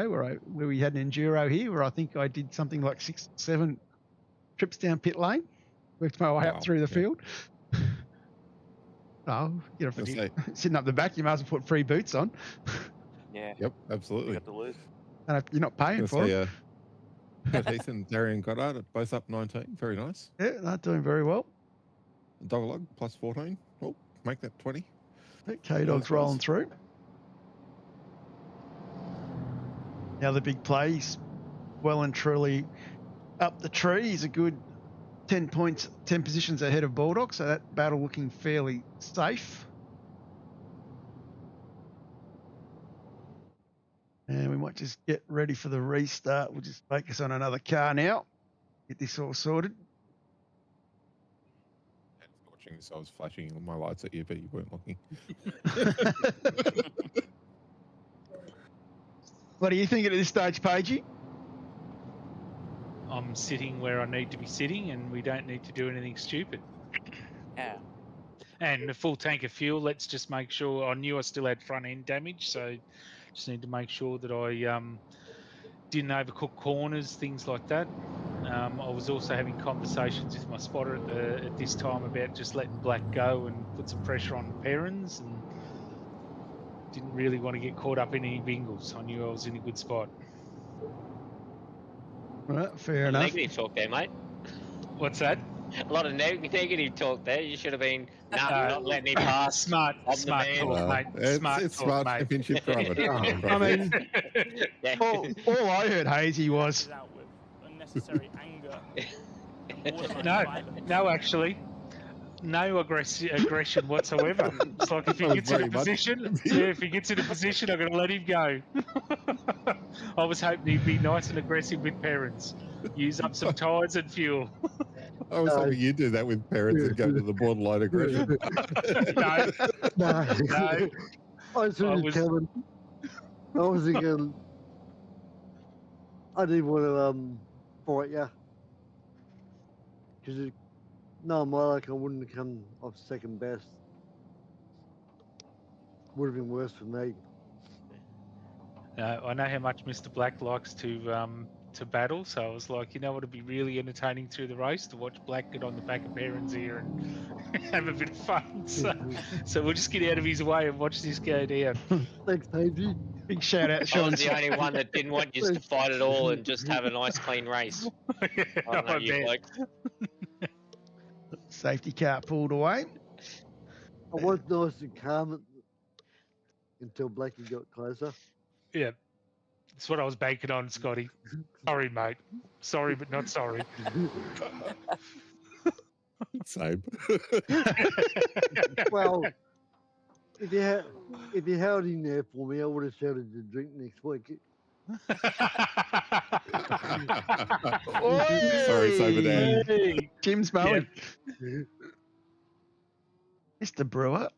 where we had an enduro here, where I think I did something like 6 or 7 trips down pit lane, worked my way up through the field. Oh, you know, sitting up the back, you might as well put free boots on. Yeah. Yep, absolutely. Got to lose. And you're not paying for it. Heath and Darian Goddard are both up 19. Very nice. Yeah, they're doing very well. Dogalog plus 14. Oh, make that 20. K-Dog's rolling through. Now the big plays, well and truly up the tree. He's a good 10 points, 10 positions ahead of Baldock, so that battle looking fairly safe. And we might just get ready for the restart. We'll just focus on another car now. Get this all sorted. Watching this, I was flashing my lights at you, but you weren't looking. What are you thinking at this stage, Pagey? I'm sitting where I need to be sitting, and we don't need to do anything stupid. Yeah. And a full tank of fuel. Let's just make sure. I knew I still had front end damage, so just need to make sure that I didn't overcook corners, things like that. I was also having conversations with my spotter at this time about just letting Black go and put some pressure on Perrins, and didn't really want to get caught up in any bingles. I knew I was in a good spot. Right, fair enough. Negative talk there, mate. What's that? A lot of negative talk there. You should have been, you're not letting him pass. Smart talk, mate. It's smart championship driving. I mean, all I heard, Hazy, was... Out with unnecessary anger. No, actually. No aggression whatsoever. It's like if he gets in a position, if he gets in a position, I'm going to let him go. I was hoping he'd be nice and aggressive with parents. Use up some tyres and fuel. I was hoping you'd do that with parents and go to the borderline aggression. No. I was thinking, I was thinking, I didn't want to fight you. Because no, my luck, I wouldn't have come off second best. Would have been worse for me. I know how much Mr. Black likes to battle, so I was like, you know what, it'd be really entertaining through the race to watch Black get on the back of Perrin's ear and have a bit of fun. So we'll just get out of his way and watch this go down. Thanks, Pagey. Big shout out, I Sean. was the only one that didn't want you to fight it all and just have a nice clean race. I don't know, you bloke. Safety car pulled away. I was nice and calm until Blackie got closer. Yeah, that's what I was banking on, Scotty. Sorry, mate. Sorry, but not sorry. Same. Well, if you held in there for me, I would have shouted to drink next week. Sorry, Sober Dan. Jim's mowing. Mr. Brewer.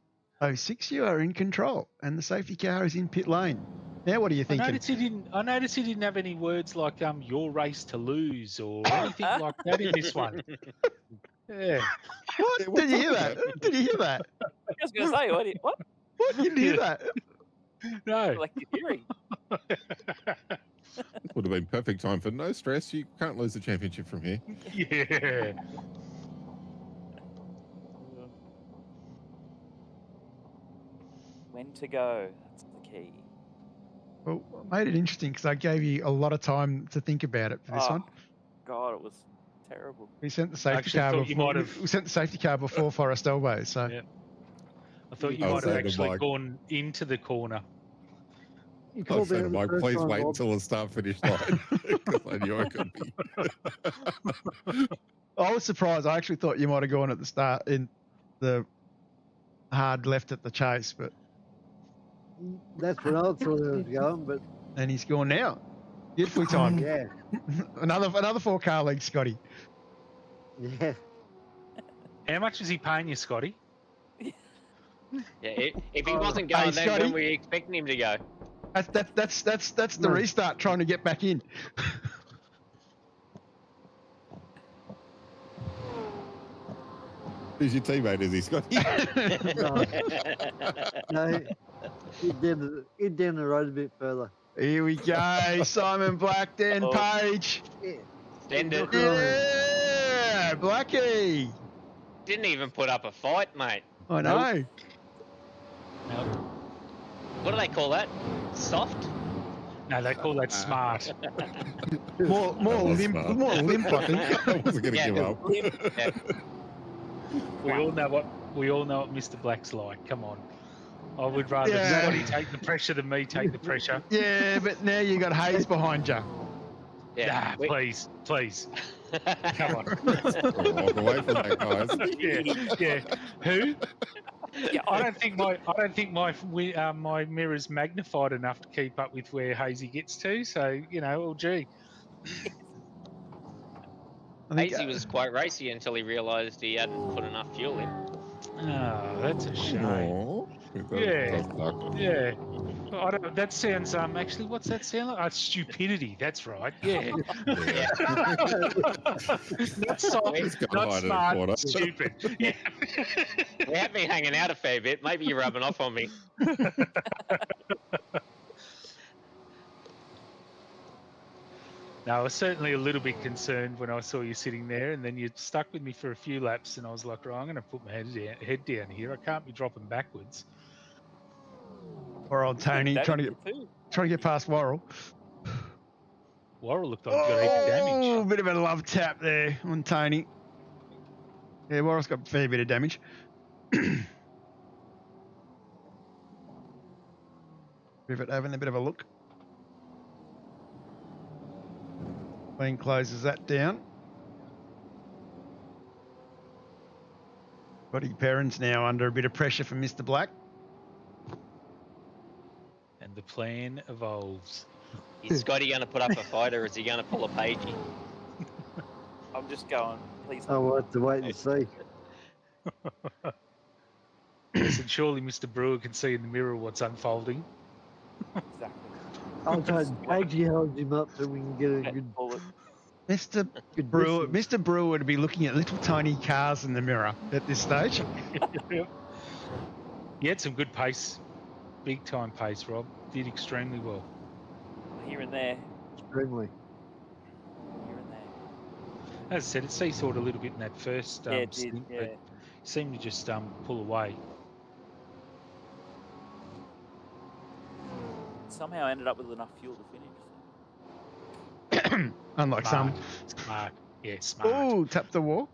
06, you are in control, and the safety car is in pit lane. Now, what are you I thinking? noticed he didn't have any words like your race to lose or anything like that in this one. Yeah. What? Yeah, Did you what's hear up that? with Did you hear that? I was going to say, what? What? You didn't hear that? No. Collective hearing. Would have been perfect time for no stress. You can't lose the championship from here. Yeah. When to go? That's the key. Well, I made it interesting because I gave you a lot of time to think about it for this one. God, it was terrible. We sent the safety actually car thought you before. might have- We sent the safety car before Forest Elbow. So Yeah. I thought you I was might have saying to actually Mike- gone into the corner. You I was called me saying out to the Mike, first please time, wait Bob. until the start-finish line because I knew I could be. I was surprised. I actually thought you might have gone at the start in the hard left at the chase, but That's what I thought I was going, but and he's gone now. Beautifully timed. yeah, Another 4-car league, Scotty. yeah. How much is he paying you, Scotty? Yeah, if he wasn't going, then Scotty. when were you expecting him to go? That's the No. restart trying to get back in. Who's your teammate, is he, Scotty? No, it down the road a bit further. Here we go. Simon Black, Dan Oh. Page. Yeah. Send it. Knock it on. Yeah, Blackie. Didn't even put up a fight, mate. I know. What do they call that? Soft? No, they call that smart. More That was limp, smart. more limp, I think. I wasn't going to Yeah. give up. Yeah. We all know what Mr. Black's like. Come on. I would rather Yeah. Scotty take the pressure than me take the pressure. Yeah, but now you got Hayes behind you. Yeah. Nah, please. Come on. Walk away from that, guys. Yeah. Who? Yeah, I don't think my mirror's magnified enough to keep up with where Hazy gets to. So well, gee. I think, Hazy was quite racy until he realised he hadn't put enough fuel in. Oh, that's a shame. Aw, that Yeah. does suck. Yeah. I don't, that sounds actually what's that sound like? Stupidity, that's right. Yeah. Not soft, Just go not hide in a smart, corner. stupid. Yeah. We have been hanging out a fair bit. Maybe you're rubbing off on me. No, I was certainly a little bit concerned when I saw you sitting there, and then you stuck with me for a few laps, and I was like, right, I'm going to put my head down here. I can't be dropping backwards. Poor old Tony trying to get past Worrell. Worrell looked like he got a heap of damage. Oh, bit of a love tap there on Tony. Yeah, Worrell's got a fair bit of damage. Rivet having a bit of a look. Clean closes that down. Scotty Perrins now under a bit of pressure from Mr. Black. And the plan evolves. Is Scotty going to put up a fight or is he going to pull a pagey? I'm just going, please. Oh, we'll have to wait and see. Listen, surely Mr. Brewer can see in the mirror what's unfolding. Exactly. I'll try Pagey holds him up so we can get a good Pull it. Mr. good Brewer, distance. Mr. Brewer would be looking at little tiny cars in the mirror at this stage. He had some good pace, big time pace, Rob. Did extremely well. Here and there. Extremely. Here and there. As I said, it seesawed a little bit in that first Yeah, it did. stint, Yeah. but seemed to just pull away. Somehow I ended up with enough fuel to finish. Unlike some. Smart. Yeah, smart. Oh, tap the wall.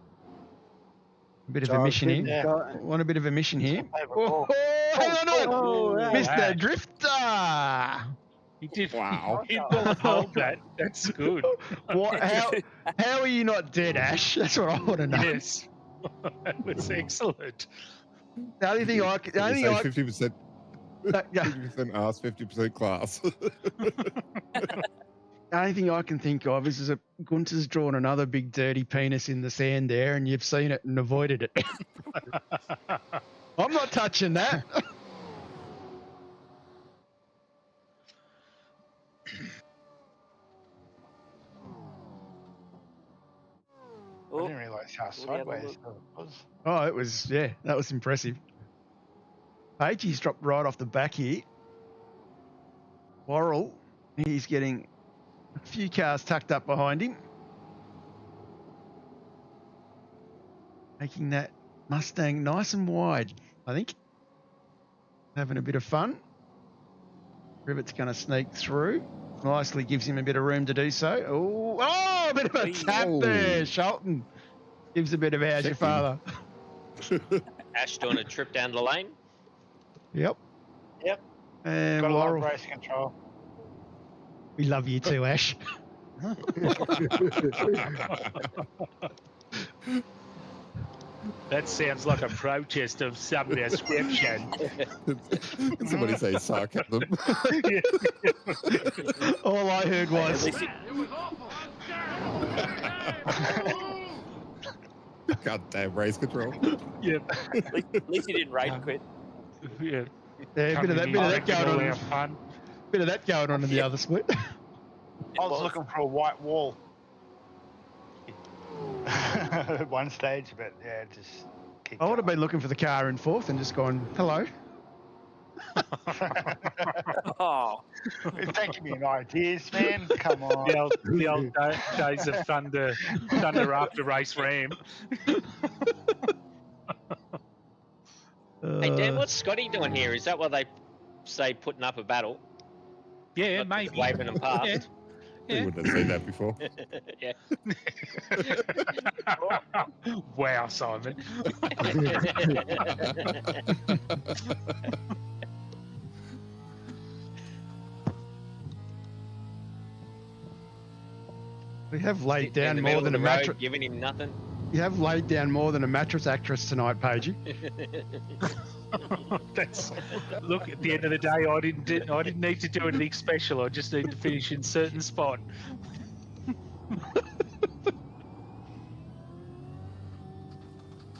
A bit of So I emission think, here. Want a bit of emission here. Oh, hang on to it. oh, wow. Mr. Drifter. He did. Wow. He did hold that. That's good. What? How are you not dead, Ash? That's what I want to know. Yes. That was excellent. The only thing I can, the only You thing say 50%, yeah, 50% ass, 50% class. the only thing I can think of is that Gunter's drawn another big dirty penis in the sand there, and you've seen it and avoided it. I'm I'm not touching that. I didn't realise how sideways it was. Oh, it was, yeah, that was impressive. Page's dropped right off the back here. Worrell, he's getting a few cars tucked up behind him. Making that Mustang nice and wide, I think. Having a bit of fun. Rivet's going to sneak through. Nicely gives him a bit of room to do so. Oh, a bit of a tap there. Shelton gives a bit of how's your father. Ash doing a trip down the lane. Yep. Yep. And Got a lot of Worrell, race control. we love you too, Ash. That sounds like a protest of some description. Can somebody say sarcasm? All I heard was. Goddamn race control. Yep. At least he didn't rage quit. Yeah. Yeah, bit of that going on. Fun. Bit of that going on in the other split. I was looking for a white wall at one stage, but yeah, just keep I would have been looking for the car in fourth and just gone, hello. Oh, You're taking me in ideas, man. Come on. The old days of thunder after race ram. Hey, Dan, what's Scotty doing here? Is that what they say, putting up a battle? Yeah, Not maybe. waving them past. Yeah. You wouldn't have seen that before. Yeah. Wow, Simon. We have laid In down the more middle than a of the road, mattress. giving him nothing. You have laid down more than a mattress actress tonight, Pagey. Look, at the end of the day, I didn't need to do anything special. I just need to finish in certain spot.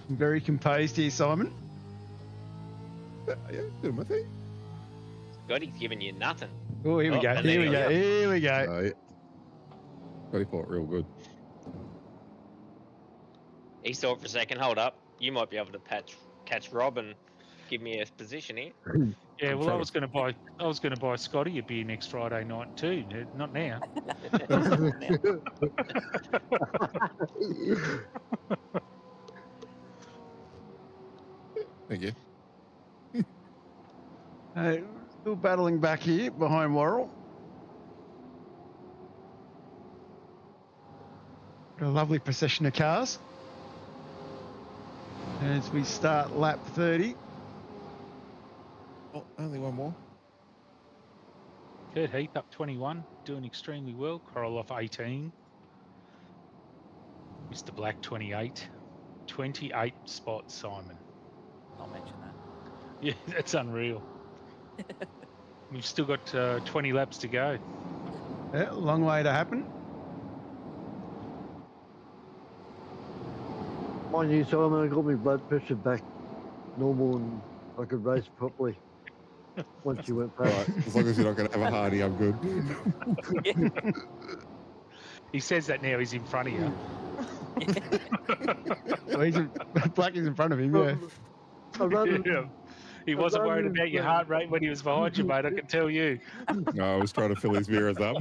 Very composed here, Simon. Yeah, doing my thing. Scotty's giving you nothing. Oh, here we go. and Here there we you go. go. Here we go. Oh, yeah. Scotty fought real good. He thought for a second, hold up, you might be able to catch Rob and give me a position here. Yeah, well, I was going to buy Scotty a beer next Friday night too. Not now. Thank you. Still battling back here behind Worrell. Got a lovely procession of cars. As we start lap 30. Oh, only one more. Kurt Heath up 21, doing extremely well. Coral off 18. Mr. Black 28. 28 spots, Simon. I'll mention that. Yeah, that's unreal. We've still got 20 laps to go. Yeah, long way to happen. Mind you, Simon, I got my blood pressure back normal and I could race properly once you went All past. right, as long as you're not going to have a hardy, I'm good. He says that now he's in front of you. Well, Black is in front of him, yeah. I ran, Yeah. He wasn't worried about your heart rate when he was behind you, mate, I can tell you. No, I was trying to fill his mirrors up.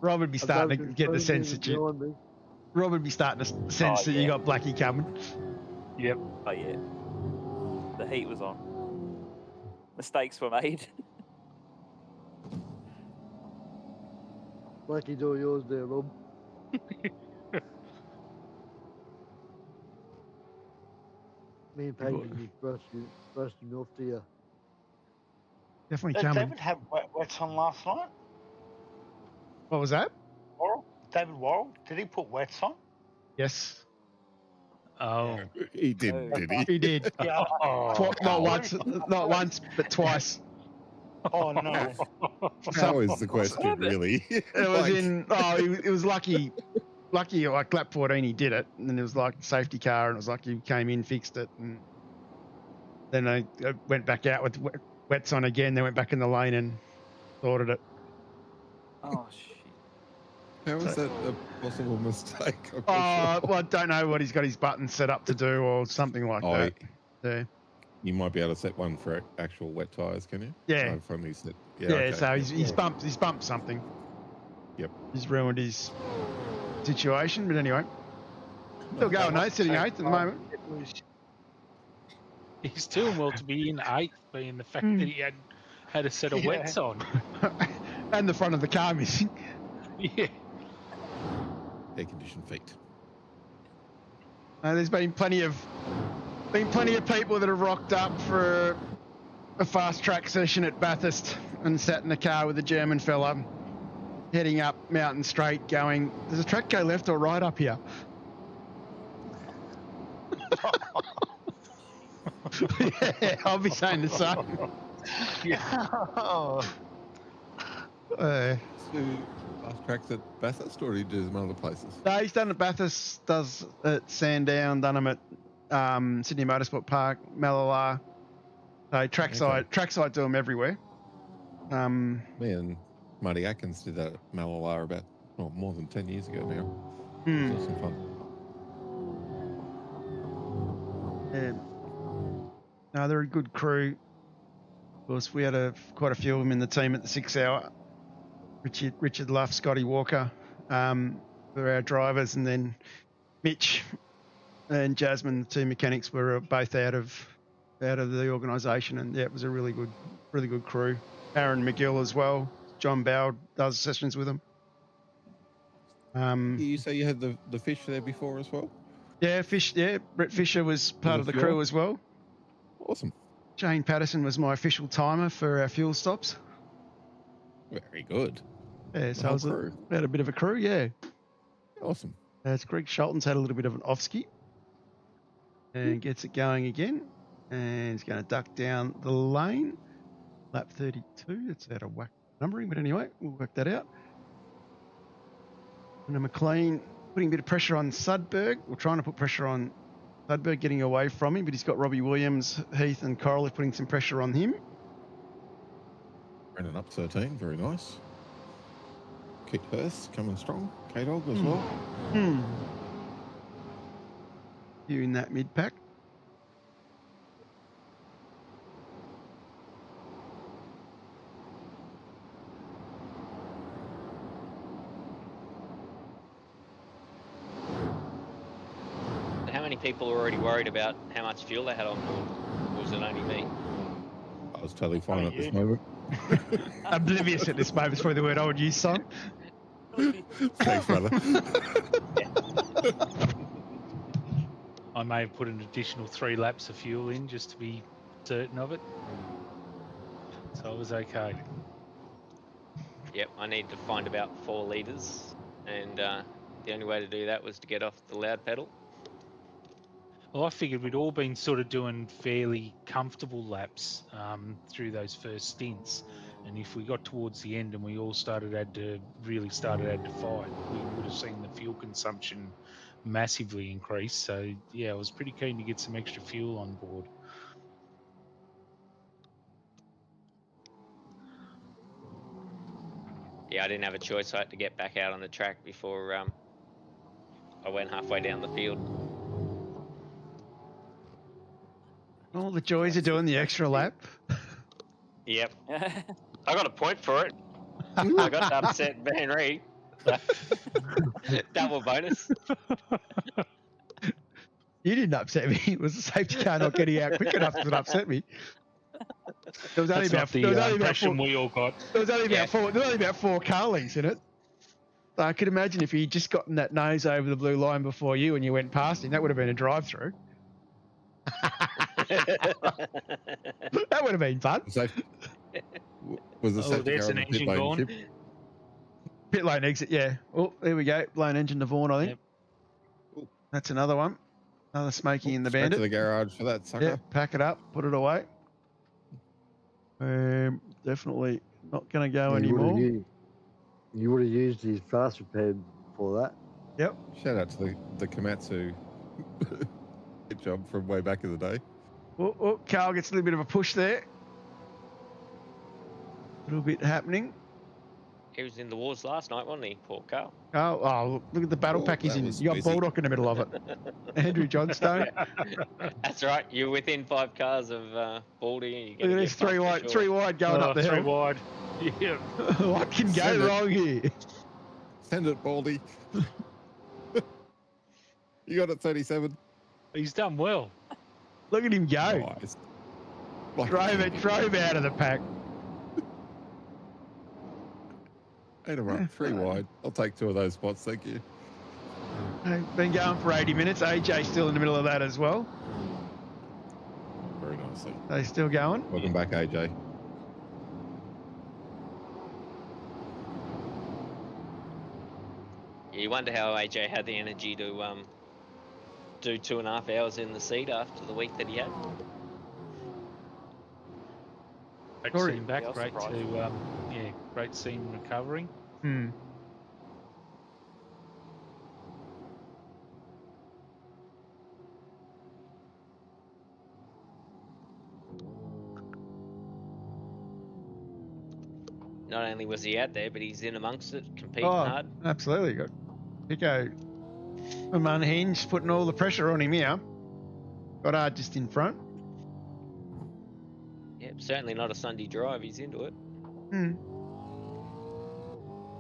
Rob would be starting to get the sense that you. Rob would be starting to sense that you got Blackie coming. Yep. Oh yeah. The heat was on. Mistakes were made. Blackie's all yours there, Rob. Me and Paige just brushed him off to you. Definitely Did coming. David have wets on last night? What was that? Worrell? David Worrell? Did he put wets on? Yes, Oh. He did, did he? he did. Yeah. Not once, but twice. Oh no. How is the question, really? It was in. Oh, it was lucky. lucky, like lap 14, he did it, and then it was like safety car, and it was like he came in, fixed it, and then I went back out with wets on again. They went back in the lane and sorted it. Oh shit. How is that a possible mistake? I'm Oh, not sure. well, I don't know what he's got his buttons set up to do or something like that. Yeah. You might be able to set one for actual wet tyres, can you? Yeah. I've only set. Yeah, okay, so yep. he's bumped something. Yep. He's ruined his situation, but anyway. Still going, though, sitting 8th at the moment. He's doing well to be in 8th, being the fact that he had a set of wets on. And the front of the car missing. Yeah. Air conditioned feet. There's been plenty of people that have rocked up for a fast track session at Bathurst and sat in the car with a German fella heading up Mountain Straight going, does the track go left or right up here? Yeah, I'll be saying the same. Yeah. Fast tracks at Bathurst, or do you do them other places? No, he's done at Bathurst, does at Sandown, done them at Sydney Motorsport Park, Malala. So trackside do them everywhere. Me and Marty Atkins did that at Malala about more than 10 years ago now. It was awesome fun. Yeah. No, they're a good crew. Of course, we had quite a few of them in the team at the 6 hour. Richard Luff, Scotty Walker were our drivers, and then Mitch and Jasmine, the two mechanics, were both out of the organisation, and yeah, it was a really good crew. Aaron McGill as well. John Bow does sessions with them. You say you had the fish there before as well? Yeah, Brett Fisher was part of the crew as well. Awesome. Jane Patterson was my official timer for our fuel stops. Very good. Yeah, so we had a bit of a crew, yeah. Awesome. It's Greg Schulten's had a little bit of an off-ski and gets it going again, and he's going to duck down the lane. Lap 32, it's out of whack numbering, but anyway, we'll work that out. And McLean putting a bit of pressure on Sudberg. We're trying to put pressure on Sudberg, getting away from him, but he's got Robbie Williams, Heath and Coral putting some pressure on him. Brendan up 13, very nice. Kate Hurst coming strong. K-Dog as well. You in that mid-pack. How many people are already worried about how much fuel they had on board? Or was it only me? I was totally fine at this moment. Oblivious at this moment is probably the word I would use, son. Thanks, brother. I may have put an additional 3 laps of fuel in just to be certain of it. So I was okay. Yep, I need to find about 4 litres, and the only way to do that was to get off the loud pedal. Well, I figured we'd all been sort of doing fairly comfortable laps through those first stints, and if we got towards the end and we all had to fight, we would have seen the fuel consumption massively increase. So yeah, I was pretty keen to get some extra fuel on board. Yeah, I didn't have a choice. I had to get back out on the track before I went halfway down the field. All the joys of doing the extra lap. Yep. I got a point for it. I got to upset Van Reed. Double bonus. You didn't upset me. It was the safety car not getting out quick enough that upset me. There was only about four car lengths in it. So I could imagine if he'd just gotten that nose over the blue line before you and you went past him, that would have been a drive-through. That would have been fun. Was the safety there's car an on the engine pit lane, gone. Chip? Pit lane exit, yeah. Oh, there we go. Blown engine to Vaughan, I think. Yep. That's another one. Another Smoky in the Straight Bandit. to the garage for that sucker. Yeah, pack it up, put it away. Definitely not going to go anymore. You would have used his fast repair for that. Yep. Shout out to the Komatsu hit job from way back in the day. Oh, Carl gets a little bit of a push there. A little bit happening. He was in the wars last night, wasn't he, poor Carl? Oh, look at the battle pack he's that in. was You got busy. Baldock in the middle of it. Andrew Johnstone. That's right. You're within 5 cars of Baldy. Look at this, three wide going up the hill. 3 wide. Yeah. What can go Send it. wrong here? Send it, Baldy. You got it, 37. He's done well. Look at him go. Nice. Drove out of the pack. 8 of up, 3 wide. I'll take 2 of those spots, thank you. Been going for 80 minutes. AJ still in the middle of that as well. Very nicely. They still going. Welcome back, AJ. You wonder how AJ had the energy to do 2.5 hours in the seat after the week that he had. Great to see him back. Great to great to see him recovering. Not only was he out there, but he's in amongst it, competing Oh, hard. absolutely. Got Pico from unhinged, putting all the pressure on him here. Got just in front. Yep, certainly not a Sunday drive. He's into it.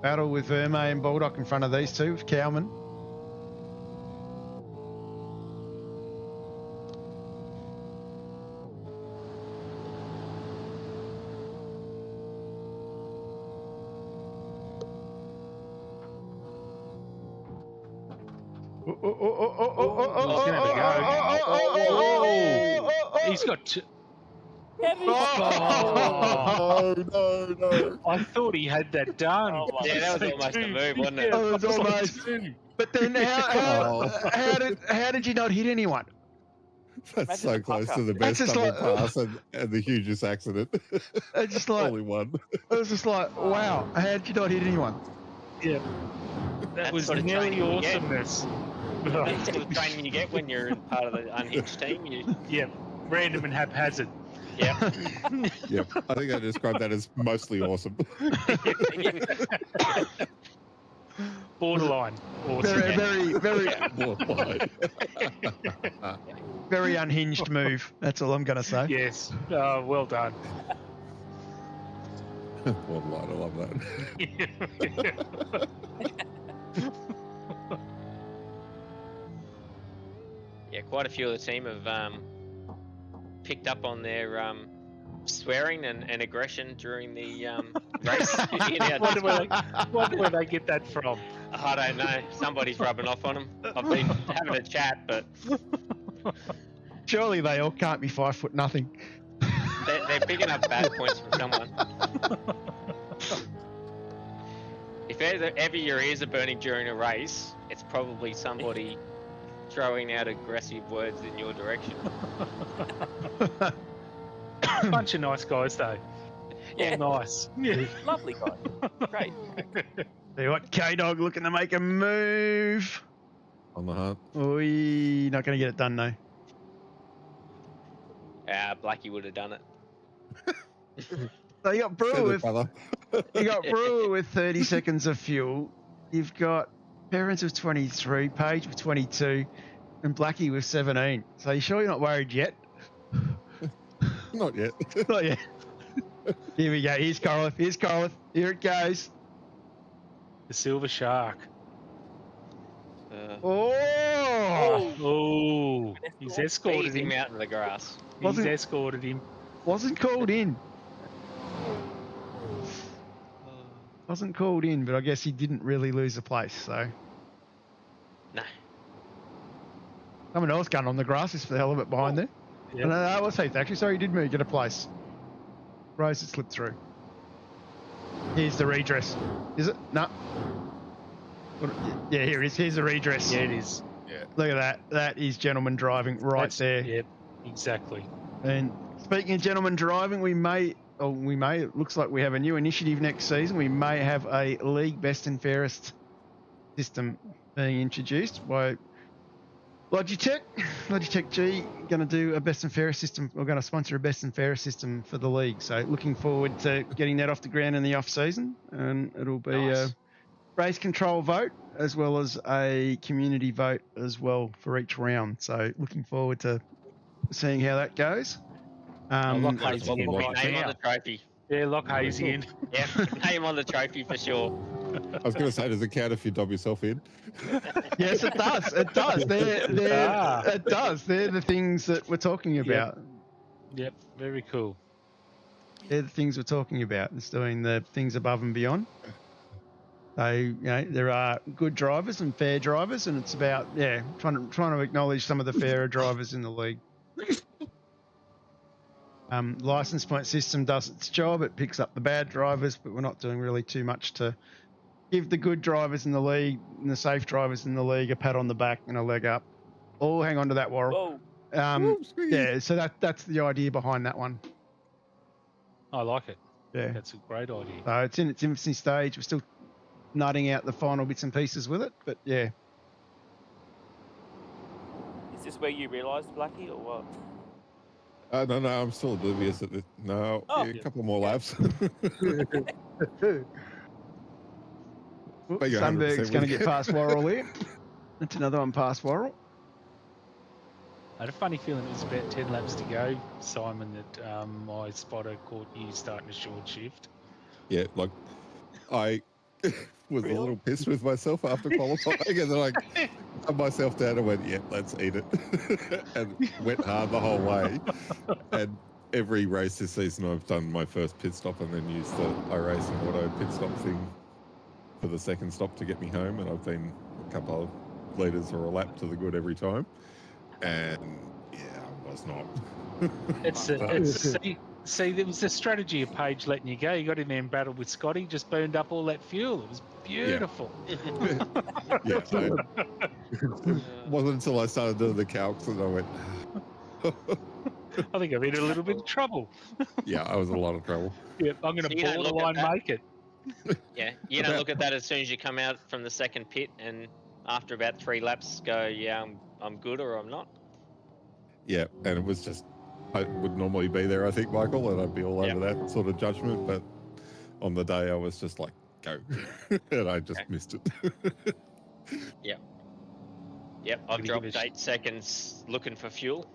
Battle with Verme and Baldock in front of these two, with Cowman. He's got two. Oh, no. I thought he had that done. Yeah, that was almost a move, wasn't it? It was almost. But then how did you not hit anyone? That's so close to the best double pass and the hugest accident. It's just like only one. It was just like, wow, how did you not hit anyone? Yeah. That was nearly awesomeness. That's the training you get when you're part of the unhinged team. Yeah, random and haphazard. Yeah. Yeah, I think I described that as mostly awesome. Borderline. Awesome. Very Borderline. very unhinged move. That's all I'm going to say. Yes. Well done. Borderline, I love that. Yeah, quite a few of the team have picked up on their swearing and aggression during the race. Wonder where they get that from. I don't know. Somebody's rubbing off on them. I've been having a chat, but Surely they all can't be 5 foot nothing. they're picking up bad points from someone. If ever your ears are burning during a race, it's probably somebody throwing out aggressive words in your direction. Bunch of nice guys, though. Yeah, nice. Yeah. Lovely guy. Great. See what, K-Dog looking to make a move. On the hunt. Oi, not going to get it done, though. Blackie would have done it. So you got Brewer with 30 seconds of fuel. You've got Perrins with 23, Page with 22, and Blackie with 17. So you sure you're not worried yet? Not yet. Not yet. Here we go. Here's Corliss. Here it goes. The Silver Shark. Oh! He's escorted him out in the grass. He's escorted him. Wasn't called in. Wasn't called in, but I guess he didn't really lose a place, so. No. Someone else going on the grass is for the hell of it behind there. Yep. No, that was Heath, actually. Sorry, he did move, get a place. Rose had slipped through. Here's the redress. Is it? No. Yeah, here it is. Here's the redress. Yeah, it is. Yeah. Look at that. That is gentleman driving right there. Yep, exactly. And speaking of gentlemen driving, it looks like we have a new initiative next season. We may have a league best and fairest system being introduced by Logitech. Logitech G going to do a best and fairest system. We're going to sponsor a best and fairest system for the league. So looking forward to getting that off the ground in the off season, and it'll be Nice. a race control vote as well as a community vote as well for each round. So looking forward to seeing how that goes. lock We'll Hazy in put right your name on now. the trophy. Yeah, lock Hazy in. Yeah, name on the trophy for sure. I was going to say, does it count if you dob yourself in? Yes, it does. It does. It does. They're the things that we're talking about. Yep, very cool. They're the things we're talking about. It's doing the things above and beyond. So, there are good drivers and fair drivers, and it's about, trying to acknowledge some of the fairer drivers in the league. License point system does its job. It picks up the bad drivers, but we're not doing really too much to give the good drivers in the league and the safe drivers in the league a pat on the back and a leg up. Oh, hang on to that, Warrell. So that's the idea behind that one. I like it. Yeah. That's a great idea. So it's in its infancy stage. We're still nutting out the final bits and pieces with it, but yeah. Is this where you realised, Blackie, or what? No, I'm still oblivious at this. No, a couple more laps. Sunberg's going to get past Worrell here. That's another one past Worrell. I had a funny feeling it was about 10 laps to go, Simon, that my spotter caught you starting a short shift. Yeah, like I was a little pissed with myself after qualifying, and then I cut myself down and went, "Yeah, let's eat it," and went hard the whole way. And every race this season, I've done my first pit stop and then used the iRacing auto pit stop thing for the second stop to get me home, and I've been a couple of litres or a lap to the good every time. And yeah, I was not. See, there was the strategy of Paige letting you go. You got in there and battled with Scotty, just burned up all that fuel. It was beautiful. Yeah, it wasn't until I started doing the calcs that I went. I think I'm in a little bit of trouble. Yeah, I was in a lot of trouble. Yeah, I'm going to borderline make it. Yeah, you don't look at that as soon as you come out from the second pit, and after about 3 laps, go, yeah, I'm good or I'm not. Yeah, and it was just, I would normally be there, I think, Michael, and I'd be all over that sort of judgment. But on the day, I was just like, go, and I just missed it. Yep, I've dropped 8 seconds looking for fuel.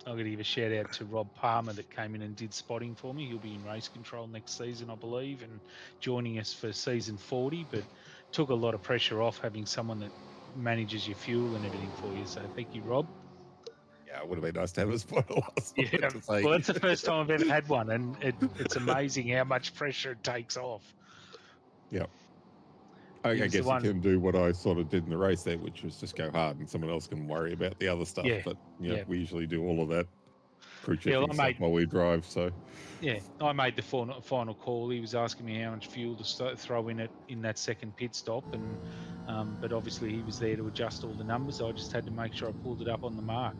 I'm going to give a shout out to Rob Palmer that came in and did spotting for me. He'll be in race control next season, I believe, and joining us for season 40, but took a lot of pressure off having someone that manages your fuel and everything for you. So thank you, Rob. Yeah, it would have been nice to have a spotter last night. Yeah, well, that's the first time I've ever had one, and it's amazing how much pressure it takes off. Yeah. I guess you can do what I sort of did in the race there, which was just go hard and someone else can worry about the other stuff. Yeah. But we usually do all of that crew checking stuff while we drive. So yeah, I made the final call. He was asking me how much fuel to throw in that second pit stop, and but obviously he was there to adjust all the numbers. I just had to make sure I pulled it up on the mark.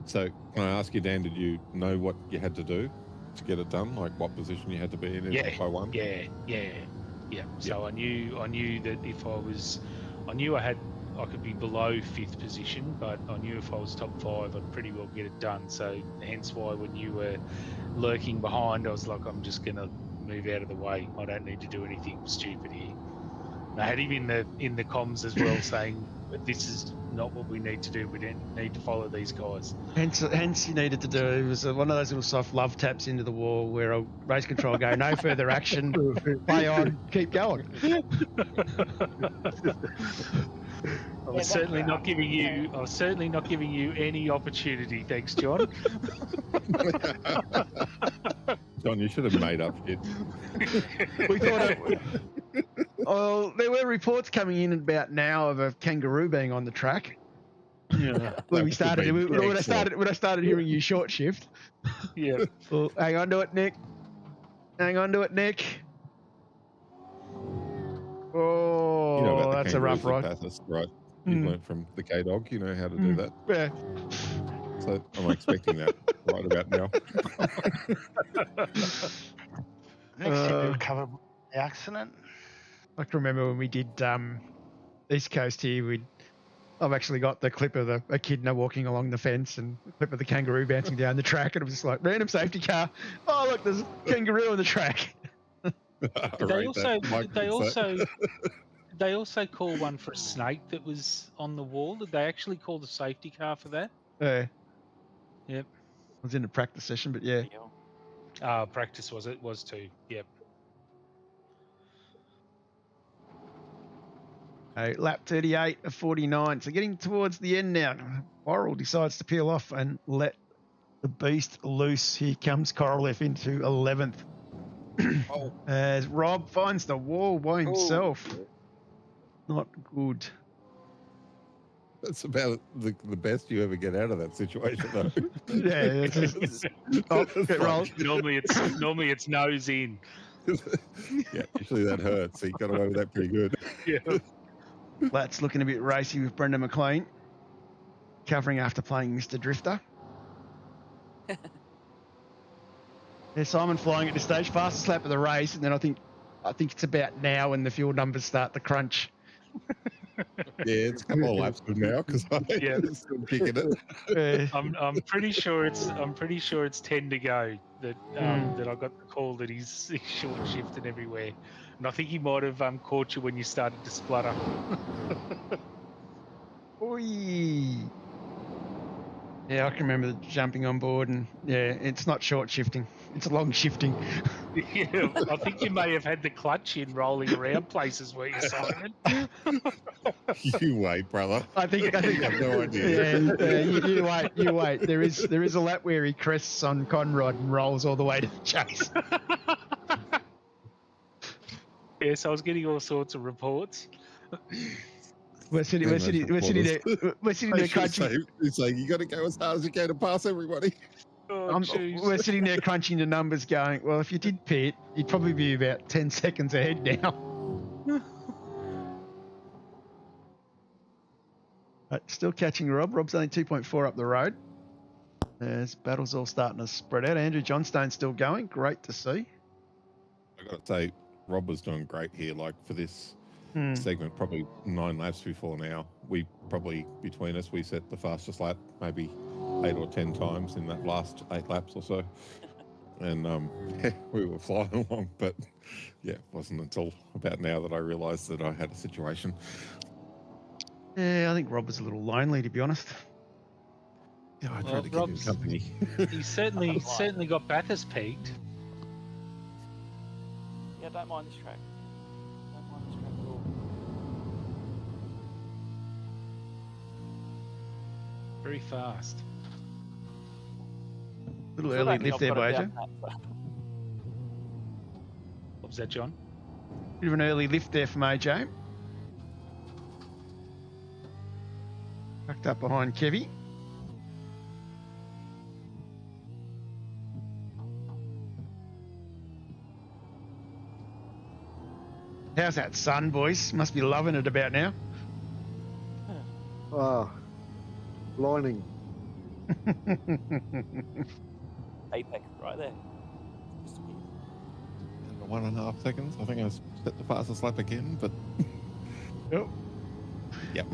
So can I ask you, Dan, did you know what you had to do to get it done? Like what position you had to be in by one? Yeah. So I knew that if I knew I could be below 5th position, but I knew if I was top 5, I'd pretty well get it done. So hence why when you were lurking behind, I was like, I'm just going to move out of the way. I don't need to do anything stupid here. And I had him in the comms as well saying, this is not what we need to do. We don't need to follow these guys. Hence you needed to do, it was one of those little soft love taps into the wall where a race control go, no further action, play on, keep going. I was certainly not giving you any opportunity. Thanks, John. John, you should have made up it. We thought there were reports coming in about now of a kangaroo being on the track. Yeah. When I started hearing you short shift. Yeah. Well, hang on to it, Nick. Oh, that's a rough ride. Bathurst, right? You learned from the K-Dog, you know how to do that. Yeah. So I'm expecting that right about now. Next year we'll cover the accident. I can remember when we did East Coast here, I've actually got the clip of a echidna walking along the fence and the clip of the kangaroo bouncing down the track, and it was just like random safety car. Oh look, there's a kangaroo on the track. They also call one for a snake that was on the wall. Did they actually call the safety car for that? Yeah. Yep. I was in a practice session, but yeah. Practice was it? Was too. Yep. Okay, lap 38 of 49. So getting towards the end now. Coral decides to peel off and let the beast loose. Here comes Korolev into 11th. As Rob finds the wall by himself. Not good. That's about the best you ever get out of that situation, though. Yeah, Normally it's nose in. Yeah, usually that hurts. So you got away with that pretty good. Yeah. Lat's looking a bit racy with Brendan McLean, covering after playing Mr. Drifter. There's Simon flying at this stage, fastest lap of the race, and then I think it's about now when the fuel numbers start to crunch. Yeah, it's a couple of laps good now because I'm still kicking it. I'm pretty sure it's 10 to go that that I got the call that he's short shifted everywhere, and I think he might have caught you when you started to splutter. Oi. Yeah, I can remember jumping on board, and yeah, it's not short shifting; it's long shifting. Yeah, I think you may have had the clutch in rolling around places where you, Simon. You wait, brother. I think I have no idea. Yeah, you wait. There is a lap where he crests on Conrod and rolls all the way to the chase. Yes, I was getting all sorts of reports. We're sitting there crunching. It's like you got to go as hard as you can to pass everybody. We're sitting there crunching the numbers, going, well, if you did pit, you'd probably be about 10 seconds ahead now. But still catching Rob. Rob's only 2.4 up the road. There's battles all starting to spread out. Andrew Johnstone's still going. Great to see. I got to say, Rob was doing great here. Like for this segment, probably 9 laps before now. We probably, between us, we set the fastest lap maybe 8 or 10 times in that last 8 laps or so. And we were flying along, but yeah, it wasn't until about now that I realised that I had a situation. Yeah, I think Rob was a little lonely, to be honest. Yeah, I tried to give him company. He certainly got Bathurst peaked. Yeah, don't mind this track. Don't mind this track at all. Very fast. Little early lift there, Bojo. What was that, John? Bit of an early lift there from AJ. Tucked up behind Kevy. How's that sun, boys? Must be loving it about now. Oh, blinding. Apex right there. 1.5 seconds. I think I set the fastest lap again, but yep.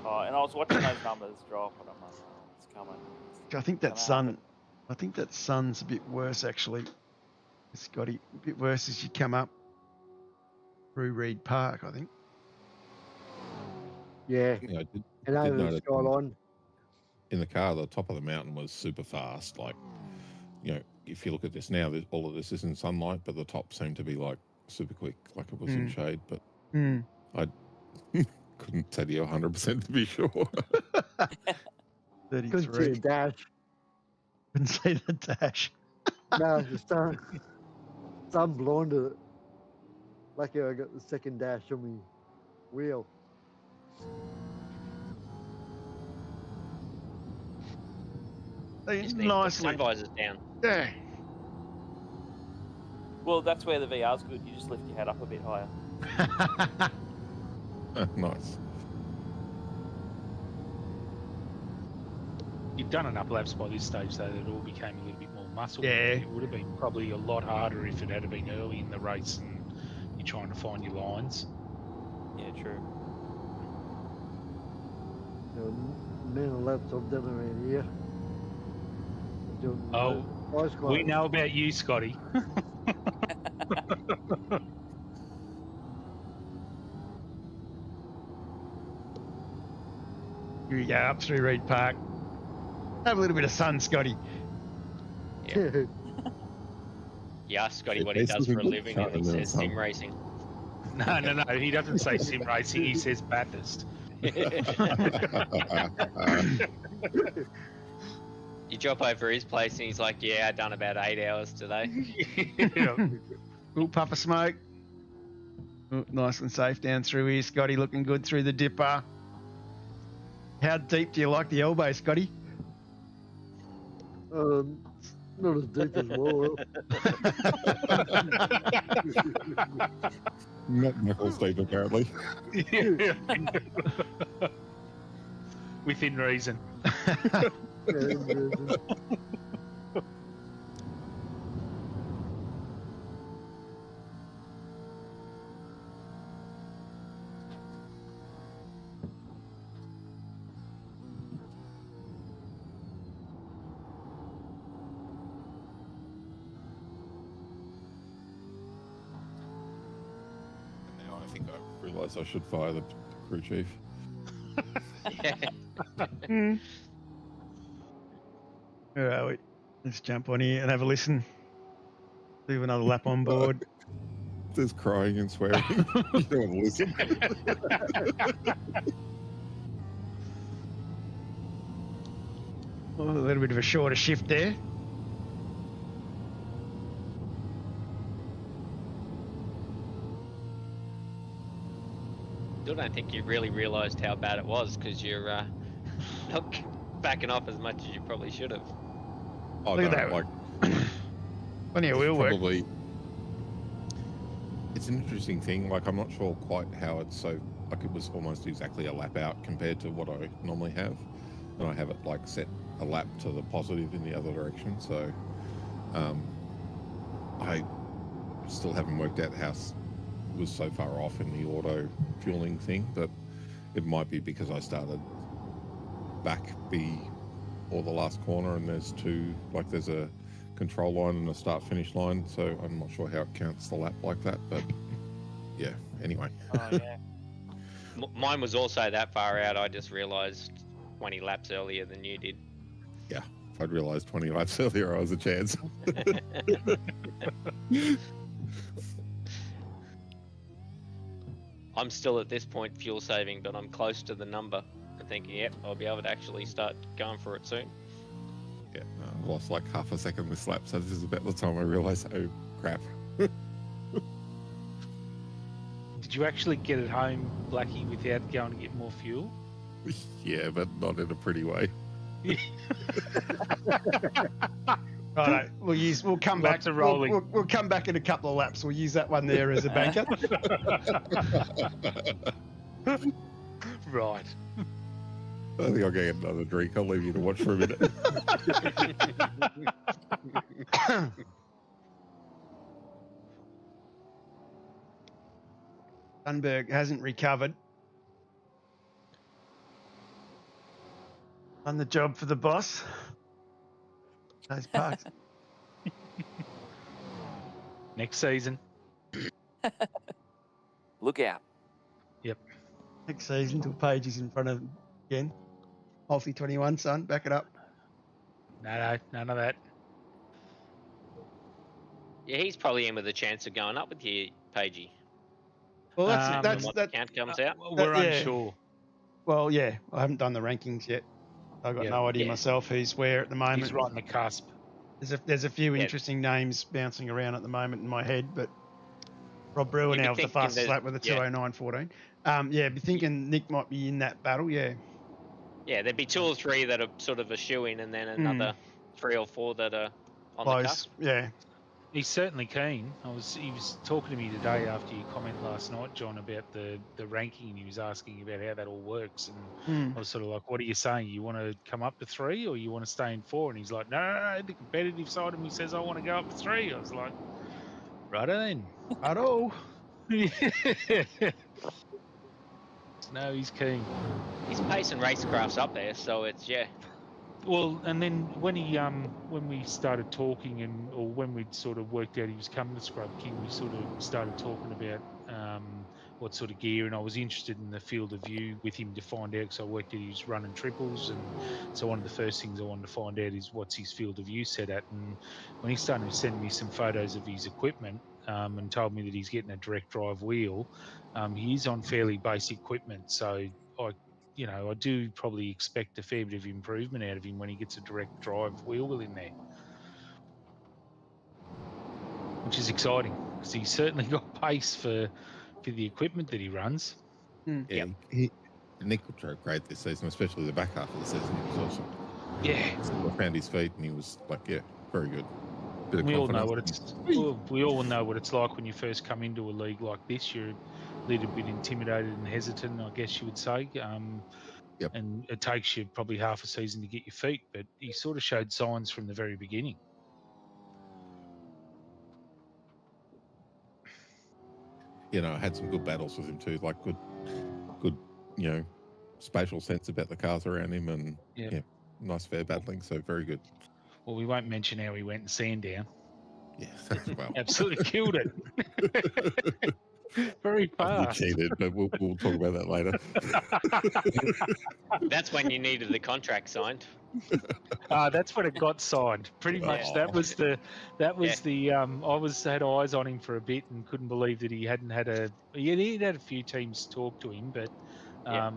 Oh, and I was watching those numbers drop, and I'm like, oh, it's coming. I think that sun's a bit worse actually. Scotty, a bit worse as you come up through Reed Park, I think. Yeah. I did And over the notice skyline. in the car, the top of the mountain was super fast. Like, you know, if you look at this now, all of this is in sunlight, but the top seemed to be like super quick, like it was in shade. But I couldn't tell you 100% to be sure. 33. Couldn't see a dash. Couldn't see the dash. No, the sun blinded it. Lucky I got the second dash on my wheel. Nicely. Sun visors down. Yeah. Well, that's where the VR's good. You just lift your head up a bit higher. Nice. You've done enough laps by this stage, though, that it all became a little bit more muscle. Yeah. It would have been probably a lot harder if it had been early in the race and you're trying to find your lines. Yeah, true. You know, amount of laps I've done around here. Doing Oh, ice we quads. know about you, Scotty. Here we go, up through Reed Park. Have a little bit of sun, Scotty. Yeah. You ask Scotty what he It's does for a looking living, and he shining in the says sun. sim racing. No. He doesn't say sim racing. He says Bathurst. You drop over his place, and he's like, "Yeah, I done about 8 hours today." Little puff of smoke. Oh, nice and safe down through here, Scotty. Looking good through the dipper. How deep do you like the elbow, Scotty? Not as deep as well. Not knuckles deep, apparently. Within reason. Now I think I realise I should fire the crew chief. Where are we? Let's jump on here and have a listen. Do another lap on board. There's crying and swearing. You don't want to listen. Oh, a little bit of a shorter shift there. Still don't think you really realised how bad it was, because you're not backing off as much as you probably should have. Oh, Look no, at that. like, Plenty of wheel work. probably. It's an interesting thing. Like, I'm not sure quite how it's so. Like, it was almost exactly a lap out compared to what I normally have, and I have it like set a lap to the positive in the other direction. So, I still haven't worked out how was so far off in the auto fueling thing, but it might be because I started back or the last corner, and there's two, like there's a control line and a start finish line, so I'm not sure how it counts the lap like that, but yeah, anyway. Oh, yeah. Mine was also that far out. I just realised 20 laps earlier than you did. Yeah, if I'd realised 20 laps earlier I was a chance. I'm still at this point fuel saving, but I'm close to the number and thinking, yep, I'll be able to actually start going for it soon. Yeah, I lost like half a second this lap, so this is about the time I realised, oh crap. Did you actually get it home, Blackie, without going to get more fuel? Yeah, but not in a pretty way. Right, we'll come back. Lots of rolling. We'll come back in a couple of laps. We'll use that one there as a banker. Right. I think I'll get another drink. I'll leave you to watch for a minute. Thunberg hasn't recovered. Done the job for the boss. Those parks. Next season. Look out. Next season till Page is in front of him again. Alfie 21, son, back it up. No, none of that. Yeah, he's probably in with a chance of going up with you, Pagey. Well, When the count comes out. We're yeah. unsure. Well, yeah, I haven't done the rankings yet. I've got Yeah. no idea Yeah. myself who's where at the moment. He's right on the cusp. There's a few Yeah. interesting names bouncing around at the moment in my head, but Rob Brewer You'd be now with the thinking fastest that- lap with a yeah. 209.14. Yeah, be thinking Nick might be in that battle. Yeah, Yeah, there'd be 2 or 3 that are sort of a shoe-in, and then another 3 or 4 that are on the close. cusp. Yeah, He's certainly keen. He was talking to me today after your comment last night, John, about the ranking, and he was asking about how that all works. And I was sort of like, what are you saying? You want to come up to 3 or you want to stay in 4? And he's like, no, the competitive side of me says I want to go up to 3. I was like, right then. righto. No, he's keen. His pace and racecraft's up there, so it's Well, and then when we started talking or when we'd sort of worked out he was coming to Scrub King, we sort of started talking about what sort of gear, and I was interested in the field of view with him to find out, because I worked out he was running triples, and so one of the first things I wanted to find out is what's his field of view set at. And when he started to send me some photos of his equipment and told me that he's getting a direct drive wheel, he is on fairly basic equipment, so I do probably expect a fair bit of improvement out of him when he gets a direct drive wheel in there, which is exciting because he's certainly got pace for the equipment that he runs. Yeah, Nick drove great this season, especially the back half of the season. He was awesome. Yeah, I found his feet, and he was very good. Bit of we all confidence. know we all know what it's like when you first come into a league like this. You're a little bit intimidated and hesitant, I guess you would say. And it takes you probably half a season to get your feet, but he sort of showed signs from the very beginning. I had some good battles with him too, like good, spatial sense about the cars around him, and nice fair battling. So very good. Well, we won't mention how he went in Sandown. Yeah, well, absolutely killed it. Very fast. You cheated, but we'll talk about that later. That's when you needed the contract signed. That's when it got signed. Pretty much. That was the. I had eyes on him for a bit and couldn't believe that he hadn't had he'd had a few teams talk to him, but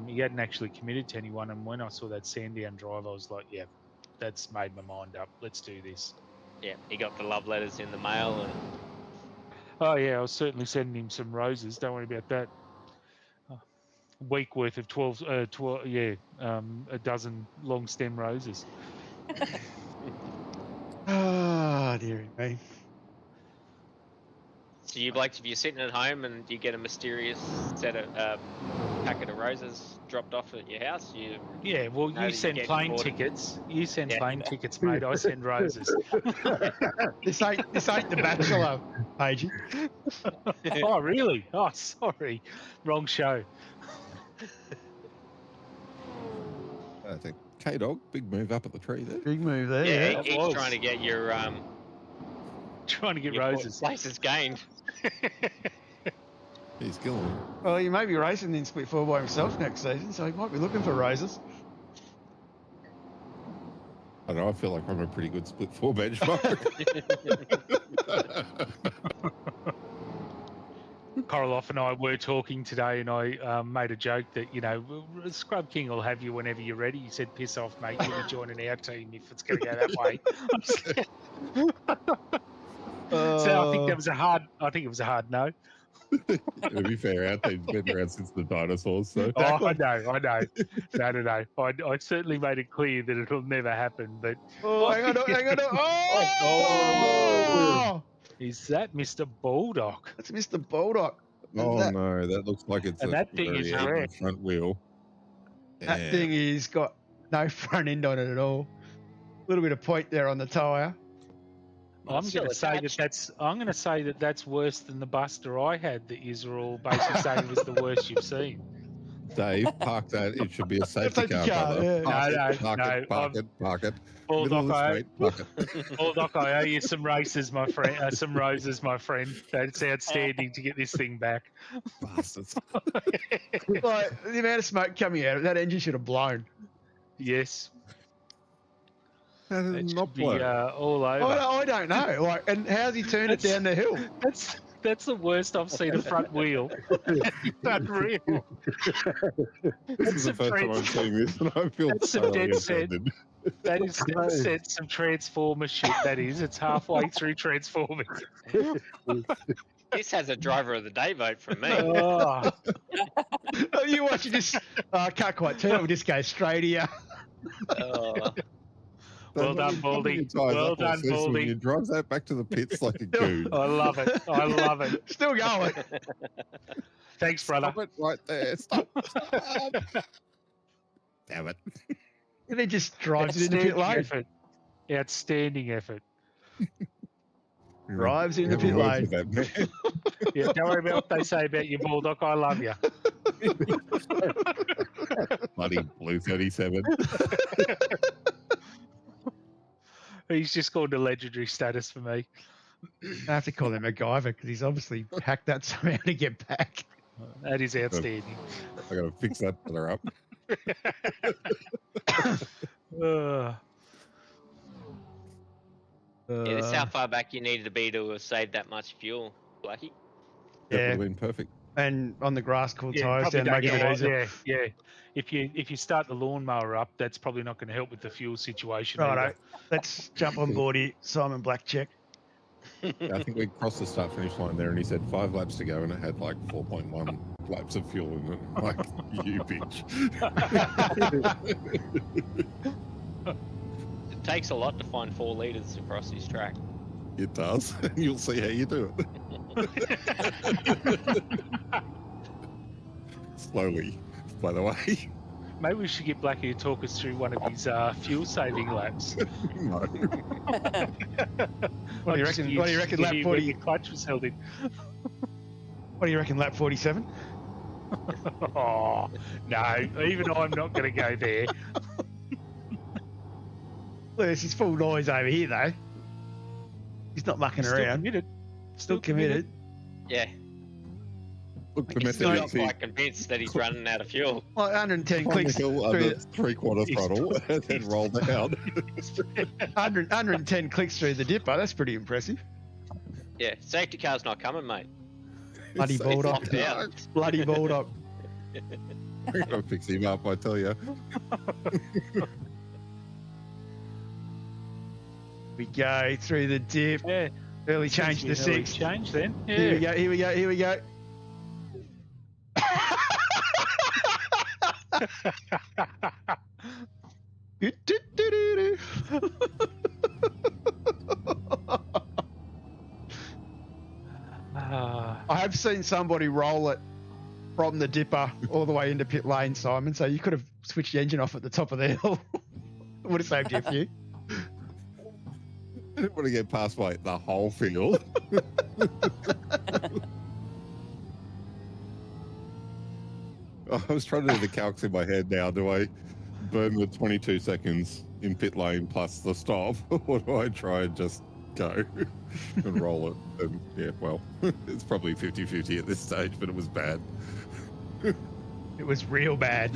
he hadn't actually committed to anyone. And when I saw that Sandown drive, I was like, yeah, that's made my mind up. Let's do this. Yeah, he got the love letters in the mail and. Oh yeah, I was certainly sending him some roses. Don't worry about that. A week worth of 12, a dozen long stem roses. Oh, dearie me. So you, Blake, if you're sitting at home and you get a mysterious packet of roses dropped off at your house, you send plane tickets. You send plane tickets, mate. I send roses. This ain't The Bachelor, Pagey. Oh, really? Oh, sorry, wrong show. I think K-Dog, big move up at the tree there. Big move there. Yeah, he's trying to get your roses. Places gained. He's killing it. Well, he may be racing in Split 4 by himself next season, so he might be looking for roses. I don't know, I feel like I'm a pretty good Split 4 benchmark. Koroloff and I were talking today, and I made a joke that, Scrub King will have you whenever you're ready. He said, piss off, mate. You'll be joining our team if it's going to go that way. So I think it was a hard no. To be fair, our team's been around since the dinosaurs. So. I know. No. I certainly made it clear that it'll never happen. But hang on. Oh! Is that Mr. Bulldog? That's Mr. Bulldog. No, that looks like it's that thing is red. Front wheel. That thing has got no front end on it at all. A little bit of point there on the tyre. I'm going to say that's worse than the Buster I had that you're all basically saying was the worst you've seen. Dave, park that. It should be a safety car, brother. Yeah. Park it. Bulldog, I owe you some races, my friend. Some roses, my friend. That's outstanding to get this thing back. Bastards. Like, the amount of smoke coming out of that engine should have blown. Yes. That is not blown. All over. I don't know. Like, and how's he turned it down the hill? That's the worst I've seen a front wheel. It's unreal. This is the first time I'm seeing this, and I feel thoroughly offended. That is some Transformer shit, that is. It's halfway through Transformers. This has a driver of the day vote from me. Oh, you watching this? I can't quite tell. We'll just go straight here. Well done, Baldy. Well done, Baldy. You drive that back to the pits like a goon. I love it. Still going. Thanks, brother. Stop it right there. Stop. Damn it. And he just drives it in the pit lane. Outstanding effort. Drives in the pit lane. Yeah, don't worry about what they say about you, Bulldog. I love you. Bloody blue 37. He's just gone to legendary status for me. I have to call him MacGyver because he's obviously hacked that somehow to get back. That is outstanding. I gotta fix that fella up. Yeah, that's how far back you needed to be to have saved that much fuel, Blackie. That would Yeah, have been perfect. and on the grass, cool tires probably down, making it don't- easier. yeah. If you start the lawnmower up, that's probably not going to help with the fuel situation. Righto, either. let's jump on board here. Simon Blackcheck. I think we crossed the start finish line there, and he said 5 laps to go, and it had like 4.1 laps of fuel in it. I'm like, you bitch. It takes a lot to find 4 litres across this track. It does. You'll see how you do it. Slowly, by the way. Maybe we should get Blackie to talk us through one of his fuel saving laps. No. What do you reckon? What do you reckon? Lap 40. The clutch was held in. What do you reckon? Lap 47. Oh no! Even I'm not going to go there. Look, this is full noise over here, though. He's not mucking Still around. committed. Still committed. Yeah, Look, the he's still not method quite convinced that he's running out of fuel. Well, 110 clicks through under the, 3/4 throttle and then roll down. 110 clicks through the dipper. That's pretty impressive. Yeah, safety car's not coming, mate. Bloody Safety bulldog. car. Bloody bulldog. I'm gonna fix him up, I tell you. We go through the dip. Yeah. Early change to 6. Change then. Yeah. Here we go. Here we go. Here we go. I have seen somebody roll it from the dipper all the way into pit lane, Simon. So you could have switched the engine off at the top of the hill. Would have saved you a few. I didn't want to get past the whole field. I was trying to do the calcs in my head now. Do I burn the 22 seconds in pit lane plus the stop, or do I try and just go and roll it? And yeah, well, it's probably 50-50 at this stage, but it was bad. It was real bad.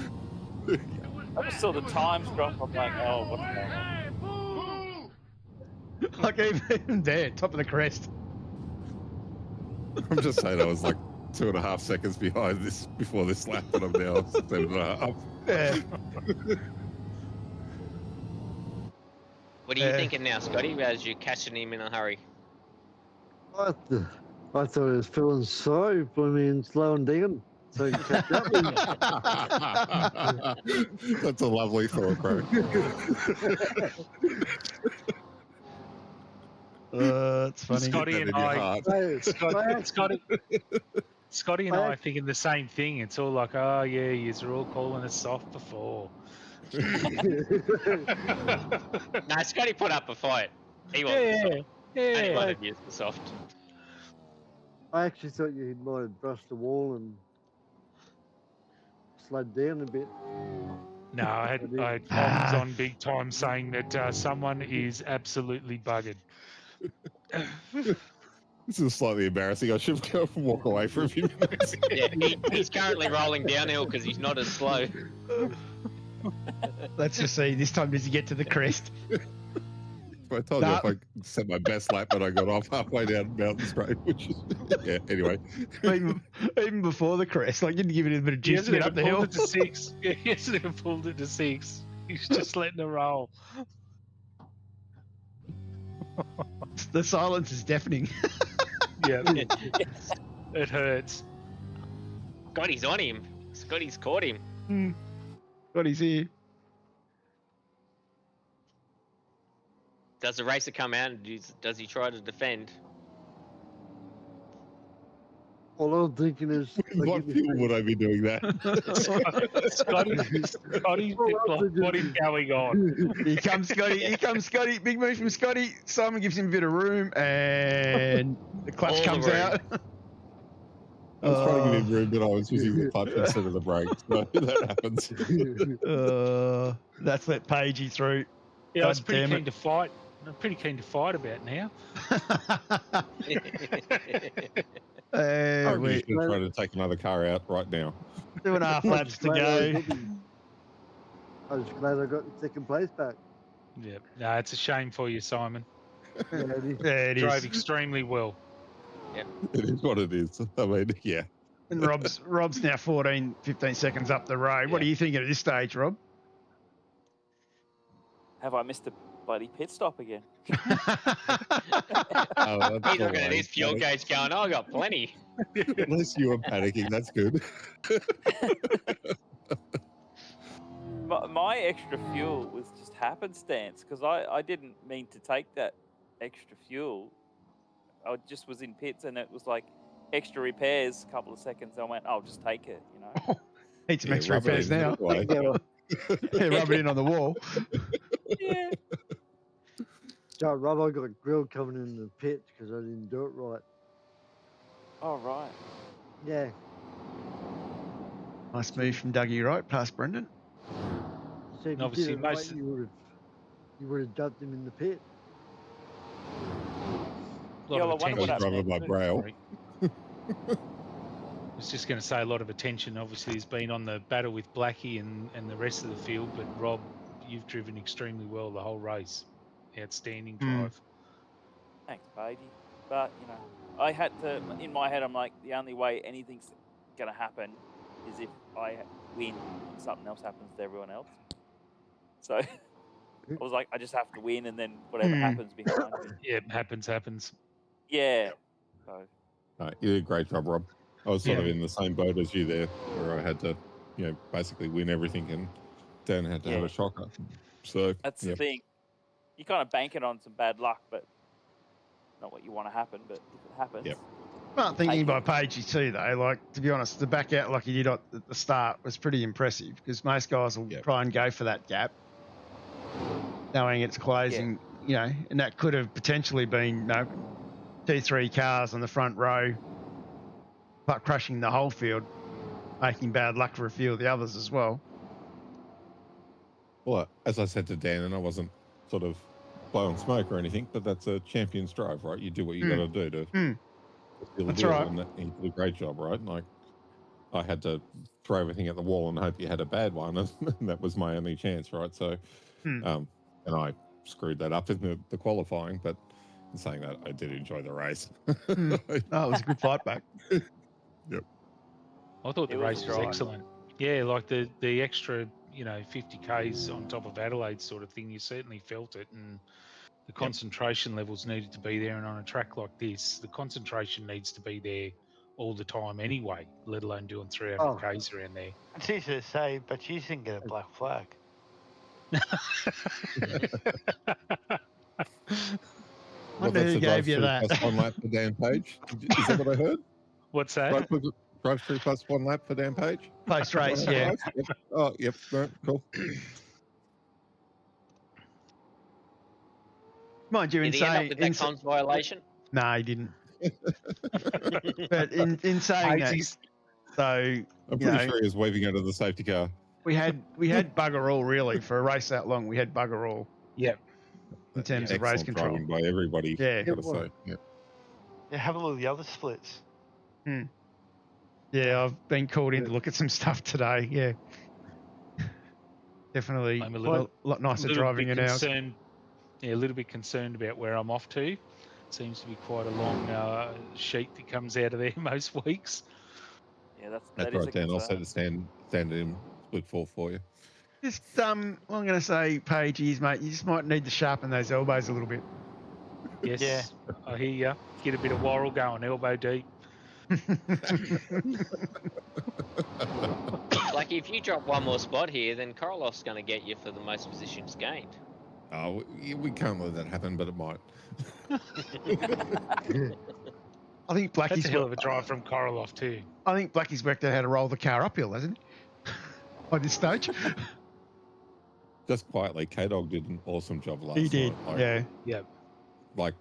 I just saw the times drop. I'm like, oh, what's going on? Like even there, top of the crest. I'm just saying I was like 2.5 seconds behind this before this lap, but I'm now 7.5. Yeah. What are you thinking now, Scotty, as you're catching him in a hurry? I thought he was feeling sorry for me and slowing down. So he catch up. That's a lovely thought, bro. It's funny. Scotty and I, Scotty and I are thinking the same thing. It's all like, oh yeah, you're all calling us soft before. No, Scotty put up a fight. He wasn't soft. And he might have used the soft. I actually thought you might have brushed the wall and slowed down a bit. No, I had comms on big time saying that someone is absolutely buggered. This is slightly embarrassing. I should go and walk away for a few minutes. Yeah, he's currently rolling downhill because he's not as slow. Let's just see. This time, does he get to the crest? I told you if I set my best lap, but I got off halfway down Mountain Straight, which is yeah. Anyway, even before the crest, like you didn't give it a bit of juice to get up the hill. It to 6. Yeah, he hasn't even pulled it to 6. He's just letting it roll. The silence is deafening. Yeah, it hurts. Scotty's on him. Scotty's caught him. Scotty's here. Does the racer come out and does he try to defend? All I'm thinking is, what fuel would I be doing that? Scotty, what is going on? Here comes Scotty. Here comes Scotty. Big move from Scotty. Simon gives him a bit of room, and the clutch All the comes room. out. I was trying to give him room, but I was using the clutch instead of the brake. So that happens. That's let Pagey through. Yeah, I was pretty damn keen to fight. I'm pretty keen to fight about now. I reckon you we should try to take another car out right now. 2.5 laps to go. I was glad I got the second place back. Yeah, no, it's a shame for you, Simon. Yeah, it is. Yeah, it Drove is. extremely well. It is what it is. I mean, yeah. And Rob's now 14, 15 seconds up the road. What are you thinking at this stage, Rob? Have I missed a bloody pit stop again? He's looking at his fuel gauge going, I got plenty. At least you were panicking. That's good. My extra fuel was just happenstance because I didn't mean to take that extra fuel. I just was in pits and it was like extra repairs, a couple of seconds. I went, I'll just take it, you know. Need some extra repairs now. Right. Rub it in on the wall. Yeah. So, Rob, I got grilled coming in the pit because I didn't do it right. Oh, right. Yeah. Nice move from Dougie Wright past Brendan. So if Obviously, you did it right, you would have dumped him in the pit. A lot of I wonder what attention. Driving my braille. I was just going to say a lot of attention obviously has been on the battle with Blackie and the rest of the field, but Rob, you've driven extremely well the whole race. Outstanding drive. Thanks, Beatty. But, you know, I had to, in my head, I'm like, the only way anything's going to happen is if I win and something else happens to everyone else. So I was like, I just have to win and then whatever happens behind me. Yeah, happens. Yeah. So. You did a great job, Rob. I was sort of in the same boat as you there, where I had to, basically win everything, and Dan had to have a shocker. So that's the thing. You kind of bank it on some bad luck, but not what you want to happen. But if it happens, Well, thinking by Pagey too, though, like, to be honest, the back out like he did at the start was pretty impressive because most guys will try and go for that gap, knowing it's closing, and that could have potentially been, 2-3 cars on the front row, but crushing the whole field, making bad luck for a few of the others as well. Well, as I said to Dan, and I wasn't sort of blowing smoke or anything, but that's a champion's drive, right? You do what you got to do to seal the That's deal, right. and he did a great job, right? Like, I had to throw everything at the wall and hope you had a bad one, and that was my only chance, right? So, and I screwed that up in the qualifying, but in saying that, I did enjoy the race. Oh, it was a good fight back. Yep. I thought the race was excellent. Yeah, like the extra, 50 Ks on top of Adelaide sort of thing, you certainly felt it, and the concentration levels needed to be there. And on a track like this, the concentration needs to be there all the time anyway, let alone doing 300 Ks around there. It's easy to say, but you didn't get a black flag. I wonder who gave you that. Plus 1 lap for Dan Page. Is that what I heard? What's that? Drive through plus 1 lap for Dan Page? Post race, yeah. Yep. Oh, yep. Right, cool. Mind you, Did he end up with that comms violation? No, he didn't. But in saying that, so I'm pretty sure he was waving out of the safety car. we had bugger all really for a race that long. We had bugger all. Yep. In terms of race Excellent control driving by everybody. Yeah. Gotta say. Yep. Yeah, have a look at the other splits. Yeah, I've been called in to look at some stuff today. Yeah, definitely I'm a lot nicer driving in ours. Yeah, a little bit concerned about where I'm off to. Seems to be quite a long sheet that comes out of there most weeks. Yeah, that's right, Dan. I'll set a stand in split 4 for you. Just what I'm going to say, Paige, is, mate, you just might need to sharpen those elbows a little bit. Yes, Yeah. I hear you. Get a bit of Worrell going, elbow deep. Like, if you drop one more spot here, then Korolov's going to get you for the most positions gained. Oh, we can't let that happen, but it might. I think Blackie's That's a hell of a drive from Korolev too. I think Blackie's worked out how to roll the car uphill, hasn't he? By this stage. Just quietly, K-Dog did an awesome job last He did, night. yeah. Like,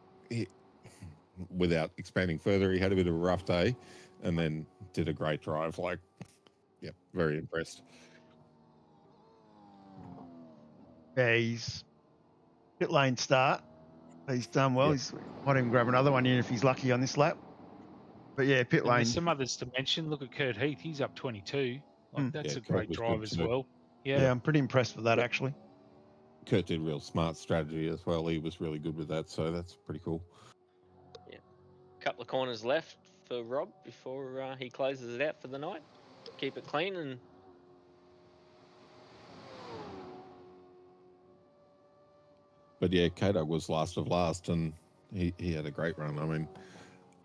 without expanding further, he had a bit of a rough day, and then did a great drive. Like, yeah, very impressed. Yeah, he's pit lane start. He's done well. He's might even grab another one in if he's lucky on this lap. But yeah, pit And lane. there's some others to mention. Look at Kurt Heath. He's up 22. Like, that's a Kurt great was drive good as too. well. Yeah, I'm pretty impressed with that actually. Kurt did real smart strategy as well. He was really good with that, so that's pretty cool. Yeah, couple of corners left for Rob before he closes it out for the night. Keep it clean and. But yeah, K-Dog was last of last, and he had a great run. I mean,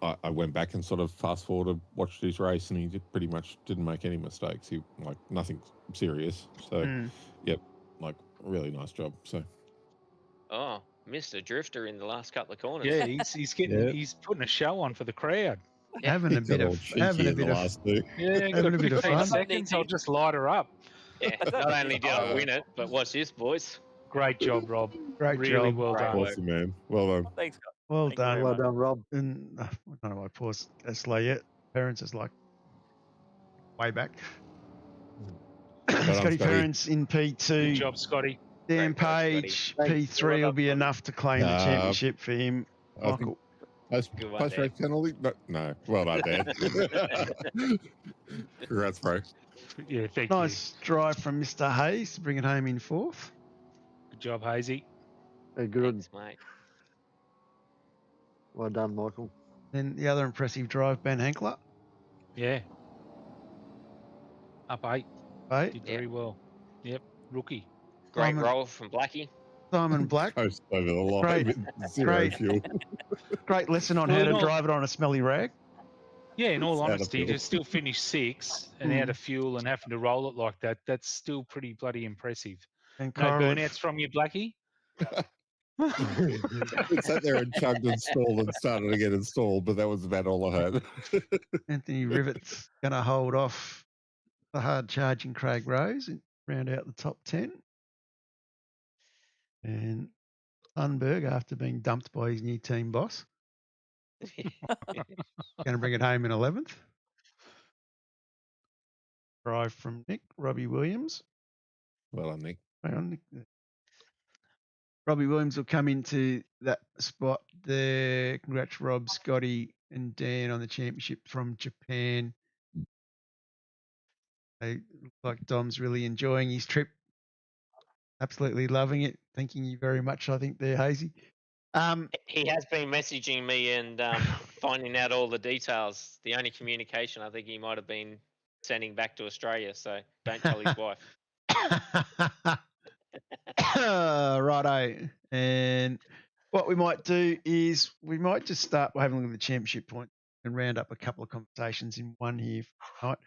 I went back and sort of fast forwarded, watched his race, and he pretty much didn't make any mistakes. He like nothing serious. So, yep, like really nice job. So. Oh, missed a drifter in the last couple of corners. Yeah, he's putting a show on for the crowd. Yeah. Having a bit of Yeah, having a bit of fun. Seconds, I'll just light her up. Yeah, not only did I win it, but watch this, boys. Great job, Rob. Great really job. well done. Awesome, man. Well done. Thanks, guys. Well Thank you done. very Well much. done, Rob. And I don't know why pause slow yet. Parents is like way back. Scotty Parents in P2. Good job, Scotty. Dan Page, P3 will be enough to claim the championship for him. Michael. Post-race penalty? No. Well done, Dan. Congrats, bro. Yeah, thank you. Nice drive from Mr. Hayes to bring it home in fourth. Good job, Hazy. Hey, good. Thanks, mate. Well done, Michael. Then the other impressive drive, Ben Hankler. Yeah. Up 8. Eight. Did very well. Yep. Rookie. Great roll from Blackie. Simon Black. Coast over the line Great. with zero fuel. Great lesson on how to drive it on a smelly rag. Yeah, in all Out of honesty, fuel. to still finish 6 and out of fuel and having to roll it like that, that's still pretty bloody impressive. And No Kyle- burnouts from you, Blackie? It sat there and chugged and stalled and started to get installed, but that was about all I had. Anthony Rivet's going to hold off the hard charging Craig Rose and round out the top 10. And Thunberg, after being dumped by his new team boss, going to bring it home in 11th. Drive from Nick, Robbie Williams. Well done, Nick. Hang on, Nick. Robbie Williams will come into that spot there. Congrats, Rob, Scotty, and Dan on the championship from Japan. They look like Dom's really enjoying his trip. Absolutely loving it. Thanking you very much, I think, there, Hazy. He has been messaging me and finding out all the details. The only communication I think he might have been sending back to Australia, so don't tell his wife. Righto. And what we might do is we might just start by having a look at the championship point and round up a couple of conversations in one here for tonight.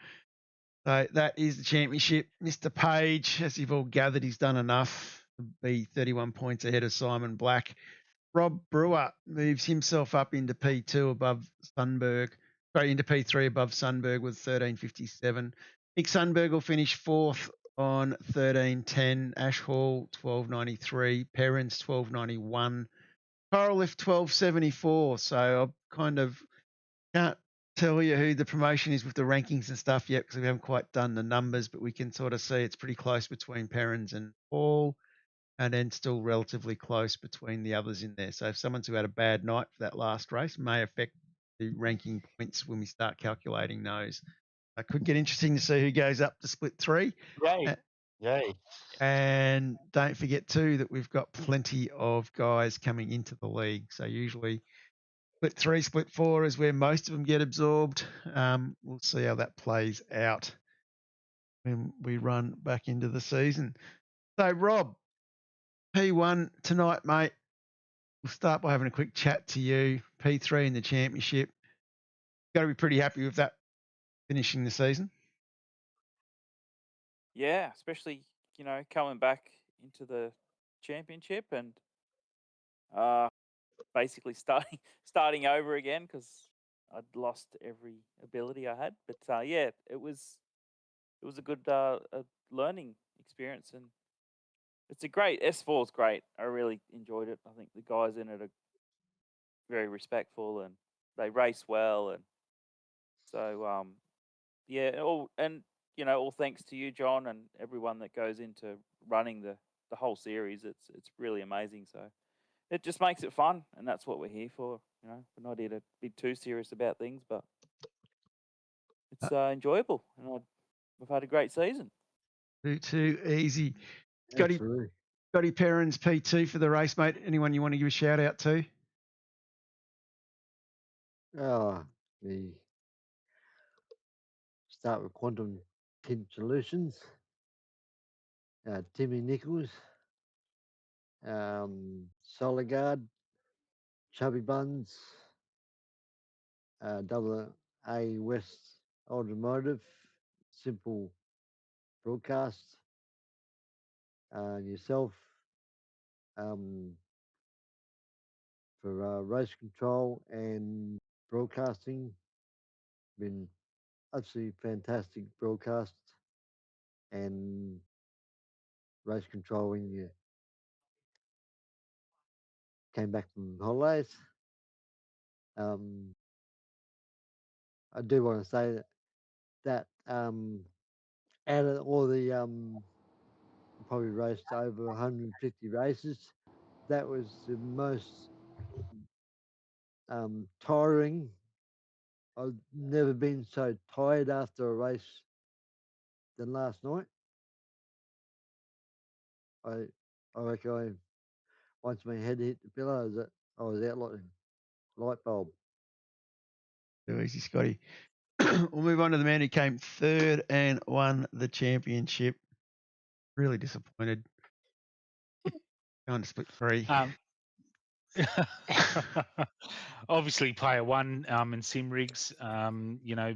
So that is the championship. Mr. Page, as you've all gathered, he's done enough to be 31 points ahead of Simon Black. Rob Brewer moves himself up into P2 above Sundberg, into P3 above Sundberg with 13.57. Nick Sundberg will finish fourth on 13.10. Ash Hall 12.93. Perrins 12.91. Coraliff 12.74. So I kind of can't tell you who the promotion is with the rankings and stuff yet because we haven't quite done the numbers, but we can sort of see it's pretty close between Perrins and Hall, and then still relatively close between the others in there. So if someone's who had a bad night for that last race may affect the ranking points when we start calculating those. It could get interesting to see who goes up to split 3. Yay. And don't forget too that we've got plenty of guys coming into the league. So usually split 3, split 4 is where most of them get absorbed. We'll see how that plays out when we run back into the season. So Rob, P1 tonight, mate. We'll start by having a quick chat to you. P3 in the championship. Got to be pretty happy with that finishing the season. Yeah, especially, coming back into the championship and basically starting over again because I'd lost every ability I had. But yeah, it was a good learning experience, and it's a great S4 is great. I really enjoyed it. I think the guys in it are very respectful and they race well, and So yeah, all thanks to you, John, and everyone that goes into running the whole series. It's really amazing. So it just makes it fun, and that's what we're here for. We're not here to be too serious about things, but it's enjoyable, and we've had a great season. Too easy. Scotty Absolutely. Perrins P2 for the race, mate. Anyone you want to give a shout out to? We start with Quantum Tint Solutions, Timmy Nichols, Solagard, Chubby Buns, Double A West Automotive, Simple Broadcast, yourself for race control and broadcasting. Been absolutely fantastic broadcast and race control when you came back from holidays. I do want to say that out of all the probably raced over 150 races, that was the most tiring. I've never been so tired after a race than last night. I reckon once my head hit the pillow, I was out like a light bulb. Too easy, Scotty. We'll move on to the man who came third and won the championship. Really disappointed. Going to split 3. Obviously, Player One and SimRigs,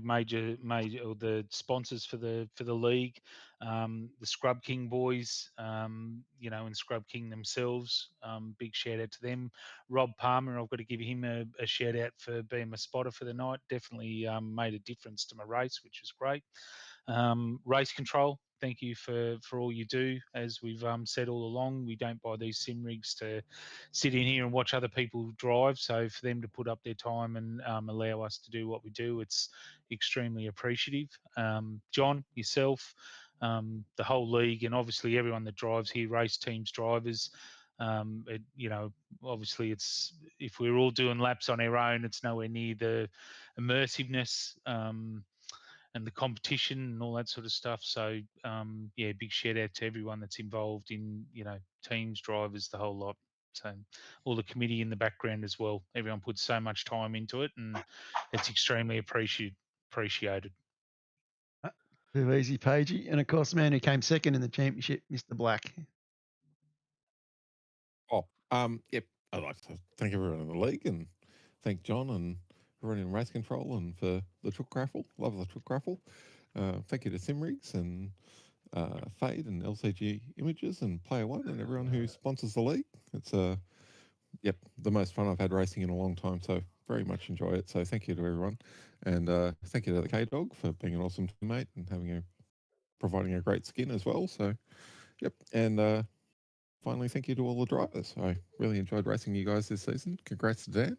major or the sponsors for the league, the Scrub King boys, and Scrub King themselves. Big shout out to them. Rob Palmer, I've got to give him a shout out for being my spotter for the night. Definitely made a difference to my race, which was great. Race control, thank you for all you do. As we've said all along, we don't buy these sim rigs to sit in here and watch other people drive. So for them to put up their time and allow us to do what we do, it's extremely appreciative. John, yourself, the whole league, and obviously everyone that drives here, race teams, drivers. Obviously it's, if we're all doing laps on our own, it's nowhere near the immersiveness and the competition and all that sort of stuff. So big shout out to everyone that's involved in, teams, drivers, the whole lot. So all the committee in the background as well. Everyone puts so much time into it, and it's extremely appreciated. Too easy, Pagey. And of course, the man who came second in the championship, Mr. Black. Yep. I'd like to thank everyone in the league and thank John and everyone in race control and for the chook raffle. Love the chook raffle. Thank you to SimRigs and Fade and LCG Images and Player One and everyone who sponsors the league. It's the most fun I've had racing in a long time, so very much enjoy it. So thank you to everyone, and thank you to the K-Dog for being an awesome teammate and providing a great skin as well. So and finally thank you to all the drivers. I really enjoyed racing you guys this season. Congrats to Dan.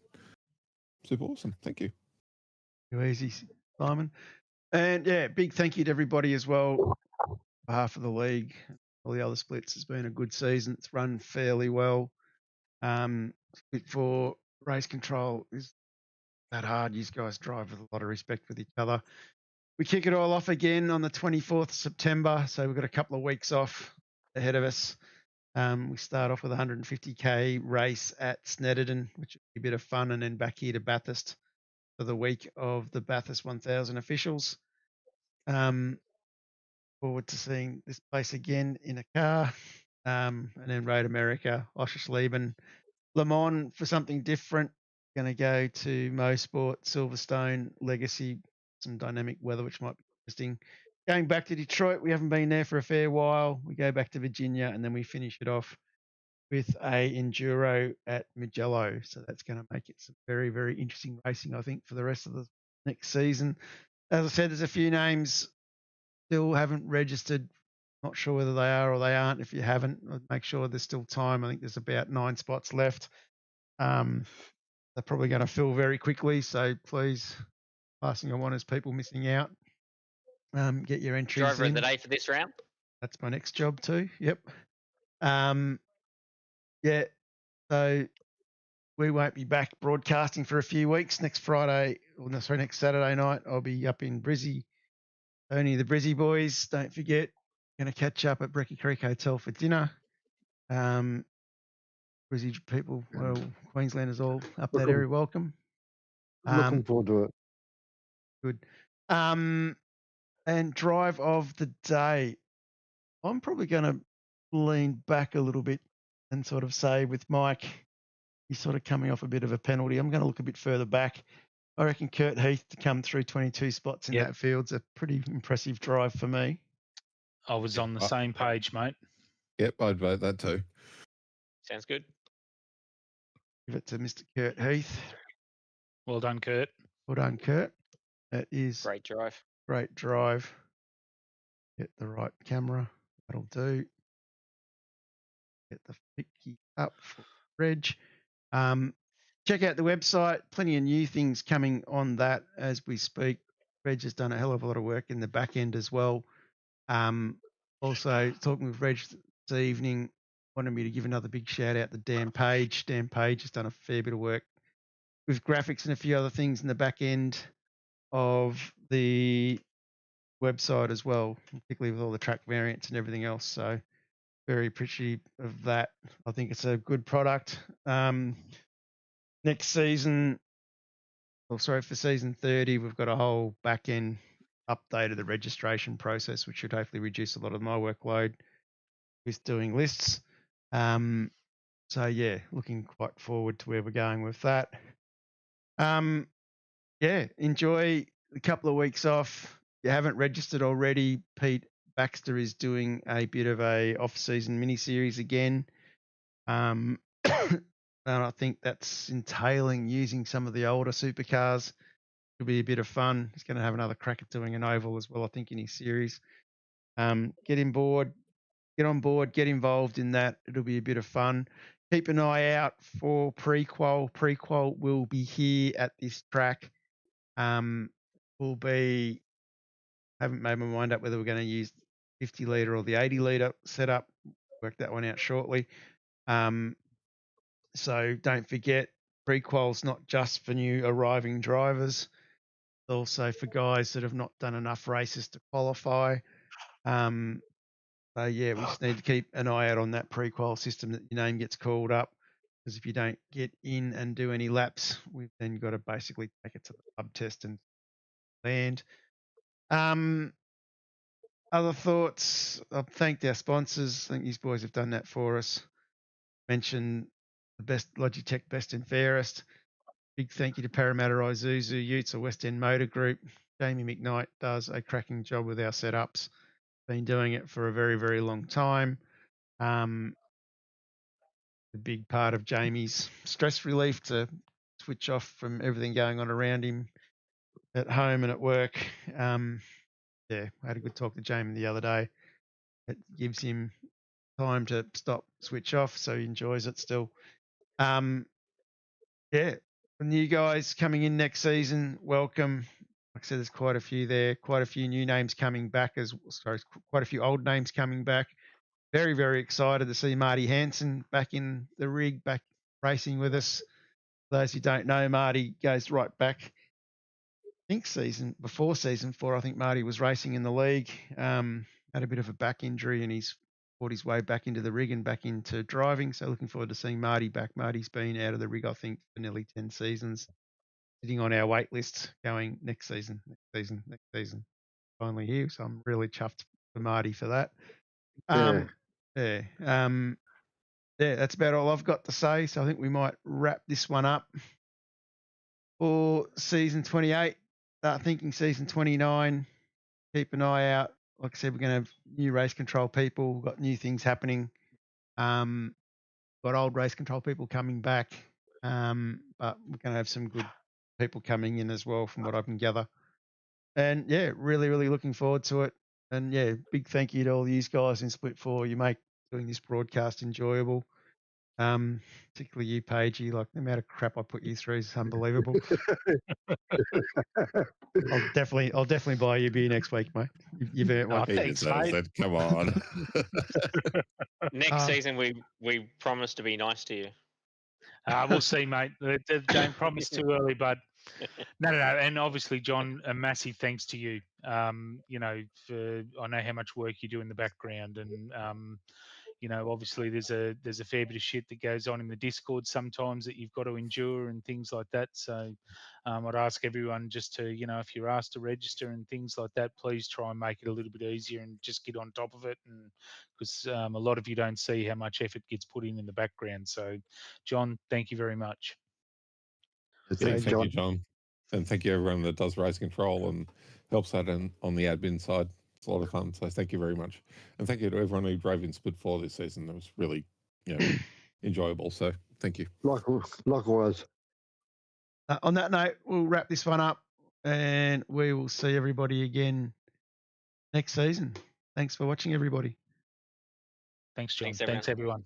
Super awesome. Thank you. Too easy, Simon. And big thank you to everybody as well. On behalf of the league, all the other splits, has been a good season. It's run fairly well. Split 4 race control is that hard. You guys drive with a lot of respect with each other. We kick it all off again on the 24th of September, so we've got a couple of weeks off ahead of us. We start off with a 150k race at Snedden, which will be a bit of fun, and then back here to Bathurst for the week of the Bathurst 1000 officials. Forward to seeing this place again in a car, and then Road America, Oschersleben, Le Mans for something different. Going to go to Mosport, Silverstone, Legacy, some dynamic weather, which might be interesting. Going back to Detroit, we haven't been there for a fair while. We go back to Virginia, and then we finish it off with a enduro at Mugello. So that's going to make it some very, very interesting racing, I think, for the rest of the next season. As I said, there's a few names still haven't registered. Not sure whether they are or they aren't. If you haven't, make sure there's still time. I think there's about 9 spots left. They're probably going to fill very quickly, so please passing on as people missing out. Get your entries Driver in. of the day for this round. That's my next job too. Yep. Yeah. So we won't be back broadcasting for a few weeks. Next Saturday night, I'll be up in Brizzy. Only the Brizzy boys. Don't forget, going to catch up at Brecky Creek Hotel for dinner. Brizzy people, well, Queenslanders all up that area, welcome. Looking forward to it. Good. And drive of the day. I'm probably going to lean back a little bit and sort of say with Mike, he's sort of coming off a bit of a penalty. I'm going to look a bit further back. I reckon Kurt Heath to come through 22 spots in that field's a pretty impressive drive for me. I was on the same page, mate. Yep, I'd vote that too. Sounds good. Give it to Mr. Kurt Heath. Well done, Kurt. Well done, Kurt. That is Great drive. Great drive. Get the right camera. That'll do. Get the picky up for Reg. Check out the website. Plenty of new things coming on that as we speak. Reg has done a hell of a lot of work in the back end as well. Also, talking with Reg this evening, wanted me to give another big shout out to Dan Page. Dan Page has done a fair bit of work with graphics and a few other things in the back end of the website as well, particularly with all the track variants and everything else. So very appreciative of that. I think it's a good product. Next season, for season 30, we've got a whole back end update of the registration process, which should hopefully reduce a lot of my workload with doing lists. So yeah, looking quite forward to where we're going with that. Yeah, enjoy a couple of weeks off. If you haven't registered already, Pete Baxter is doing a bit of a off-season mini-series again. And I think that's entailing using some of the older supercars. It'll be a bit of fun. He's going to have another crack at doing an oval as well, I think, in his series. Get on board, get involved in that. It'll be a bit of fun. Keep an eye out for pre-qual. Pre-qual will be here at this track. Will be, haven't made my mind up whether we're going to use 50 litre or the 80 litre setup. Work that one out shortly. So don't forget, pre-qual's not just for new arriving drivers, it's also for guys that have not done enough races to qualify. So yeah, we just need to keep an eye out on that pre-qual system that your name gets called up, because if you don't get in and do any laps, we've then got to basically take it to the pub test and land. Other thoughts? I've thanked our sponsors. I think these boys have done that for us. Mentioned the best Logitech Best and Fairest. Big thank you to Parramatta Isuzu, Utes or West End Motor Group. Jamie McKnight does a cracking job with our setups. Been doing it for a very, very long time. A big part of Jamie's stress relief to switch off from everything going on around him at home and at work. Yeah, I had a good talk to Jamie the other day. It gives him time to stop, switch off, so he enjoys it still. Yeah, the new guys coming in next season, welcome. Like I said, there's quite a few there, quite a few new names coming back, quite a few old names coming back. Very, very excited to see Marty Hansen back in the rig, back racing with us. For those who don't know, Marty goes right back. I think before season 4, I think Marty was racing in the league. Had a bit of a back injury and he's fought his way back into the rig and back into driving. So looking forward to seeing Marty back. Marty's been out of the rig, I think, for nearly 10 seasons. Sitting on our wait list going next season. Finally here. So I'm really chuffed for Marty for that. Yeah, that's about all I've got to say. So I think we might wrap this one up for season 28. Start thinking season 29. Keep an eye out. Like I said, we're going to have new race control people. We've got new things happening. Got old race control people coming back. But we're going to have some good people coming in as well, from what I can gather. And yeah, really, really looking forward to it. And yeah, big thank you to all these guys in Split 4. You make doing this broadcast enjoyable. Particularly you, Pagey. Like the amount of crap I put you through is unbelievable. I'll definitely buy you a beer next week, mate. You've earned one. He Thanks, deserves mate. it. Come on. Next season, we promise to be nice to you. We'll see, mate. Don't promise too early, but no. And obviously, John, a massive thanks to you. You know, I know how much work you do in the background, and you know, obviously there's a fair bit of shit that goes on in the Discord sometimes that you've got to endure and things like that. So I'd ask everyone just to, you know, if you're asked to register and things like that, please try and make it a little bit easier and just get on top of it. And because a lot of you don't see how much effort gets put in the background. So, John, thank you very much. Yeah, thank you, John. And thank you everyone that does race control and helps out on the admin side. It's a lot of fun. So thank you very much. And thank you to everyone who drove in Split 4 this season. It was really, you know, enjoyable. So thank you. Likewise. On that note, we'll wrap this one up and we will see everybody again next season. Thanks for watching, everybody. Thanks, John. Thanks, everyone.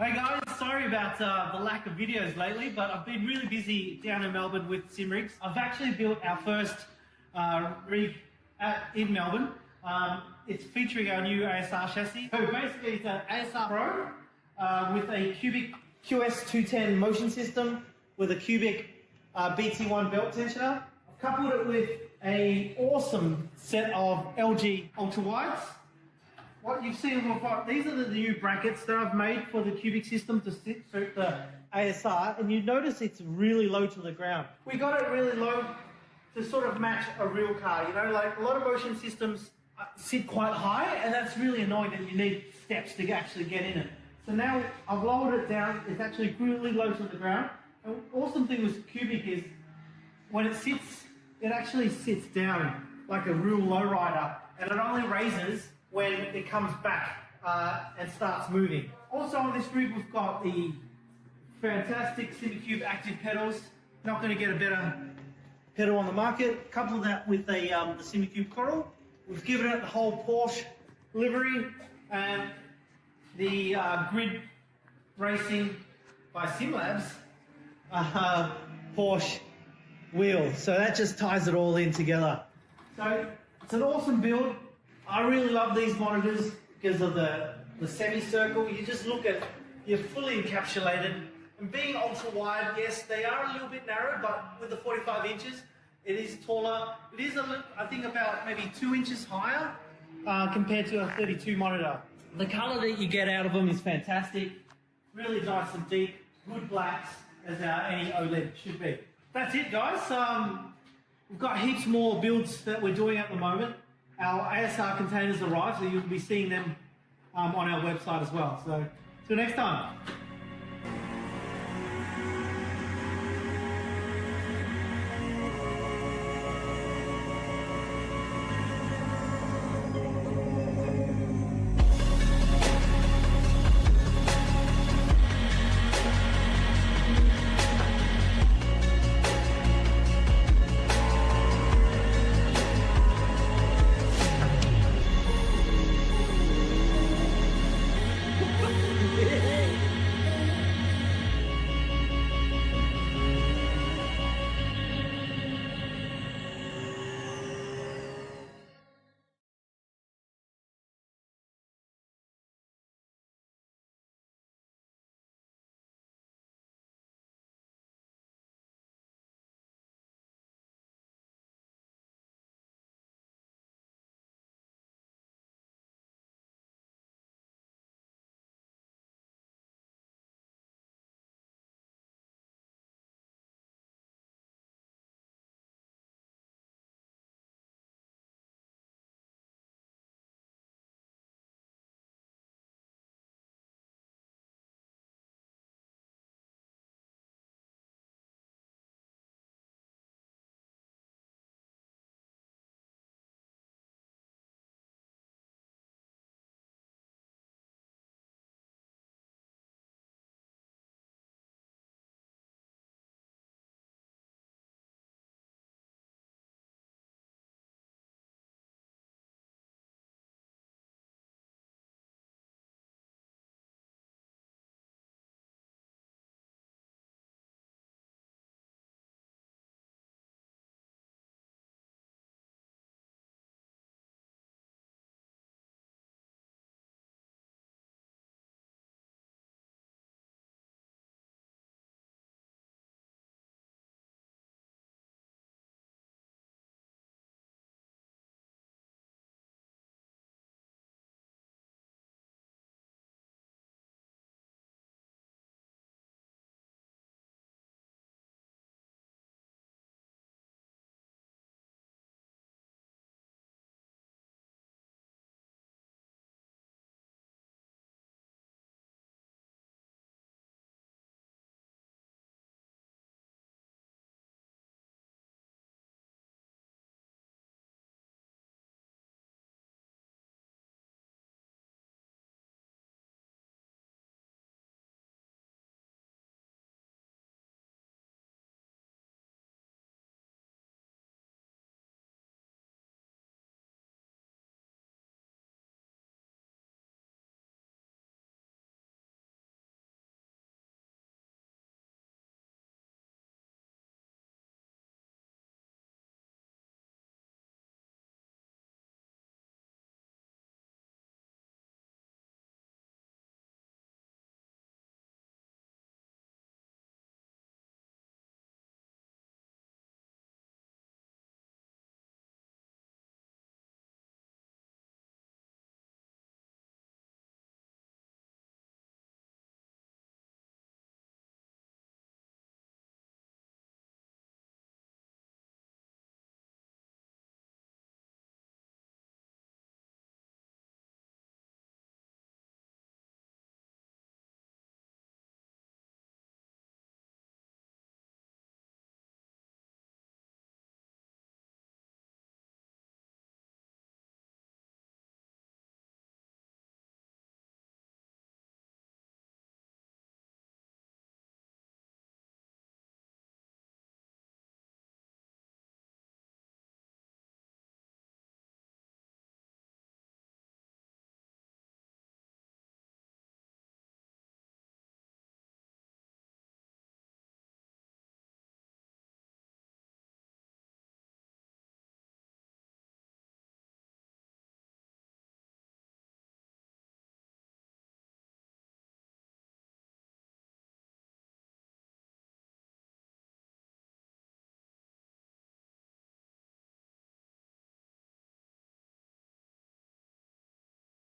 Hey guys, sorry about the lack of videos lately, but I've been really busy down in Melbourne with SimRigs. I've actually built our first rig in Melbourne. It's featuring our new ASR chassis. So basically it's an ASR Pro with a cubic QS210 motion system with a cubic BT1 belt tensioner. I've coupled it with an awesome set of LG ultra wides. What you've seen, these are the new brackets that I've made for the cubic system to suit the ASR, and you notice it's really low to the ground. We got it really low to sort of match a real car, you know, like a lot of motion systems sit quite high, and that's really annoying that you need steps to actually get in it. So now I've lowered it down, it's actually really low to the ground. And the awesome thing with cubic is when it sits, it actually sits down like a real lowrider, and it only raises when it comes back and starts moving. Also on this rig we've got the fantastic SimCube active pedals. Not going to get a better pedal on the market. Couple that with the SimCube Coral. We've given it the whole Porsche livery and the Grid Racing by SimLabs Porsche wheel. So that just ties it all in together. So it's an awesome build. I really love these monitors because of the semicircle. You just look at, you're fully encapsulated. And being ultra wide, yes, they are a little bit narrow, but with the 45 inches, it is taller. It is, I think, about maybe 2 inches higher compared to a 32 monitor. The color that you get out of them is fantastic. Really nice and deep, good blacks, as any OLED should be. That's it, guys. We've got heaps more builds that we're doing at the moment. Our ASR containers arrived, so you'll be seeing them on our website as well. So, till next time.